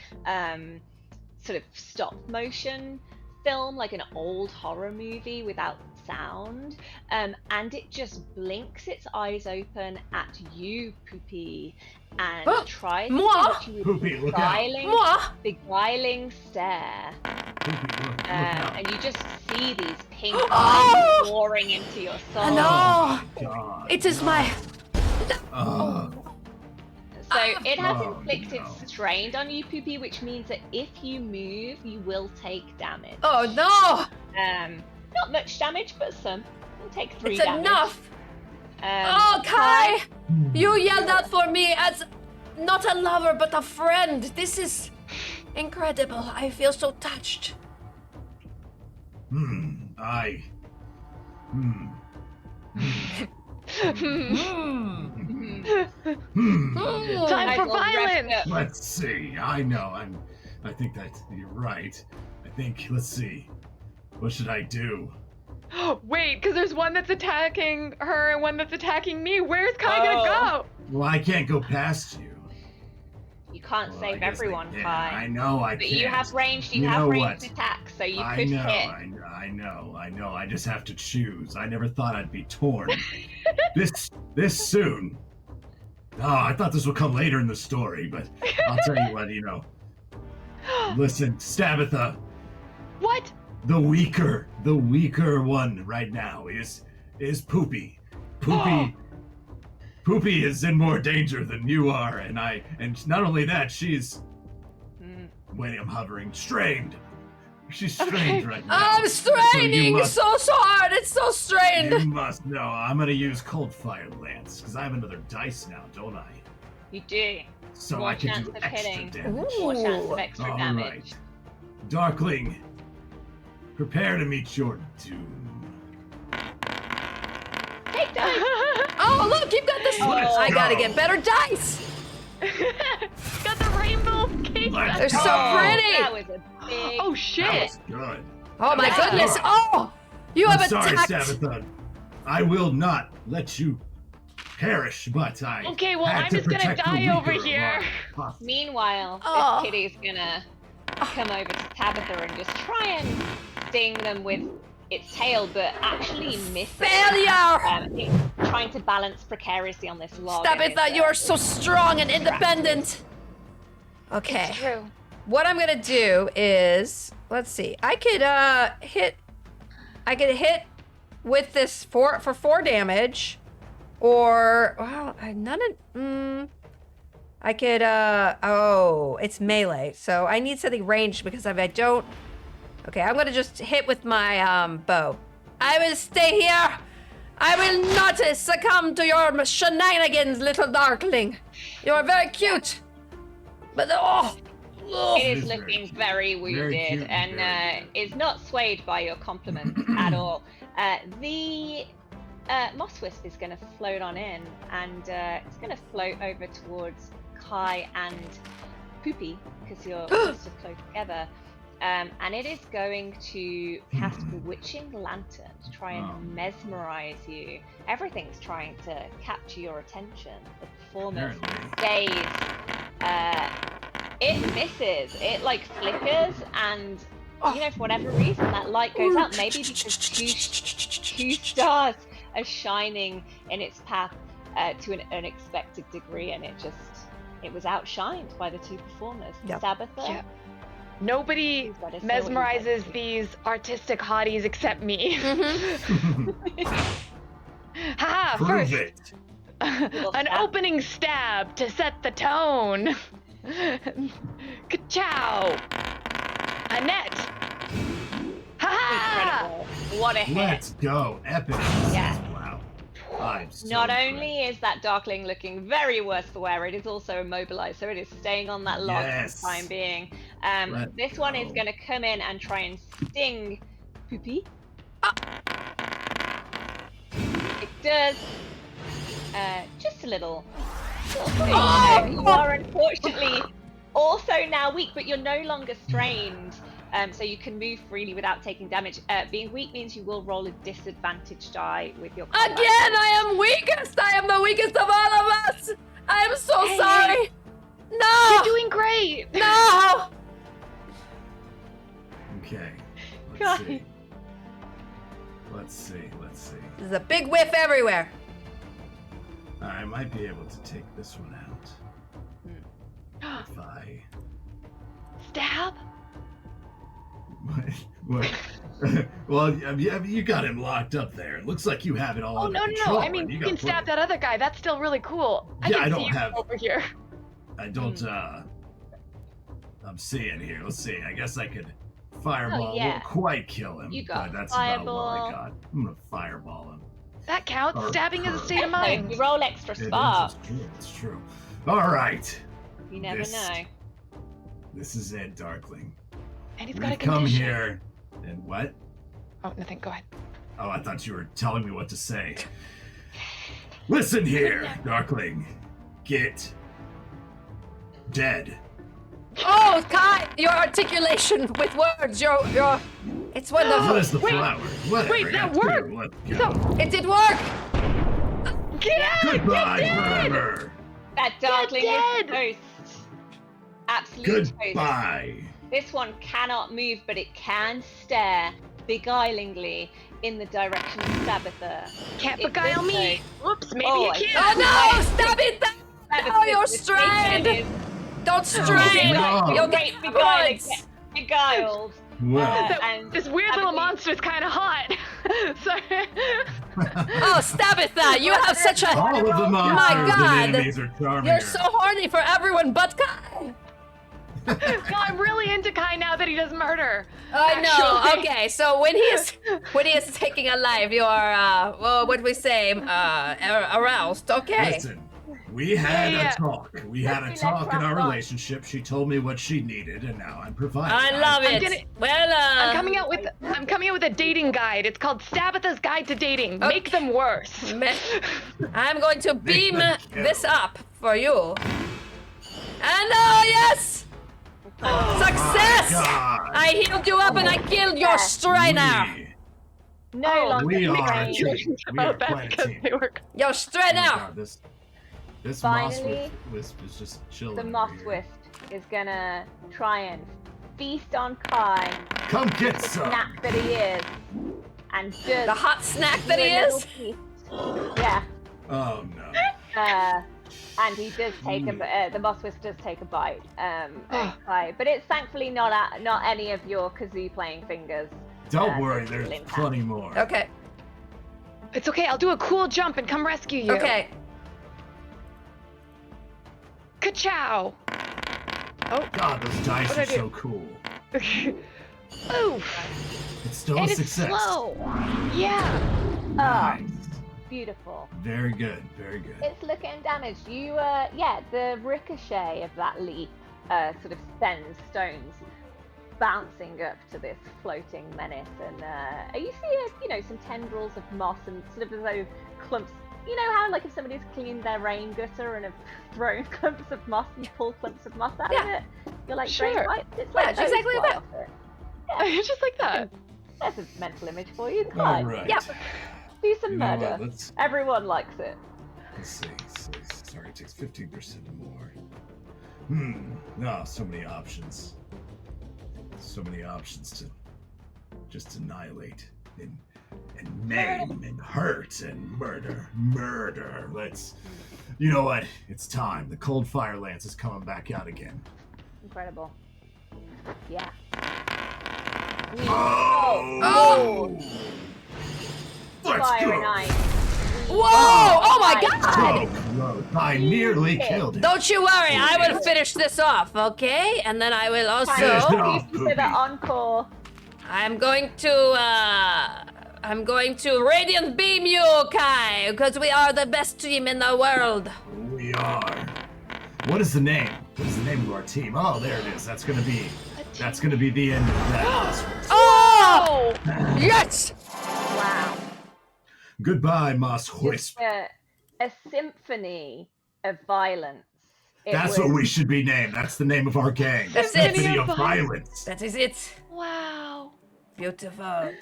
sort of stop motion film, like an old horror movie without sound, and it just blinks its eyes open at you, Poopy, and tries to Moi? hit you with Poopy, look out. Moi? beguiling stare. Poopy, look out. And you just see these pink Oh! eyes pouring into your soul. Hello. God. It is my... So it has Oh, inflicted no. strain on you, Poopy, which means that if you move, you will take damage. Oh no! Not much damage, but some. You'll take 3 It's damage. enough! Oh, Kai! You yelled out for me as not a lover, but a friend. This is incredible. I feel so touched. Time I for will rest violence. up. Let's see. I know. I think that you're right. Let's see. What should I do? Wait, because there's one that's attacking her and one that's attacking me. Where's Kai gonna go? Well, I can't go past you. You can't Well, save I guess everyone, I can. Kai. I know I But can't. you have ranged. You You have know ranged what? attacks, so you I could know, hit. I know. I just have to choose. I never thought I'd be torn this soon. Oh, I thought this would come later in the story, but I'll tell you what, Listen, Stabitha, What? the weaker one right now is Poopy. Poopy is in more danger than you are, and not only that, she's wait, I'm hovering, strained. She's strained right now. I'm straining So so hard. It's so strained. you must know. I'm gonna use Cold Fire Lance because I have another dice now, don't I? You do. So More I can chance do of extra hitting. damage. More chance of Ooh. extra All damage. right. Darkling, prepare to meet your doom. Take that. Oh, look, you've got this. Let's I gotta go. get better dice. Got the rainbow cake. Let's They're so go. pretty. That was a big. Oh That shit. was good. Oh my Yeah. goodness! Oh! You have I'm sorry, attacked! Tabitha. I will not let you perish, but I Okay, well, had I'm to just gonna protect the die over weaker of here. our populace. Meanwhile, Oh. this kitty's gonna come over to Tabitha and just try and sting them with its tail, but actually miss it. Failure! It's trying to balance precariously on this log. and Tabitha, it's, you are so strong and independent. Okay. It's true. What I'm gonna do is, let's see. I could hit with this for 4 damage, or well, none of. I could oh, it's melee, so I need something ranged because if I don't. Okay, I'm gonna just hit with my bow. I will stay here. I will not succumb to your shenanigans, little darkling. You are very cute, but oh. It is Very looking cute. very wounded cute and very and is not swayed by your compliment at all. The moss wisp is going to float on in, and it's going to float over towards Kai and Poopy because you're close together. And it is going to cast Bewitching Lantern to try and mesmerize you. Everything's trying to capture your attention. The performer's gaze. It misses. It like flickers, and you know, for whatever reason, that light goes out. Maybe because two stars are shining in its path to an unexpected degree, and it was outshined by the 2 performers. Yep. Tabitha. Yeah. Nobody mesmerizes these artistic hotties except me. Haha, Prove first, it. an opening stab to set the tone. Ka-chow! Annette! Ha-ha! Incredible. What a hit. Let's go. Epic. Yeah. Wow. I'm so Not impressed. only is that Darkling looking very worse for wear, it is also immobilized, so it is staying on that log for the time being. This one is going to come in and try and sting Poopy. It does just a little. You are unfortunately also now weak, but you're no longer strained. So you can move freely without taking damage. Being weak means you will roll a disadvantage die with your combat. Again, I am weakest. I am the weakest of all of us. I am so sorry. No. You're doing great! No. Okay. God. Let's see. There's a big whiff everywhere. I might be able to take this one out. If I... Stab? What? Well, you got him locked up there. It looks like you have it all Oh, under no. control. I mean, you got can stab plenty- that other guy. That's still really cool. Yeah, I can don't see you have- over here. I don't, I'm seeing here. Let's see. I guess I could fireball. yeah. Won't quite kill him, You got but that's about fireball. all I got. I'm gonna fireball him. That counts. Or Stabbing is a state of So if mind. you roll extra It is, spark, it's true. All right. you never This- know. This is it, Darkling. And he's got a We've come condition. here, and what? Oh, nothing. Go ahead. Oh, I thought you were telling me what to say. Listen here, Darkling. Get dead. Oh, Kai, your articulation with words, your, it's wonderful. What is the flower? Whatever. wait, that yeah, worked! Let's go. It did work. Get out! Goodbye Get dead! forever. That Darkling dead! is toast. Absolute toast. Goodbye. This one cannot move, but it can stare beguilingly in the direction of Tabitha. Can't It beguile does me. so. Whoops, maybe Oh, you I- can. Oh no! Stop it! Tabitha, Oh, you're this station strained. is Don't strain. no. You'll great get beguiling. points. Beguiled. Well, And This weird little Tabitha- monster's kind of hot. Sorry. Oh, Tabitha, you have such a. all of the monsters my and God. enemies are charming. You're so horny for everyone but Kai. No, I'm really into Kai now that he does murder. I know. Actually. Okay, so when he is taking a life, you are well, what we say, aroused. Okay. Listen, we had Yeah. a talk. We had a talk in our relationship. She told me what she needed, and now I'm providing. I love I'm it. gonna- Well, I'm coming out with a dating guide. It's called Tabitha's Guide to Dating. Okay. Make them worse. I'm going to beam them this kill. up for you. And oh yes, Success! God. I healed you up and I killed your strainer. No longer We are a trained. team. We are About that quite a because team. they were. Your Oh my strainer. God, this moss Finally, wisp is just chilling. The over moss here. wisp is gonna try and feast on Kai, Come get the some. snack that he is, and just The hot snack that do he a little is. feast. Yeah. Oh no. And he does take the moss wisp does take a bite, Kai, but it's thankfully not any of your kazoo playing fingers. Don't worry, that's there's still intact. plenty more. Okay. It's okay. I'll do a cool jump and come rescue you. Okay. Ka-chow. God, those dice What'd are I do? so cool. Oof. It's still And a it's success. slow. Yeah. Nice. Beautiful. Very good. Very good. It's looking damaged. You, the ricochet of that leap sort of sends stones bouncing up to this floating menace, and you see, some tendrils of moss and sort of as though clumps. You know how, like, if somebody's cleaned their rain gutter and have thrown clumps of moss, you pull clumps of moss out of it. You're like, Sure. drain pipes. It's like Yeah, exactly those like fly off it. Just like that. There's a mental image for you. Come All on. right. Yep. Do some You know what, murder. Everyone likes it. Let's see. Sorry, it takes 15% more. No, so many options. So many options to just annihilate and maim and hurt and murder. You know what? It's time. The cold fire lance is coming back out again. Incredible. Yeah. Oh! Let's Fire go! and ice. Whoa! Oh my God. God! So close. I nearly killed him. Don't you worry, I will finish this off, okay? And then I will Finish it also. off, For the encore. I'm going to radiant beam you, Kai, because we are the best team in the world. We are. What is the name? What is the name of our team? Oh, there it is. That's gonna be the end of that. Oh! Yes! Wow. Goodbye, Moss Wisp. A symphony of violence. That's what we should be named. That's the name of our gang. That's it. Symphony of Violence. That is it. Wow. Beautiful.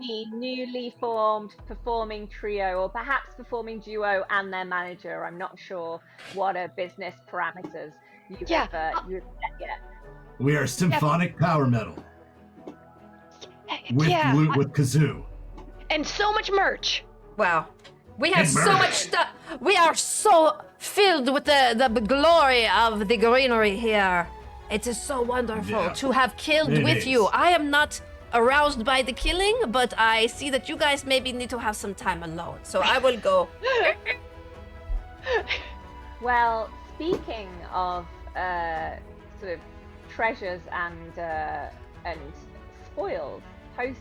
The newly formed performing trio, or perhaps performing duo and their manager. I'm not sure what are business parameters you have set yet. We are symphonic power metal with kazoo. And so much merch. Wow. We have And so murder. much stuff. We are so filled with the glory of the greenery here. It is so wonderful to have killed It with is. you. I am not aroused by the killing, but I see that you guys maybe need to have some time alone. So I will go. Well, speaking of sort of treasures and spoils, post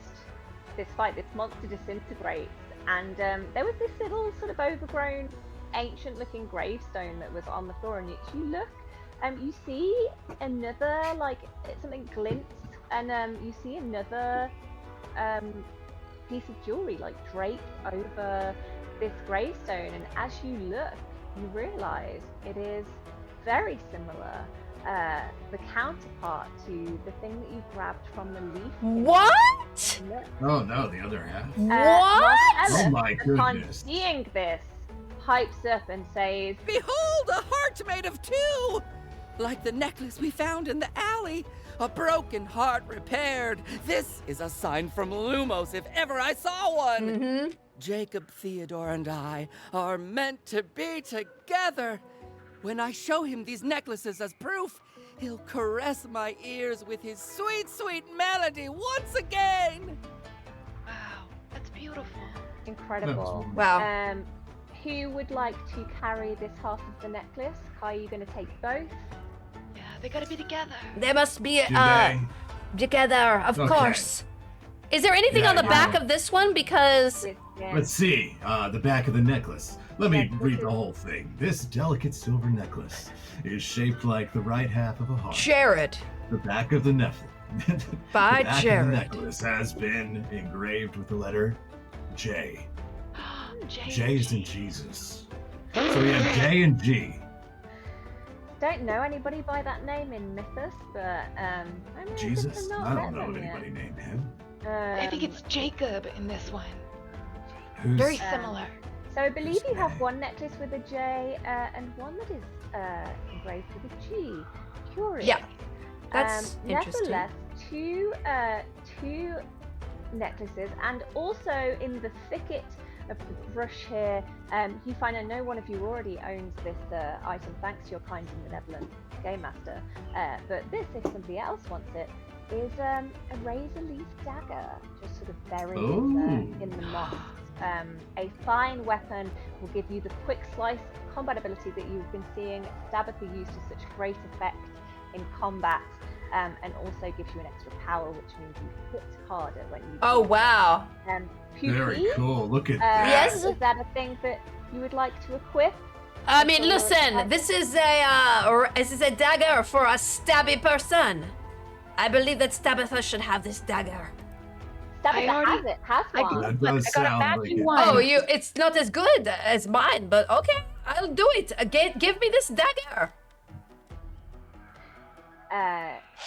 this fight, this monster disintegrates, and there was this little sort of overgrown, ancient-looking gravestone that was on the floor, and you look, you see another, like, something glints, and you see another piece of jewelry, like, draped over this gravestone, and as you look, you realize it is very similar, the counterpart to the thing that you grabbed from the leaf. What? Oh no, the other half. What? Oh my Upon goodness. seeing this, pipes up and says, Behold, a heart made of two! Like the necklace we found in the alley. A broken heart repaired. This is a sign from Lumos if ever I saw one. Mm-hmm. Jacob Theodore and I are meant to be together. When I show him these necklaces as proof, he'll caress my ears with his sweet, sweet melody once again. Wow, that's beautiful. incredible. Wow. Who would like to carry this half of the necklace? Kai, are you going to take both? Yeah, they gotta be together. They must be Do they? together, of Okay. course. Is there anything Yeah, on the yeah. back of this one? Because Yeah. Let's see, the back of the necklace. Let me Yes, read this the is- whole thing. This delicate silver necklace is shaped like the right half of a heart. Jared. The back of the necklace. By the back Jared. of the necklace has been engraved with the letter J. J is in Jesus. So we have J and G. don't know anybody by that name in Mythos, but I mean, Jesus, not I met don't know them anybody yet. named him. I think it's Jacob in this one. Who's Very similar. So I believe you have J? one necklace with a J and one that is engraved with a G. Curious. Yeah, that's interesting. Nevertheless, two necklaces, and also in the thicket of the brush here, you find, I know one of you already owns this item thanks to your kind and benevolent game master, but this, if somebody else wants it, is a razor leaf dagger, just sort of buried in the moss. A fine weapon will give you the quick slice combat ability that you've been seeing Stabitha use to such great effect in combat, and also gives you an extra power, which means you hit harder when you. Oh wow! Very cool. Look at that. Yes. Is that a thing that you would like to equip? I mean, listen. This is a dagger for a stabby person. I believe that Stabitha should have this dagger. Stabitha has it. Has one. That does sound like it. Oh, it's not as good as mine, but okay, I'll do it. Again, give me this dagger.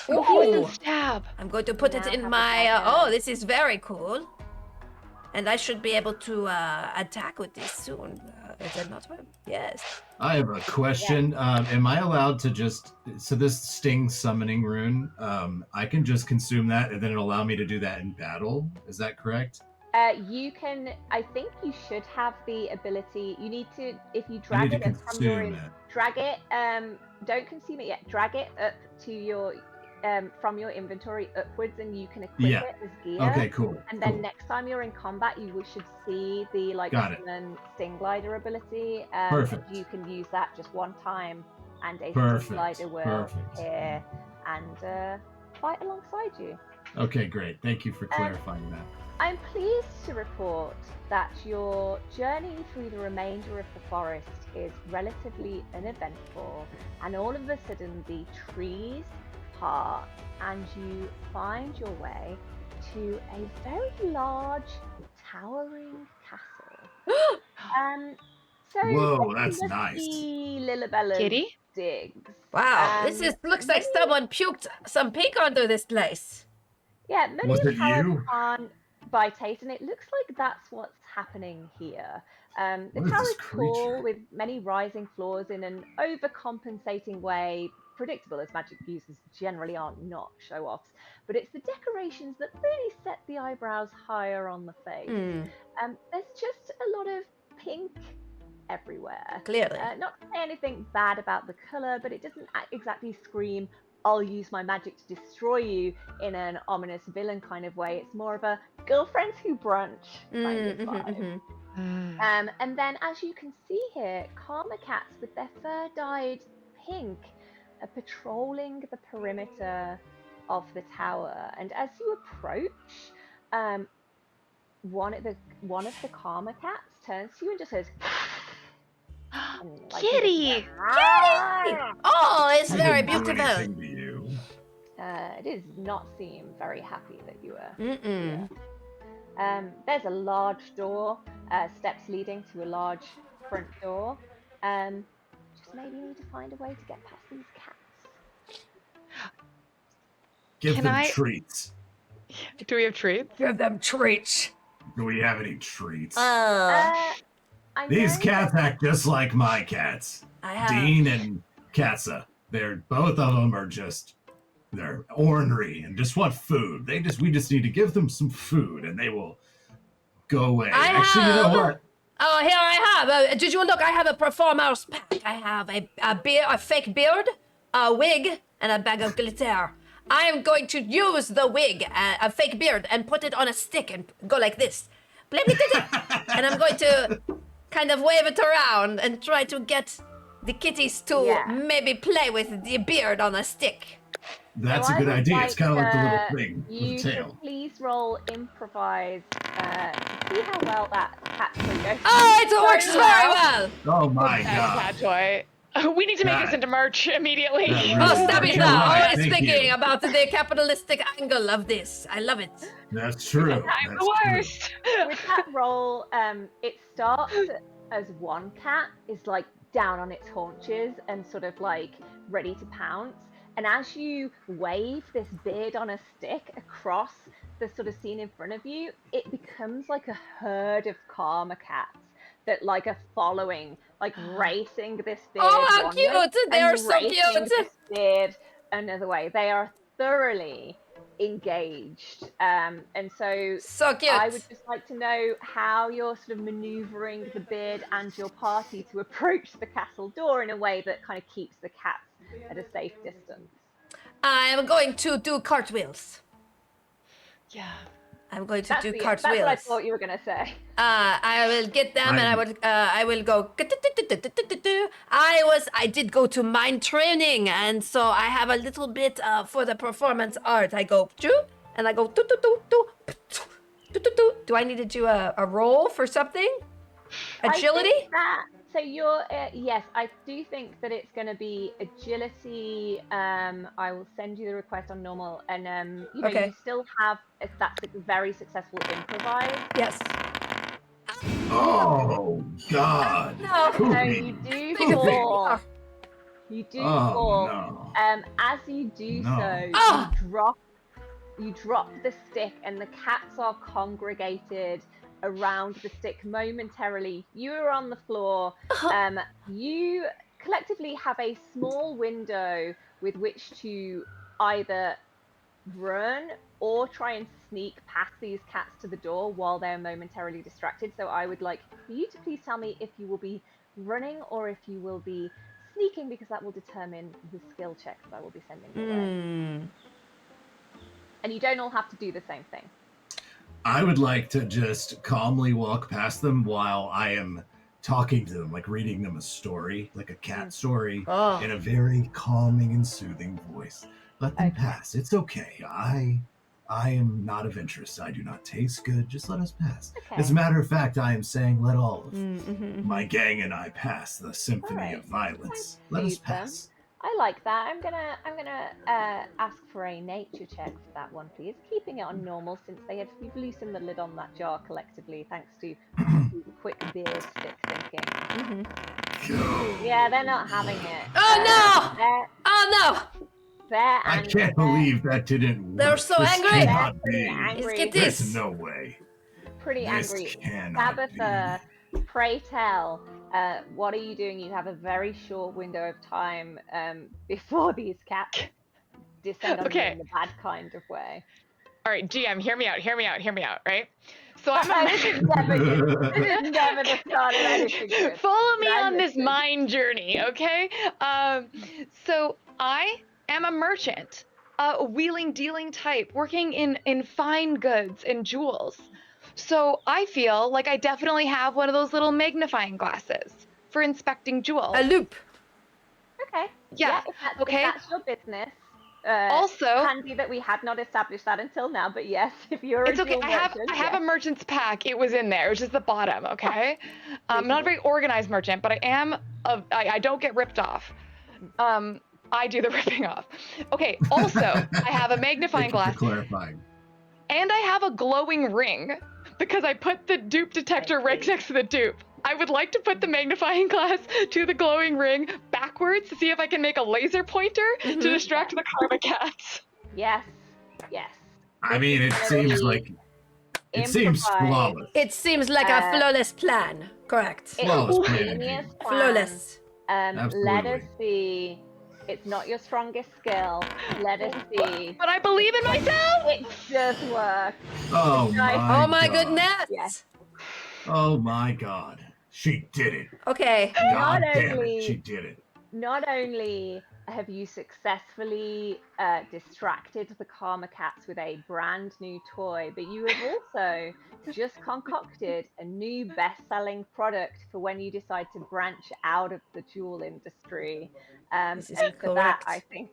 Ooh. Stab. I'm going to put it in my. Oh, this is very cool. And I should be able to attack with this soon. Is that not right? Yes. I have a question. Am I allowed to just this sting summoning rune? I can just consume that, and then it'll allow me to do that in battle. Is that correct? You can. I think you should have the ability. You need to, if you I need drag to it from your consume it. drag it. Don't consume it yet. Drag it up to your from your inventory upwards, and you can equip it as gear. Okay, cool. And then next time you're in combat, you should see the summon sting glider ability. Perfect. You can use that just one time, and a Perfect. sting glider will appear and fight alongside you. Okay, great. Thank you for clarifying that. I'm pleased to report that your journey through the remainder of the forest is relatively uneventful, and all of a sudden the trees part, and you find your way to a very large, towering castle. So whoa, that's let's nice. see Lillibella's Kitty? digs. Wow, looks like someone puked some pink onto this place. Yeah, many Was of it Howard's you? aren't by taste, and it looks like that's what's happening here. The What is tower this is tall, creature? with many rising floors in an overcompensating way, predictable as magic users generally are not show-offs, but it's the decorations that really set the eyebrows higher on the face. There's just a lot of pink everywhere. Clearly. Not to say anything bad about the colour, but it doesn't exactly scream, I'll use my magic to destroy you in an ominous villain kind of way. It's more of a girlfriends who brunch kind of vibe. And then, as you can see here, karma cats with their fur dyed pink are patrolling the perimeter of the tower. And as you approach, one of the karma cats turns to you and just says, Kitty! Kitty! Oh, it's very I didn't do beautiful. anything to you. It does not seem very happy that you are Mm-mm. here. There's a large door, steps leading to a large front door. Just maybe need to find a way to get past these cats. Give Can them I- treats. Do we have treats? Give them treats. Do we have any treats? I These know cats that- act just like my cats. I have. Dean and Katza. Both of them are they're ornery and just want food. We just need to give them some food and they will go away. Actually, you know what? Oh, here I have. Did you look? I have a performer's pack. I have a fake beard, a wig, and a bag of glitter. I am going to use the wig, a fake beard, and put it on a stick and go like this. Blim, blim, blim, blim. And I'm going to kind of wave it around and try to get the kitties to maybe play with the beard on a stick. That's So a I good would idea. like, It's kind of like the little thing with You a should tail. please roll improvise to see how well that cat toy goes. Oh, it works very well. Oh my That god. cat toy. We need to make this into merch immediately. That really Oh, works. Stabitha, You're right. always Thank thinking you. about the capitalistic angle of this. I love it. That's true. I'm That's the true. worst. With that roll, it starts as one cat is like down on its haunches and sort of like ready to pounce. And as you wave this beard on a stick across the sort of scene in front of you, it becomes like a herd of karma cats that like are following, like racing this beard Oh, how one way cute! They are and so racing cute. this beard another way. They are thoroughly engaged. And so So cute. I would just like to know how you're sort of maneuvering the beard and your party to approach the castle door in a way that kind of keeps the cats at a safe distance. I am going to do cartwheels. Yeah. I'm going to That's do what cartwheels. I thought you were gonna say. I will get them, and I will go. I did go to mime training, and so I have a little bit for the performance art. I go and I go Do I need to do a roll for something? Agility? So you're yes, I do think that it's going to be agility. I will send you the request on normal, and you know Okay. you still have that's a very successful improvise. Yes. Oh God! No. So Poopy. you do Think of it. fall. You do fall. No. As you do No. so, Ah! you drop the stick, and the cats are congregated around the stick momentarily. You are on the floor. You collectively have a small window with which to either run or try and sneak past these cats to the door while they're momentarily distracted. So I would like for you to please tell me if you will be running or if you will be sneaking, because that will determine the skill check that I will be sending your way. And you don't all have to do the same thing. I would like to just calmly walk past them while I am talking to them, like reading them a story, like a cat story, in a very calming and soothing voice. Let them pass. It's okay. I am not of interest. I do not taste good. Just let us pass. Okay. As a matter of fact, I am saying let all of my gang and I pass the symphony of violence. Let us pass. I like that. I'm gonna ask for a nature check for that one, please. Keeping it on normal since you've loosened the lid on that jar collectively, thanks to quick beard stick thinking. Yeah, they're not having it. Oh no! Oh no! They're I angry. can't believe that didn't work. They're so This angry. cannot They're be. angry. Get There's this. no way. Pretty This angry. cannot Tabitha, pray tell, what are you doing? You have a very short window of time before these cats descend on you in the bad kind of way. All right, GM, hear me out, right? So I'm This is never good. This is never the start of anything good. Follow me on this mind journey, okay? So I am a merchant, a wheeling dealing type, working in fine goods and jewels. So I feel like I definitely have one of those little magnifying glasses for inspecting jewels. A loop. Okay. Yeah. If that's your business. Also, handy that we had not established that until now, but yes, if you're it's a okay. I have a merchant's pack. It was in there. It was just the bottom. Okay. I'm not a very organized merchant, but I am. I don't get ripped off. I do the ripping off. Okay. Also, I have a magnifying glass. Clarifying. And I have a glowing ring because I put the dupe detector right next to the dupe. I would like to put the magnifying glass to the glowing ring backwards to see if I can make a laser pointer to distract the karma cats. Yes. I mean, it seems like it seems flawless. It seems like a flawless plan. Correct. Flawless plan. Flawless. Let us see. It's not your strongest skill. Let us see. But I believe in myself. It does work. Oh my God. Goodness. Yes. Oh my God. She did it. Okay. God damn it. She did it. Not only have you successfully distracted the karma cats with a brand new toy, but you have also just concocted a new best-selling product for when you decide to branch out of the jewel industry. And for that, I think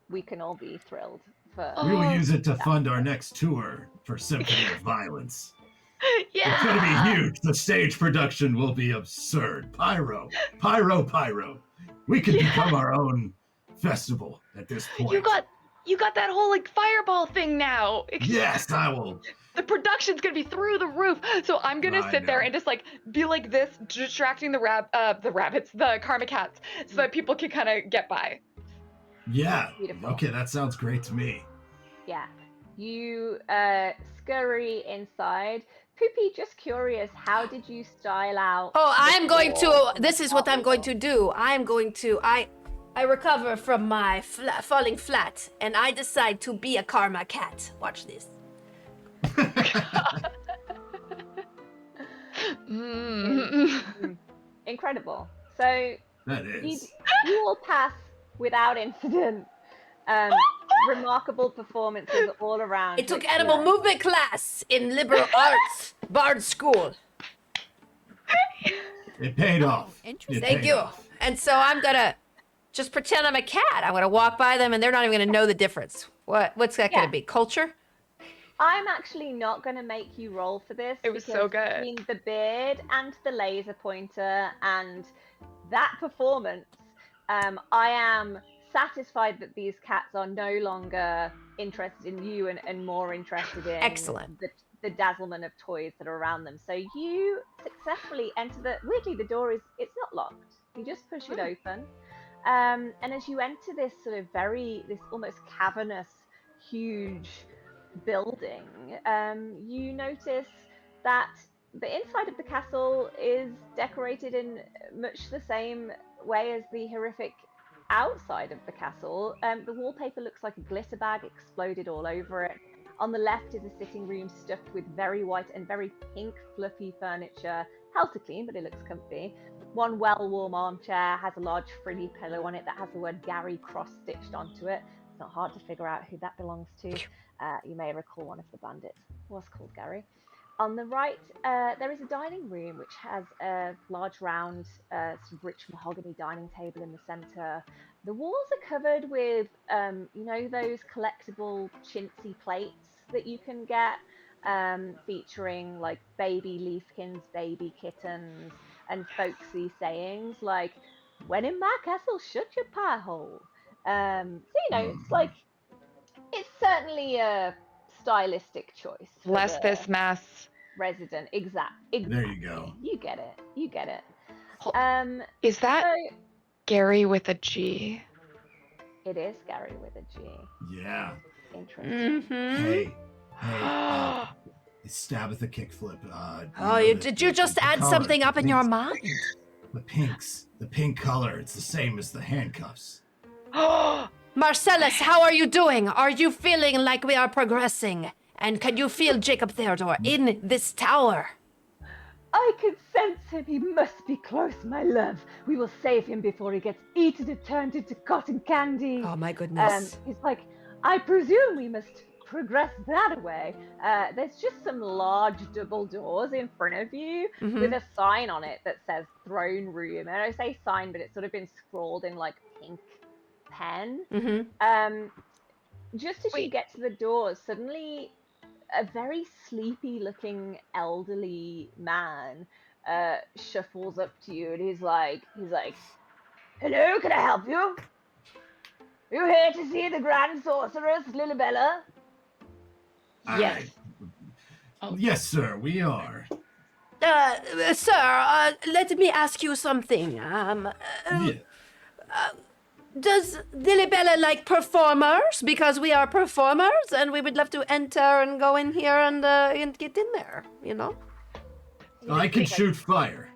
we can all be thrilled. We will use it to fund our next tour for Symphony of Violence. Yeah. It's going to be huge. The stage production will be absurd. Pyro. We can become our own festival at this point. You got that whole like fireball thing now. Yes, I will. The production's gonna be through the roof. So I'm gonna sit there and just like be like this, distracting the rabbits, the karma cats, so that people can kind of get by. Yeah. Beautiful. Okay, that sounds great to me. Yeah. You scurry inside. Poopy, just curious, how did you style out? Oh, the I'm going floor to. This is what I'm going to do. I'm going to. I recover from my falling flat, and I decide to be a karma cat. Watch this. Incredible. So That is. you all pass without incident. Remarkable performances all around. I took animal movement class in liberal arts, Bard School. It paid off. Interesting. Thank you. And so I'm gonna just pretend I'm a cat. I'm gonna walk by them, and they're not even gonna know the difference. What's that gonna be? Culture? I'm actually not going to make you roll for this. It was so good. Between the beard and the laser pointer and that performance, I am satisfied that these cats are no longer interested in you and more interested in Excellent. the dazzlement of toys that are around them. So you successfully enter weirdly, the door it's not locked. You just push it open. And as you enter this sort of this almost cavernous, huge building, you notice that the inside of the castle is decorated in much the same way as the horrific outside of the castle. The wallpaper looks like a glitter bag exploded all over it. On the left is a sitting room stuffed with very white and very pink fluffy furniture, held to clean, but it looks comfy. One well-worn armchair has a large frilly pillow on it that has the word Gary cross-stitched onto it. It's not hard to figure out who that belongs to. You may recall one of the bandits was called Gary. On the right, there is a dining room which has a large round, sort of rich mahogany dining table in the centre. The walls are covered with, those collectible chintzy plates that you can get, featuring like baby leafkins, baby kittens, and folksy sayings like, "When in my castle, shut your pie hole." It's certainly a stylistic choice. Less this mess. Resident, exactly. There you go. You get it. Is that So, Gary with a G? it is Gary with a G. Yeah. Interesting. Hey. Stab with a kickflip. Did you just add something up in your mind? The pink color. It's the same as the handcuffs. Marcellus, how are you doing? Are you feeling like we are progressing? And can you feel Jacob Theodore in this tower? I can sense him. He must be close, my love. We will save him before he gets eaten and turned into cotton candy. Oh my goodness. He's like, I presume we must progress that way. There's just some large double doors in front of you with a sign on it that says throne room. And I say sign, but it's sort of been scrawled in like pink pen. Just as you get to the doors, suddenly a very sleepy looking elderly man shuffles up to you, and he's like, "Hello, can I help you? You here to see the Grand Sorceress, Lilibella?" Yes. Yes, sir, we are. Sir, let me ask you something. Does Lilibella like performers? Because we are performers, and we would love to enter and go in here and get in there, you know? I can shoot fire.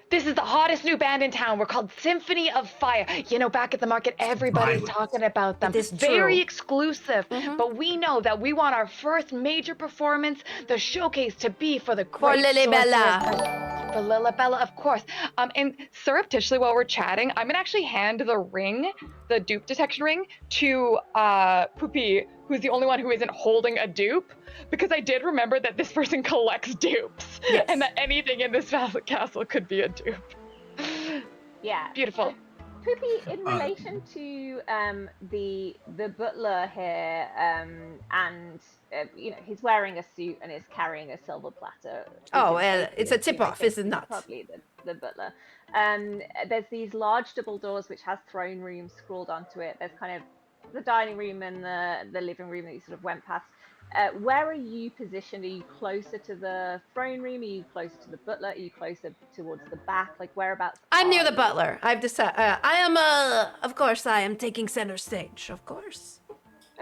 This is the hottest new band in town. We're called Symphony of Fire. You know, back at the market, everybody's talking about them. It is very true. exclusive. But we know that we want our first major performance, the showcase, to be for the great Lilibella. For Lilibella, of course. And surreptitiously, while we're chatting, I'm gonna actually hand the ring, the dupe detection ring, to Poopy, who's the only one who isn't holding a dupe, because I did remember that this person collects dupes, and that anything in this castle could be a dupe. Yeah. Beautiful. Poopy, in relation to the butler here, and he's wearing a suit and is carrying a silver platter. Oh, well, it's a tip-off, is it not? Probably the butler. There's these large double doors which has throne room scrawled onto it. There's kind of the dining room and the living room that you sort of went past. Where are you positioned? Are you closer to the throne room? Are you closer to the butler? Are you closer towards the back? Like whereabouts? I'm near are the you? butler. I've decided. I am. Of course, I am taking center stage. Of course.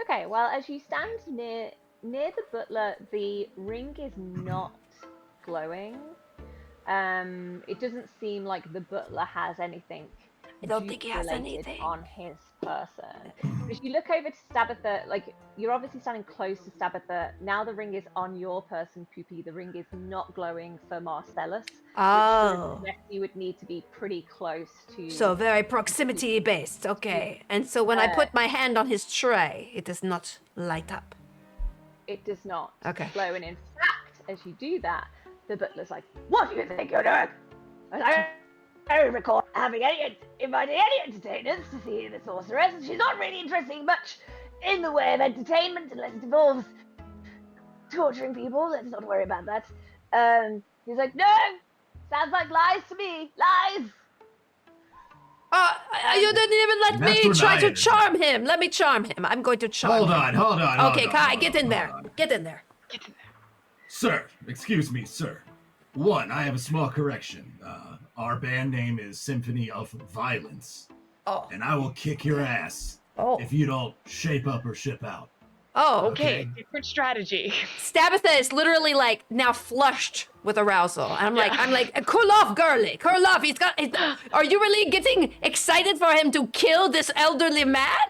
Okay. Well, as you stand near the butler, the ring is not glowing. It doesn't seem like the butler has anything I don't juice think he has related anything. on his person. But if you look over to Stabitha, like you're obviously standing close to Stabitha. Now the ring is on your person, Poopy. The ring is not glowing for Marcellus, which sort of Oh. suggests you would need to be pretty close to. So very proximity based. Okay. And so when I Uh, put my hand on his tray, it does not light up. it does not Okay. glow, and in fact, as you do that, the butler's like, "What do you think you're doing?" And I don't recall having inviting any entertainers to see the sorceress. She's not really interesting much in the way of entertainment unless it involves torturing people. Let's not worry about that. He's like, "No, sounds like lies to me. Lies." You didn't even let That's me what try I to understand. charm him. Let me charm him. I'm going to charm Hold him. on. Okay, Kai, hold get on, in there. hold on. Get in there. Sir, excuse me, sir. One, I have a small correction. Our band name is Symphony of Violence, Oh. and I will kick your ass Oh. if you don't shape up or ship out. Oh. Okay, different strategy. Stabitha is literally like now flushed with arousal. And Yeah. I'm like, cool off, girly, cool off. Are you really getting excited for him to kill this elderly man?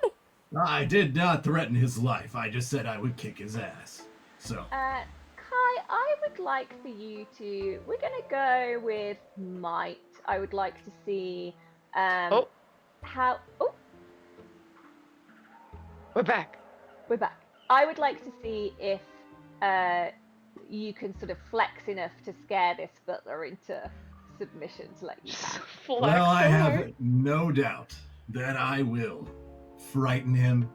I did not threaten his life. I just said I would kick his ass. So, Kai, I would like for you to. We're gonna go with might. I would like to see Oh. how. Oh, We're back. we're back. I would like to see if you can sort of flex enough to scare this butler into submission to let you pass. well, I alert. have no doubt that I will frighten him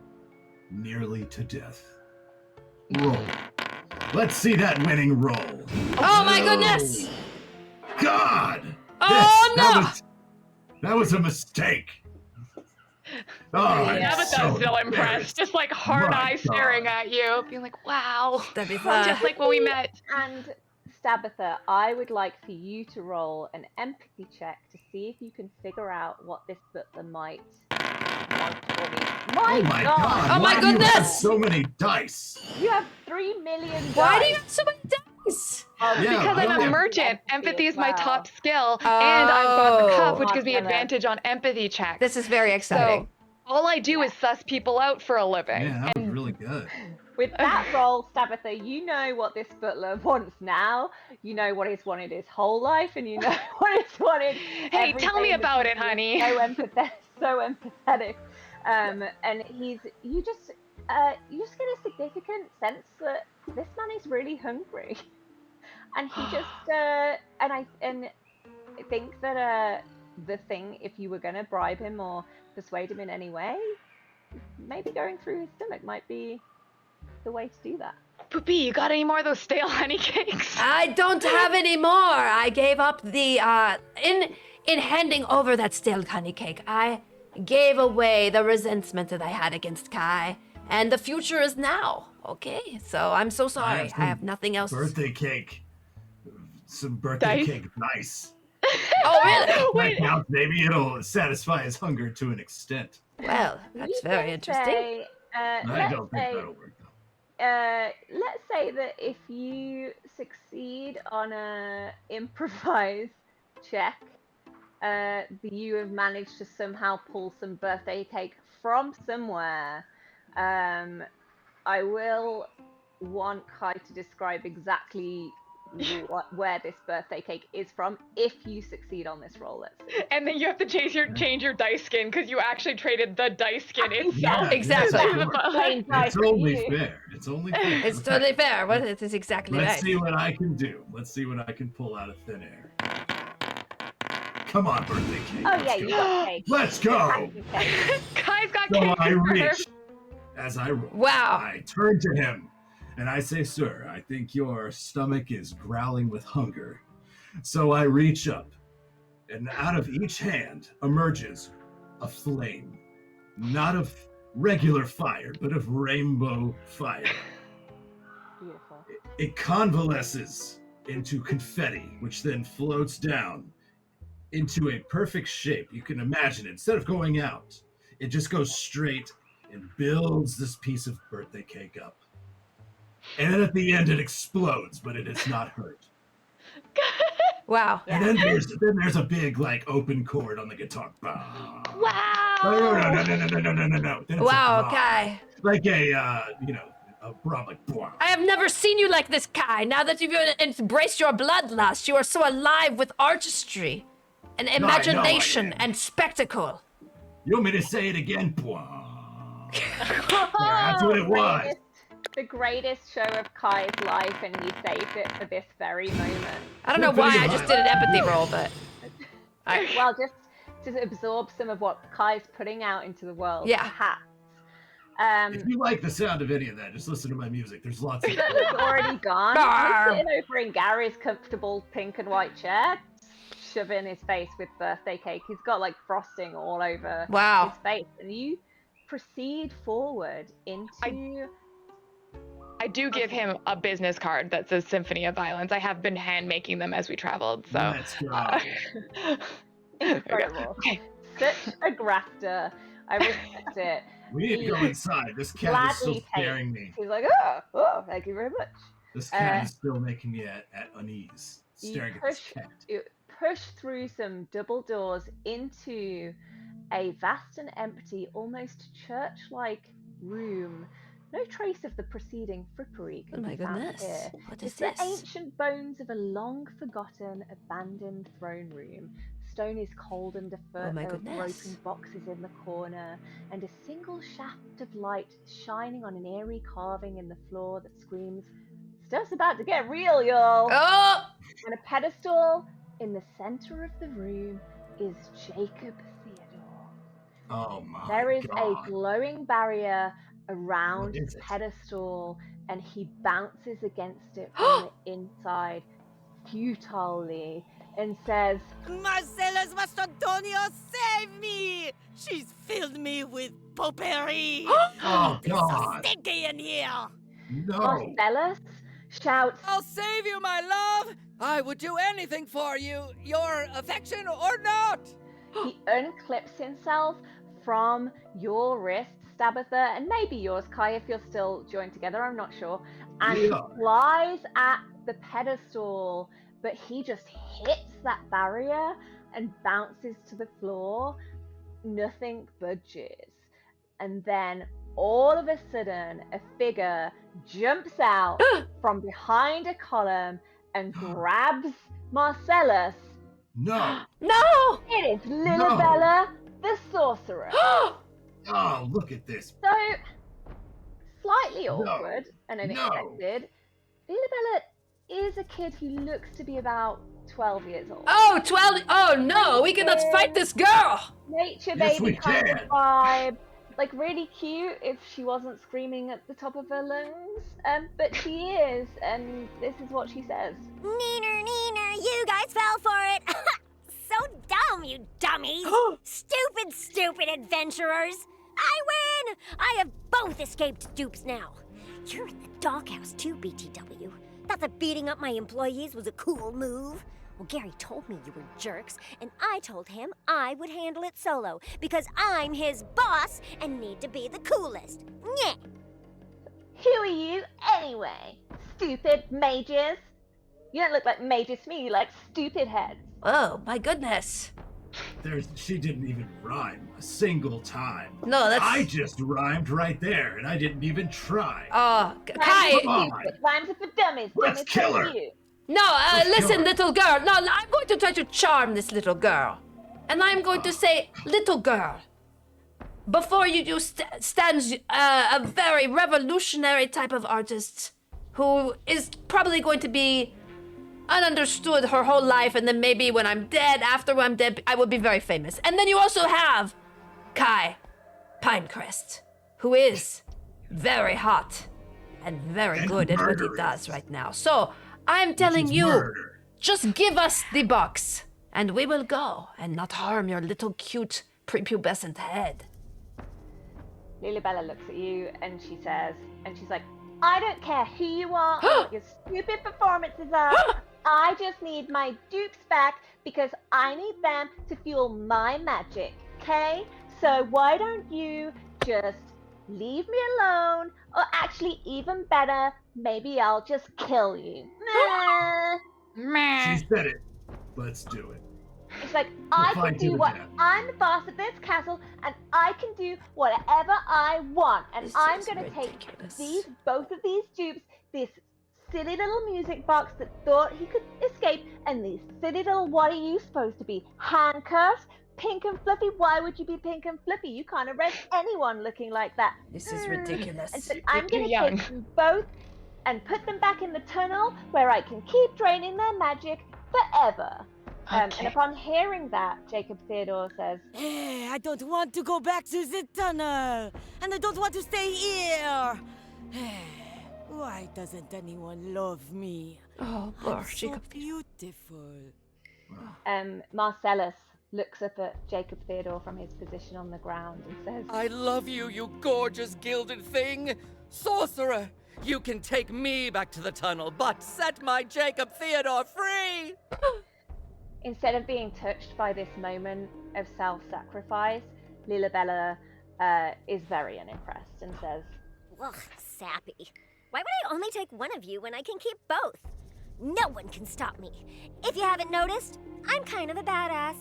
nearly to death. Roll. Let's see that winning roll. Oh my goodness! God! Oh, no! That was a mistake. Oh, Yeah. I'm Tabitha's so still impressed, just like hard My eye staring God. at you, being like, wow. Stabitha. Just like when we met. And Stabitha, I would like for you to roll an empathy check to see if you can figure out what this butler might want or need. Oh my God! Oh my Why do you have goodness! so many dice? You have 3 million Why do you dice. have so many dice? Yeah, Because I I'm don't a have- merchant. Empathy Empathy as is my well. top skill, and I've got the cup, which gives me Marcellus. advantage on empathy checks. This is very exciting. So all I do is suss people out for a living. Man, that was really good. With that roll, Stabitha, you know what this butler wants now. You know what he's wanted his whole life, and you know what he's wanted. Hey, every tell day me in the about it, future. honey. So empathetic. And you just get a significant sense that this man is really hungry, and he just and I think that the thing, if you were gonna bribe him or persuade him in any way, maybe going through his stomach might be the way to do that. Poopy, you got any more of those stale honey cakes? I don't have any more. I gave up the in handing over that stale honey cake. I gave away the resentment that I had against Kai, and the future is now. Okay, so I'm so sorry. I have nothing else. Birthday cake. Some birthday Dice? cake dice. Oh really? Wait. That counts. Maybe it'll satisfy his hunger to an extent. Well, that's You very can interesting. say, I let's don't think say, that'll work though. let's say that if you succeed on a improvised check, you have managed to somehow pull some birthday cake from somewhere. I will want Kai to describe exactly where this birthday cake is from if you succeed on this roll. Let's see. And then you have to change your dice skin because you actually traded the dice skin itself. Yeah, Exactly. yes, to of the course. butler. It's only fair. It's only fair. It's totally fair. Well, it is exactly Let's right. see what I can do. Let's see what I can pull out of thin air. Come on, birthday cake. Oh let's yeah, go. you got cake. Let's go. Cake. Kai's got So cake I for her. reach as I roll. Wow. I turn to him and I say, "Sir, I think your stomach is growling with hunger." So I reach up, and out of each hand emerges a flame. Not of regular fire, but of rainbow fire. Beautiful. It convalesces into confetti, which then floats down into a perfect shape. You can imagine it. Instead of going out, it just goes straight and builds this piece of birthday cake up. And then at the end, it explodes, but it is not hurt. Wow. And then there's a big like open chord on the guitar. Bah. Wow. No. Then it's Wow, a blah. Kai. Like a a blah, like blah. I have never seen you like this, Kai. Now that you've embraced your bloodlust, you are so alive with artistry and imagination and spectacle. You want me to say it again? Blah. That's what it was. The greatest show of Kai's life, and he saved it for this very moment. I don't know why I just did an empathy roll, but... Well, just to absorb some of what Kai's putting out into the world, Yeah. perhaps. If you like the sound of any of that, just listen to my music. There's lots of It's already gone. I'm sitting over in Gary's comfortable pink and white chair, shoving his face with birthday cake. He's got like frosting all over his face. And you proceed forward into... I do give him a business card that says Symphony of Violence. I have been hand making them as we traveled, so. Let's go. Incredible. Okay. Such a grafter. I respect it. We need to go inside. This cat is still scaring me. He's like, oh, thank you very much. This cat is still making me at unease. Staring at this cat. You push through some double doors into a vast and empty, almost church-like room. No trace of the preceding frippery can be found here. What It's is this? the ancient bones of a long-forgotten, abandoned throne room. Stone is cold and deferred. There are broken boxes in the corner, and a single shaft of light shining on an eerie carving in the floor that screams, "Stuff's about to get real, y'all!" Oh! And a pedestal in the center of the room is Jacob Theodore. Oh my There is God. a glowing barrier around What is the it? pedestal, and he bounces against it from the inside futilely and says, Marcellus Mastodonio, save me! She's filled me with potpourri! Oh It's so God. stinky in here! No. Marcellus shouts, I'll save you, my love! I would do anything for you, your affection or not! he unclips himself from your wrist, Stabitha, and maybe yours, Kai, if you're still joined together, I'm not sure, and he flies at the pedestal, but he just hits that barrier and bounces to the floor. Nothing budges. And then all of a sudden, a figure jumps out from behind a column and grabs Marcellus. No. No! It is Lilibella, the sorcerer. Oh, look at this. So, slightly awkward and unexpected, Lilibella is a kid who looks to be about 12 years old. Oh, 12! Oh no, we cannot fight this girl! Nature Yes, we baby kind of can. vibe. Like, really cute if she wasn't screaming at the top of her lungs. But she is, and this is what she says. Neener, neener, you guys fell for it. So dumb, you dummies. Stupid adventurers. I win! I have both escaped dupes now. You're in the doghouse too, BTW. Thought that beating up my employees was a cool move. Well, Gary told me you were jerks, and I told him I would handle it solo, because I'm his boss and need to be the coolest. Nyeh. Who are you anyway? Stupid mages? You don't look like mages to me, you like stupid heads. Oh, my goodness. She didn't even rhyme a single time. No, that's... I just rhymed right there, and I didn't even try. Kai... Come on. Rhymes are for dummies. Let's kill her. No, listen, little girl. No, I'm going to try to charm this little girl. And I'm going to say, little girl, before you stands a very revolutionary type of artist who is probably going to be ununderstood her whole life, and then maybe when I'm dead, after I'm dead, I will be very famous. And then you also have Kai Pinecrest, who is very hot and very good at what he does right now. So I'm telling you, just give us the box, and we will go and not harm your little cute prepubescent head. Lilibella looks at you and she says, and she's like, I don't care who you are or what your stupid performances are. I just need my dupes back because I need them to fuel my magic, okay? So why don't you just leave me alone? Or actually, even better, maybe I'll just kill you. She said it. Let's do it. It's like, I can Fight to do the what death. I'm the boss of this castle, and I can do whatever I want. And This I'm is gonna take ridiculous. both of these dupes, this silly little music box that thought he could escape, and these silly little, what are you supposed to be? Handcuffs? Pink and fluffy? Why would you be pink and fluffy? You can't arrest anyone looking like that. This is And ridiculous. so I'm You're gonna young. take them both and put them back in the tunnel where I can keep draining their magic forever. And upon hearing that, Jacob Theodore says, Eh, I don't want to go back to the tunnel, and I don't want to stay here. Why doesn't anyone love me? Oh, poor I'm so Jacob. beautiful. Marcellus looks up at Jacob Theodore from his position on the ground and says, I love you, you gorgeous gilded thing! Sorcerer! You can take me back to the tunnel, but set my Jacob Theodore free! instead of being touched by this moment of self-sacrifice, Lilibella is very unimpressed and says, Ugh, sappy. Why would I only take one of you when I can keep both? No one can stop me. If you haven't noticed, I'm kind of a badass.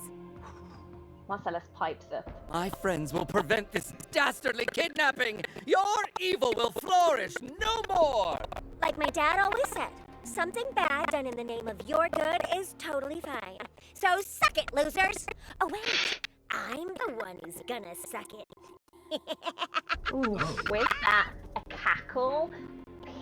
Marcellus pipes up. My friends will prevent this dastardly kidnapping! Your evil will flourish no more! Like my dad always said, something bad done in the name of your good is totally fine. So suck it, losers! Oh wait, I'm the one who's gonna suck it. With that, a cackle,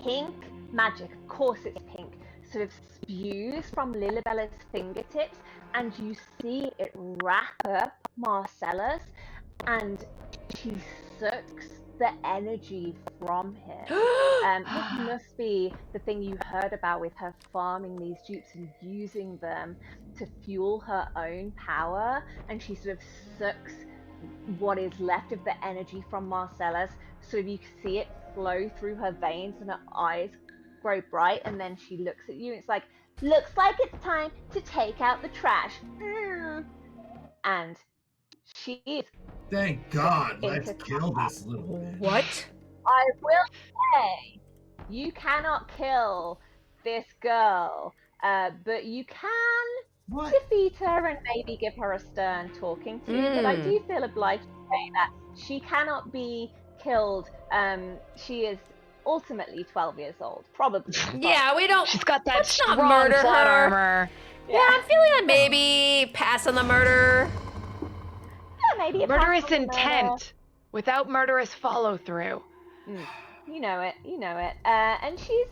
pink magic, of course it's pink, sort of spews from Lilibella's fingertips, and you see it wrap up Marcellus, and she sucks the energy from him. This must be the thing you heard about with her farming these dupes and using them to fuel her own power, and she sort of sucks what is left of the energy from Marcellus, so you can see it flow through her veins and her eyes grow bright, and then she looks at you and it's like, looks like it's time to take out the trash. And she is, Thank God. Let's kill this little bitch. What? I will say, you cannot kill this girl, but you can defeat her and maybe give her a stern talking to. But I do feel obliged to say that she cannot be killed. She is ultimately 12 years old, probably. Yeah, we don't. She's got that let's not strong murder plot her. armor. Yeah, I'm feeling like maybe pass on the murder. Yeah, maybe a Murderous pass on the murder. intent without murderous follow through. You know it. And she's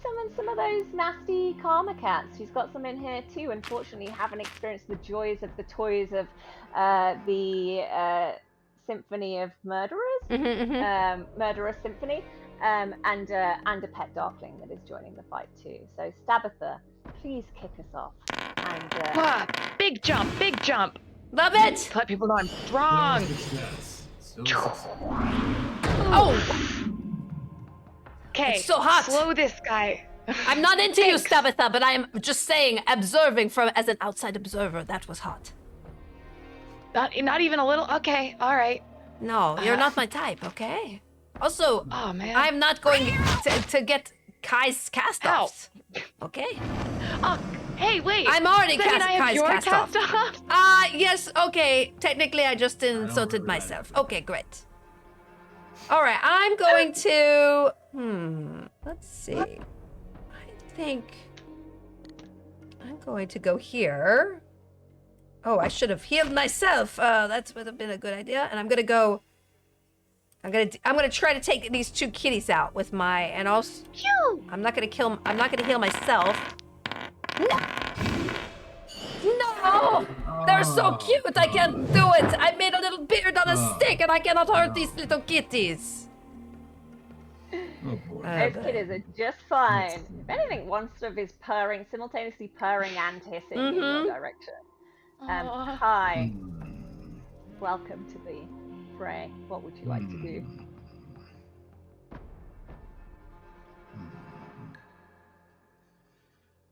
summoned some of those nasty karma cats. She's got some in here too. Unfortunately, haven't experienced the joys of the toys of the Symphony of Murderers, Murderous Symphony, and a pet darkling that is joining the fight too. So Stabatha, please kick us off. And Big jump, big jump. Love it. To let people know I'm strong. Still a success. Oh, Okay, it's so hot. slow this guy. I'm not into you, Stabatha, but I am just saying, observing from as an outside observer, that was hot. Not even a little. Okay, all right. No, you're not my type, okay? Also, Oh man. I'm not going to get Kai's cast-offs. Okay? Oh, hey, wait. I'm already Does that mean I have Kai's your cast-off. cast-off? Yes, okay. Technically, I just insulted myself. Okay, great. All right, I'm going to... let's see. I think I'm going to go here. Oh, I should have healed myself. That would have been a good idea. And I'm gonna go. I'm gonna try to take these two kitties out with my, and also. I'm not gonna kill. I'm not gonna heal myself. No, they're so cute. I can't do it. I made a little beard on a stick, and I cannot hurt these little kitties. Oh boy. those kitties are just fine. If anything, one sort of is purring, simultaneously purring and hissing in your direction. Hi, welcome to the Frey, what would you like to do?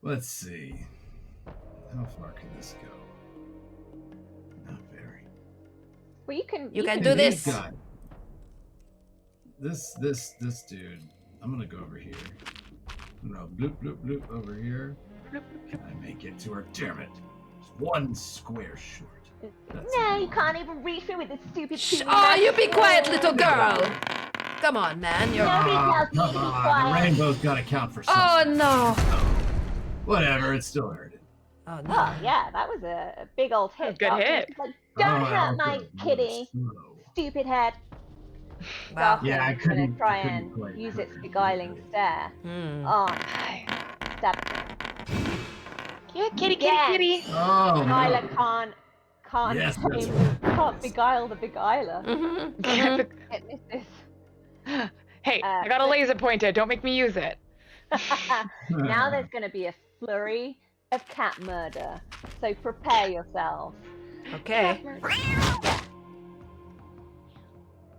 Let's see. How far can this go? Not very. Well, you can do this. Guy. This dude. I'm gonna go over here. No, bloop bloop bloop over here. Can I make it to her? Damn it! Just one square short. No, you can't even reach me with this stupid. Oh, you be quiet, little girl. Come on, man. You're. Come on, the rainbow's gotta count for something. Oh no. Whatever, it still hurt it. Oh no. Oh yeah, that was a big old hit. Good hit. Like, don't hurt my kitty, stupid head. Wow. Yeah, I couldn't try and quite use hurt its her. beguiling stare. Oh, stab it. Yeah, kitty, kitty, Yes. kitty. Oh, Beguiler no. can't Yes, that's can't beguile the beguiler. It misses. Hey, I got a laser pointer. Don't make me use it. Now there's going to be a flurry of cat murder, so prepare yourselves. Okay.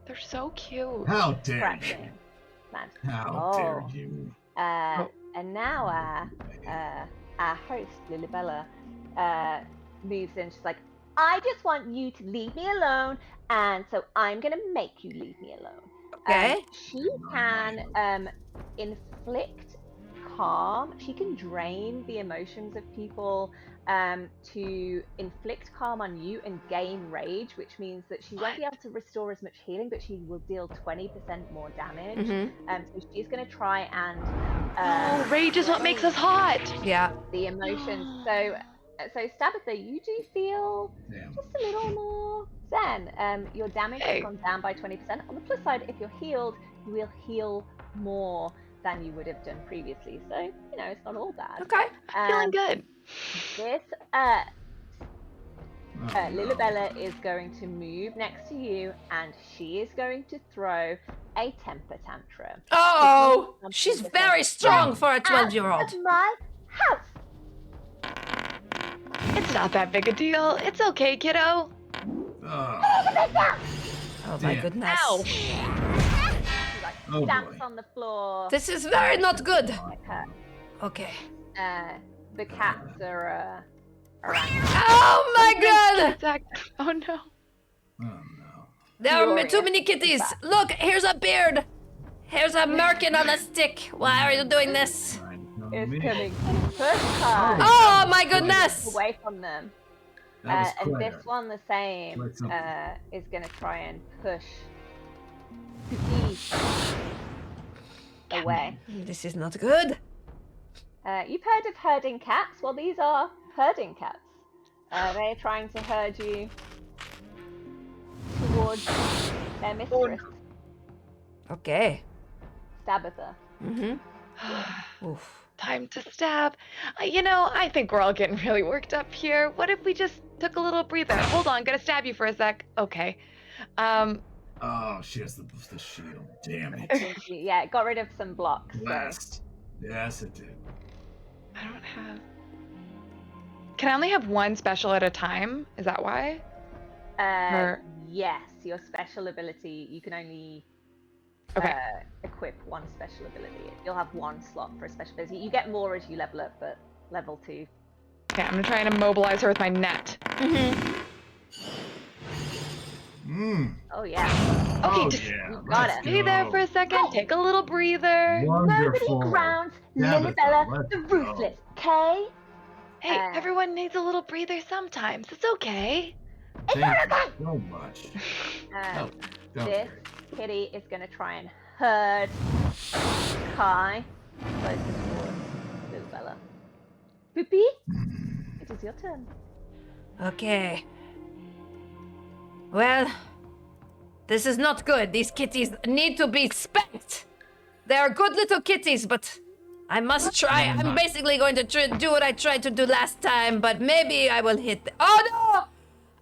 They're so cute. How dare you? Cracking. Man. How dare you? And now our host, Lilibella, moves in. She's like, I just want you to leave me alone, and so I'm going to make you leave me alone. Okay. She can inflict calm. She can drain the emotions of people to inflict calm on you and gain rage, which means that she won't be able to restore as much healing, but she will deal 20% more damage. So she's going to try and Rage is what makes us hot. Yeah. the emotions. So Stabitha, you do feel just a little more zen. Your damage has gone down by 20%. On the plus side, if you're healed, you will heal more than you would have done previously. So, you know, it's not all bad. Okay. Feeling good. This Lilibella is going to move next to you, and she is going to throw a temper tantrum. Oh, she's very strong for a 12-year-old. Out of my house. It's not that big a deal. It's okay, kiddo. Oh my goodness. Ow. She Oh, stamps boy. on the floor. This is very not good. Like her. Okay. The cats are around. Oh my god! Zach. Oh no. Oh, no. There are Furious. too many kitties. Look, here's a beard. Here's a merkin on a stick. Why are you doing this? Is coming first time Oh my goodness! away from them. That was And quite this one the same quite something. is going to try and push away. This is not good. You've heard of herding cats? Well, these are herding cats. They're trying to herd you towards their mistress, Okay. Stabitha. Oof. Time to stab. You know, I think we're all getting really worked up here. What if we just took a little breather? Hold on, gonna stab you for a sec. Okay. Oh, she has the shield. Damn it. Yeah, it got rid of some blocks. So. Blast. Yes, it did. I don't have. Can I only have one special at a time? Is that why? Or- Yes, your special ability, you can only Okay. equip one special ability. You'll have one slot for a special ability. You get more as you level up, but level 2. Okay, I'm gonna try and immobilize her with my net. Oh yeah. Okay, Oh, just yeah. you got let's it. stay there go. for a second. Take a little breather. Wonderful. Nobody grounds Tabitha, Lilibella let's the go. Ruthless, okay? Hey, everyone needs a little breather sometimes. It's okay. Thank you so much. Um, Don't this worry. kitty is going to try and herd Kai closer towards Lilibella. Poopy, it is your turn. Okay. Well, this is not good. These kitties need to be spanked. They are good little kitties, but I must try. I'm basically going to do what I tried to do last time, but maybe I will hit. Oh no!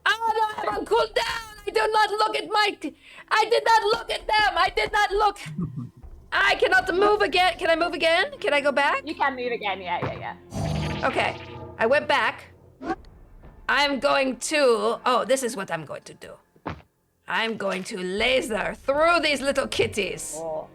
Oh no! I'm on cooldown. I do not look at my. I did not look at them. I did not look. I cannot move again. Can I move again? Can I go back? You can move again, yeah. Okay. I went back. I'm going to. Oh, this is what I'm going to do. I'm going to laser through these little kitties. Oh.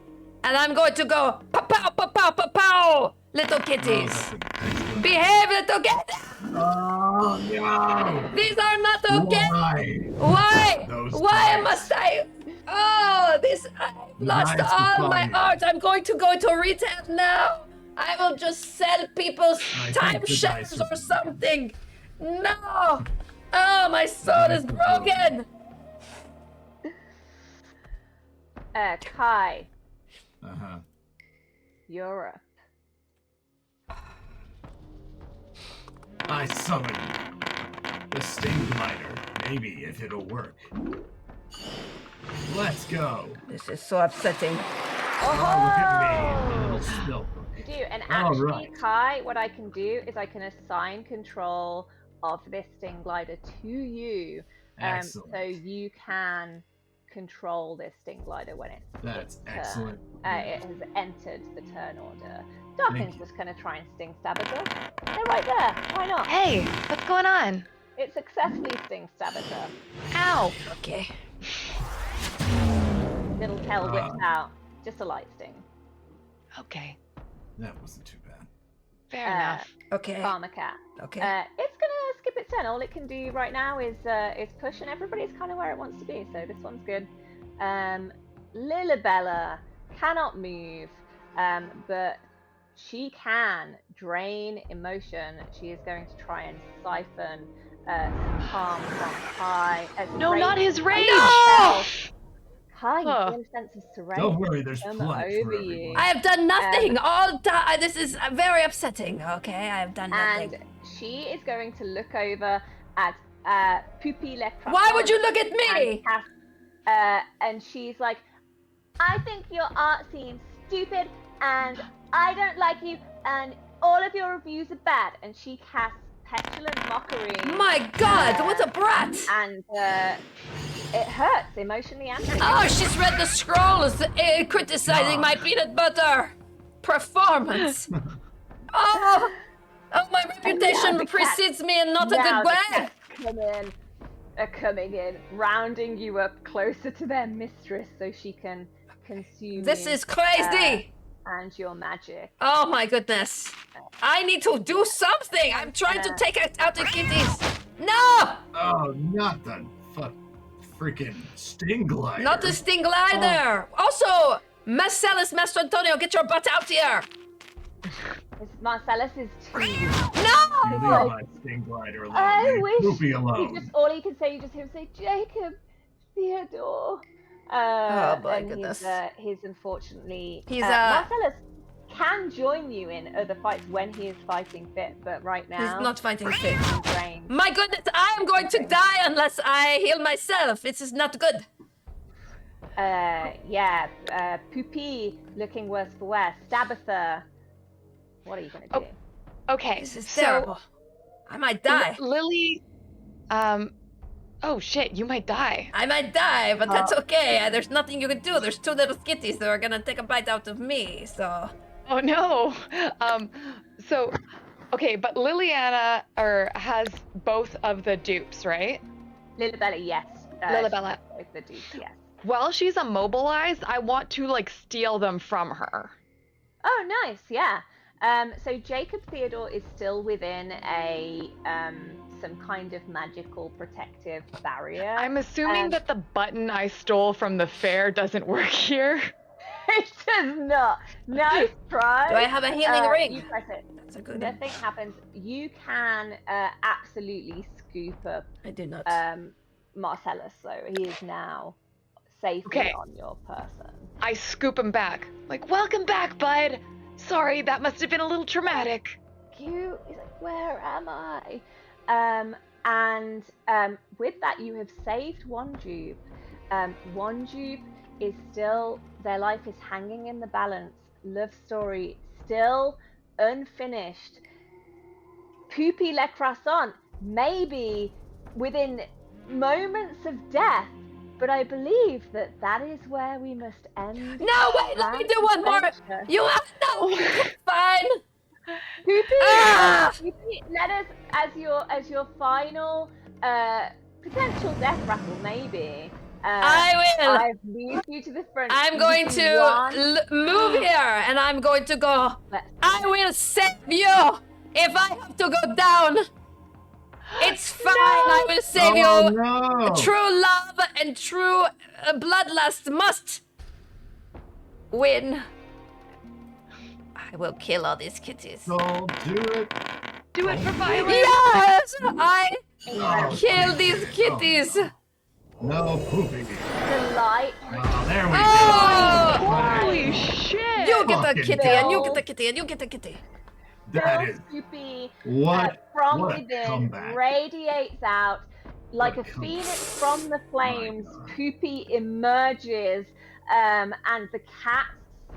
And I'm going to go pow, pow, pow, pow, pow, little Oh, kitties. that's an excellent. Behave, little kitties. Oh no! These are not okay. Why? Why? Those Why guys. must I? Oh, this, I've The lost guys all will my find you. art. I'm going to go into retail now. I will just sell people's I think the dice timeshares will or find you. something. No. Oh, my soul is broken. Kai, Uh-huh. you're up. I summon the Sting Glider. Maybe if it'll work. Let's go. This is so upsetting. Oh, look at me. A little stealth. You do, and All actually, right. Kai, what I can do is I can assign control of this Sting Glider to you. Excellent. So you can control this Sting Glider when it's That's turn. excellent. It has entered the turn order. Thank Darkin's you. just going to try and Sting Stab at her. They're right there. Why not? Hey, what's going on? It successfully Sting Stab at her. Ow. Okay. Little tail whips out. Just a light sting. Okay, That wasn't too bad. fair enough. Okay. Farmer cat. Okay. It's gonna skip its turn. All it can do right now is push, and everybody's kind of where it wants to be. So this one's good. Lilibella cannot move, but she can drain emotion. She is going to try and siphon some harm from Kai. No, not his rage! Kai, you Huh. feel a sense of serenity Don't worry, there's come plenty for over you. everyone. I have done nothing all time. This is very upsetting. Okay, I have done nothing. And she is going to look over at Poopy Lectra. Why would you look at me? And she's like, I think your art seems stupid, and I don't like you, and all of your reviews are bad. And she casts petulant mockery. My God, what a brat! And it hurts emotionally and physically. Oh, she's read the scrolls criticizing my peanut butter performance. Oh, my reputation the precedes me in not a Now good the way. cats are coming in, rounding you up closer to their mistress so she can consume This you, is crazy. and your magic. Oh my goodness. I need to do something. I'm trying to take out the kitties. No! Oh, not the freaking Sting Glider. Not the Sting Glider. Also, Marcellus, Master Antonio, get your butt out here. Marcellus is too. No! Leave my Sting Glider alone. I Leave wish Poopy he alone. just all he can say, you just hear him say, Jacob, Theodore. Oh, my and goodness. He's unfortunately. He's, Marcellus can join you in other fights when he is fighting fit, but right now He's not fighting fit. he's drained. My goodness, I am going to die unless I heal myself. This is not good. Poopy looking worse for wear. Stabatha, what are you gonna do? Okay, This is so terrible. I might die. Lily, oh shit, you might die. I might die, but that's okay. There's nothing you can do. There's two little kitties that are gonna take a bite out of me, so... Oh no. So, okay, but Liliana has both of the dupes, right? Lilibella, yes. Lilibella. Both the dukes, yes. While she's immobilized, I want to like steal them from her. Oh, nice, yeah. So Jacob Theodore is still within a some kind of magical protective barrier. I'm assuming that the button I stole from the fair doesn't work here. It does not. Nice try. Do I have a healing ring? You press it. That's a good one. Nothing happens. You can absolutely scoop up I do not. Marcellus, so he is now safely Okay. on your person. I scoop him back. Like, welcome back, bud. Sorry, that must have been a little traumatic. Cute. He's like, where am I? With that, you have saved one dupe. One dupe is still, their life is hanging in the balance. Love story still unfinished. Poopy Le Croissant, maybe within moments of death, but I believe that is where we must end. No, wait, let me do one more. adventure. You have no. Fine. Poopy, Ah! Poopy, let us as your final potential death rattle maybe. I will. I've moved you to the front. I'm You going do to one. move here, and I'm going to go. Let's I will save you if I have to go down. It's fine. I will save Oh you. no! True love and true bloodlust must win. I will kill all these kitties. Don't do it. Do it for Violet. Yes, I Oh, kill these kitties. No pooping. delight. Oh, there we Oh! go. Holy shit! You get a Fucking kitty, and you get a kitty, and you get a kitty. That Bill is Scoopy what from what a within comeback. radiates out like What a a comeback. phoenix from the flames. God. Poopy emerges, and the cats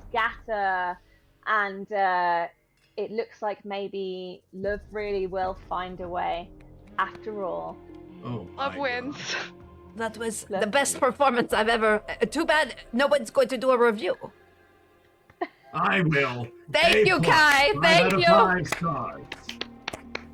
scatter, and it looks like maybe love really will find a way after all. Oh, Love my wins. God. That was Let's the best see. performance I've ever. Too bad no one's going to do a review. I will. Thank you, A+, Kai. 5 Thank out of you. 5 stars.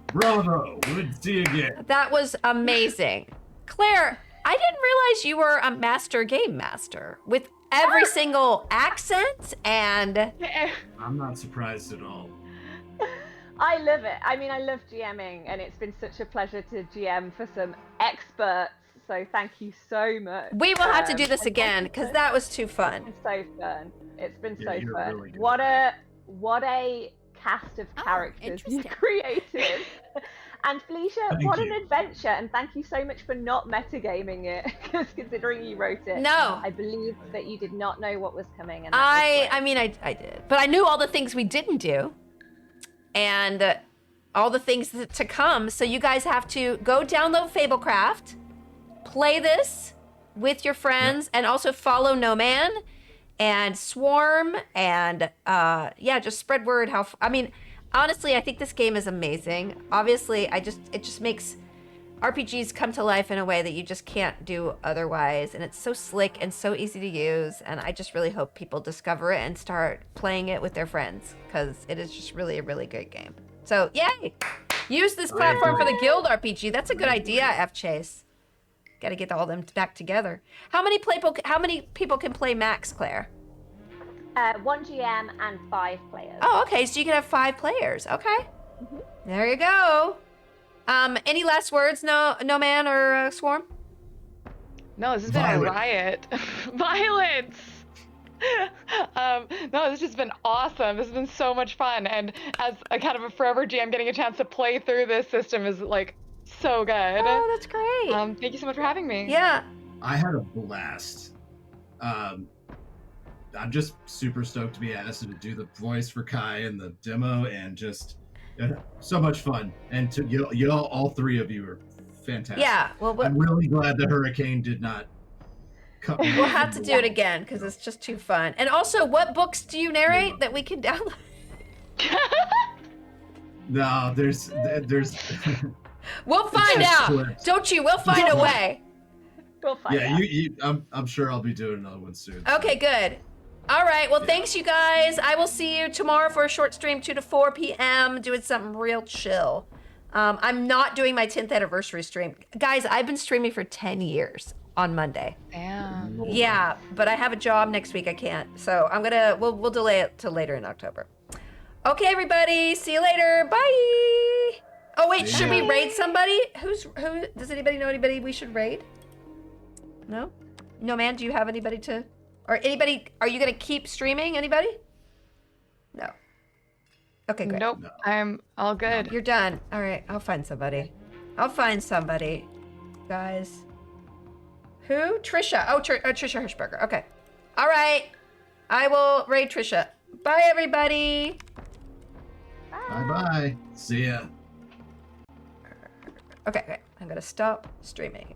Bravo. Good to see you again. That was amazing. Claire, I didn't realize you were a master game master with every single accent and. I'm not surprised at all. I love it. I mean, I love GMing, and it's been such a pleasure to GM for some experts. So thank you so much. We will have to do this and again thank you because so- that was too fun. It's so fun. It's been Yeah, so you're fun. really good What at a cast of characters you interesting. created. And Felicia, Thank what you. an adventure! And thank you so much for not metagaming it, because considering you wrote it, No. I believe that you did not know what was coming. And that was great. I did, but I knew all the things we didn't do, and all the things to come. So you guys have to go download Fablecraft, play this with your friends, and also follow No Man and Swarm, and yeah, just spread word. Honestly, I think this game is amazing. Obviously, it just makes RPGs come to life in a way that you just can't do otherwise. And it's so slick and so easy to use. And I just really hope people discover it and start playing it with their friends, because it is just really a really great game. So yay! Use this platform for the Guild RPG. That's a good idea, F Chase. Got to get all them back together. How many people can play max, Claire? 1 GM and 5 players. Oh, okay. So you can have 5 players. Okay. There you go. Any last words? No Man or Swarm? No, this has been a Violet. riot. Violence! No, this has just been awesome. This has been so much fun. And as a kind of a forever GM, getting a chance to play through this system is like so good. Oh, that's great. Thank you so much for having me. Yeah. I had a blast. I'm just super stoked to be asked to do the voice for Kai in the demo, and just so much fun. And to y'all, all 3 of you are fantastic. Yeah. Well, I'm really glad the hurricane did not cut me we'll off have in to the do it way. again because it's just too fun. And also, what books do you narrate that we can download? No, there's We'll find just out. clips. Don't you? We'll find a way. We'll find Yeah, out. I'm sure I'll be doing another one soon. Okay, good. All right. Well, thanks, you guys. I will see you tomorrow for a short stream, 2 to 4 p.m., doing something real chill. I'm not doing my 10th anniversary stream. Guys, I've been streaming for 10 years on Monday. Damn. Yeah, but I have a job next week. I can't. So we'll delay it till later in October. Okay, everybody. See you later. Bye. Oh, wait. See Should ya. we raid somebody? Who? Does anybody know anybody we should raid? No? No, Man, do you have anybody to... Or anybody... Are you going to keep streaming? Anybody? No. Okay, great. Nope. No. I'm all good. You're done. All right. I'll find somebody. Guys. Who? Trisha. Oh, Trisha Hirschberger. Okay. All right. I will raid Trisha. Bye, everybody. Bye-bye. See ya. Okay. I'm going to stop streaming.